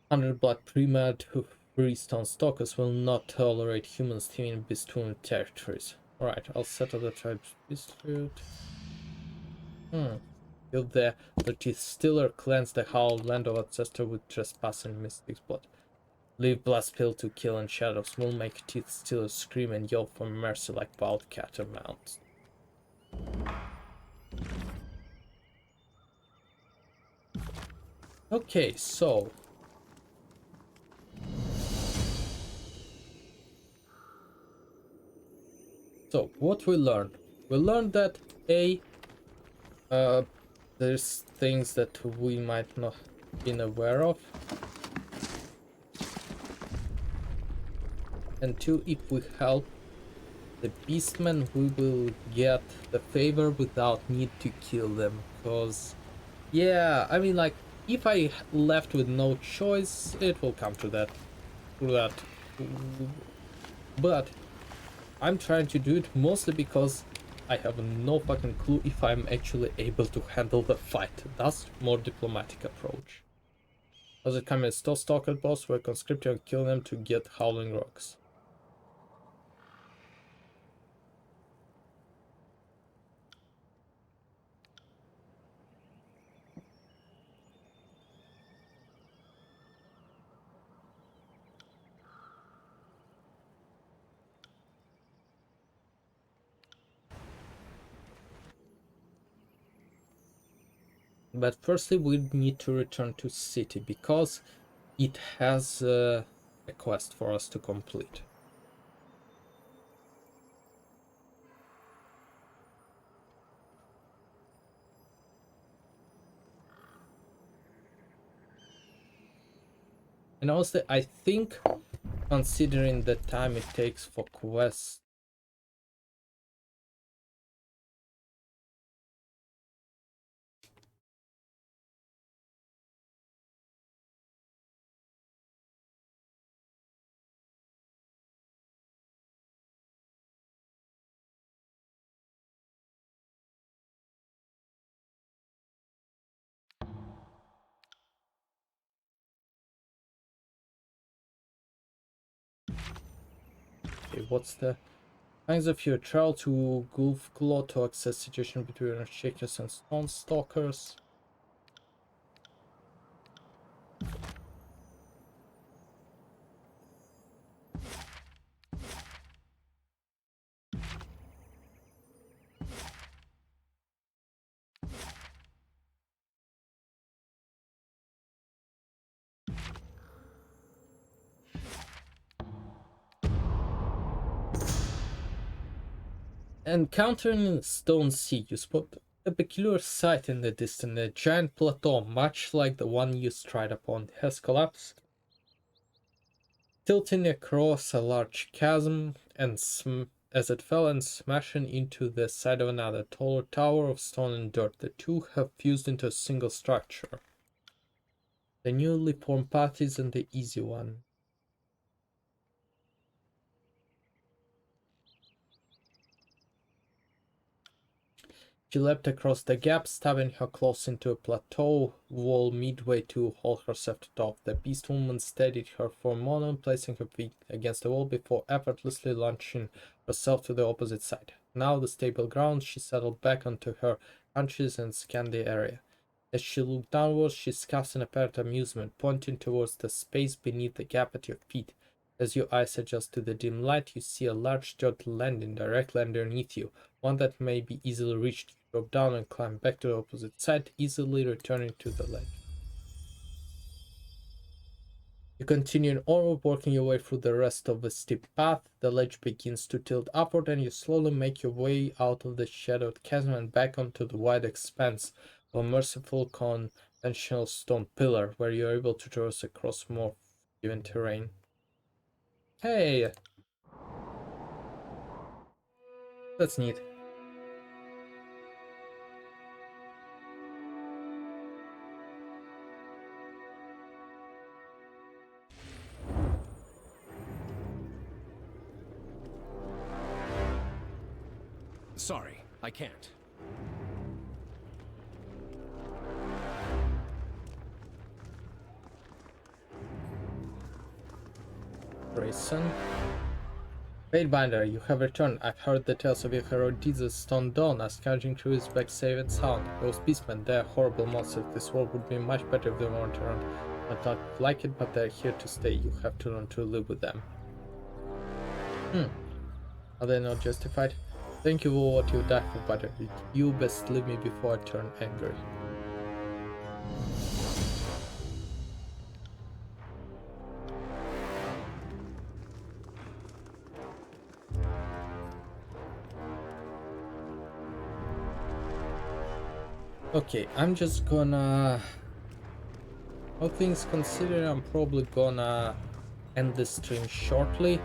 100 blood primad who freestone stalkers will not tolerate humans teaming between territories. Alright, I'll settle the tribe's dispute. Kill the teeth stealer, cleanse the howled land of ancestor with trespassing mystic's blood. Leave blast pill to kill and shadows will make teeth stealers scream and yell for mercy like wild catamounts. Okay, so what we learned? We learned that there's things that we might not been aware of. And two, if we help the beastmen, we will get the favor without need to kill them. Cause, yeah, I mean, like, if I left with no choice, it will come to that. But I'm trying to do it mostly because I have no fucking clue if I'm actually able to handle the fight. That's more diplomatic approach. As it comes, still stalker boss were conscripted and kill them to get Howling Rocks. But firstly, we need to return to city because it has a quest for us to complete. And also, I think, considering the time it takes for quests, okay, what's the kinds of your trial to Gulf Claw to access situation between Shakers and Stone Stalkers? Encountering Stone Sea, you spot a peculiar sight in the distance. A giant plateau, much like the one you stride upon, has collapsed, tilting across a large chasm and as it fell and smashing into the side of another taller tower of stone and dirt. The two have fused into a single structure. The newly formed path isn't the easy one. She leapt across the gap, stabbing her claws into a plateau wall midway to haul herself to top. The beast woman steadied her for a moment, placing her feet against the wall before effortlessly launching herself to the opposite side. Now the stable ground, she settled back onto her haunches and scanned the area. As she looked downwards, she scoffed in apparent amusement, pointing towards the space beneath the gap at your feet. As your eyes adjust to the dim light, you see a large dirt landing directly underneath you, one that may be easily reached. You drop down and climb back to the opposite side, easily returning to the ledge. You continue onward, working your way through the rest of the steep path. The ledge begins to tilt upward, and you slowly make your way out of the shadowed chasm and back onto the wide expanse of a merciful conventional stone pillar, where you are able to traverse across more forgiving terrain. Hey! That's neat. Sorry, I can't. Grayson. Fatebinder, you have returned. I've heard the tales of your heroic deeds at Stone Dawn, as scrounging through is back safe and sound. Those beastmen, they're horrible monsters. This world would be much better if they weren't around. I not like it, but they're here to stay. You have to learn to live with them. Are they not justified? Thank you for what you've done for Butter. You best leave me before I turn angry. Okay, I'm just gonna... All things considered, I'm probably gonna end the stream shortly.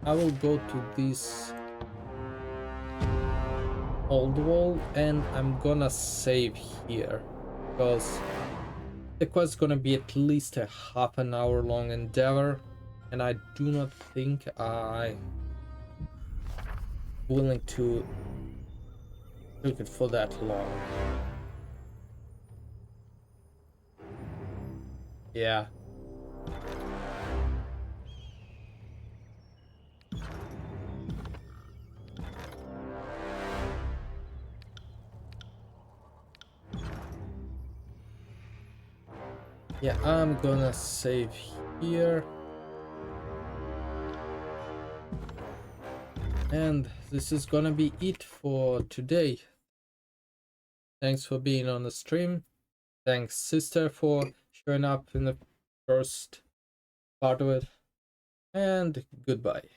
I will go to this old wall and I'm gonna save here, because the quest is gonna be at least a half an hour long endeavor, and I do not think I'm willing to look it for that long. Yeah. Yeah, I'm gonna save here. And this is gonna be it for today. Thanks for being on the stream. Thanks, sister, for showing up in the first part of it. And goodbye.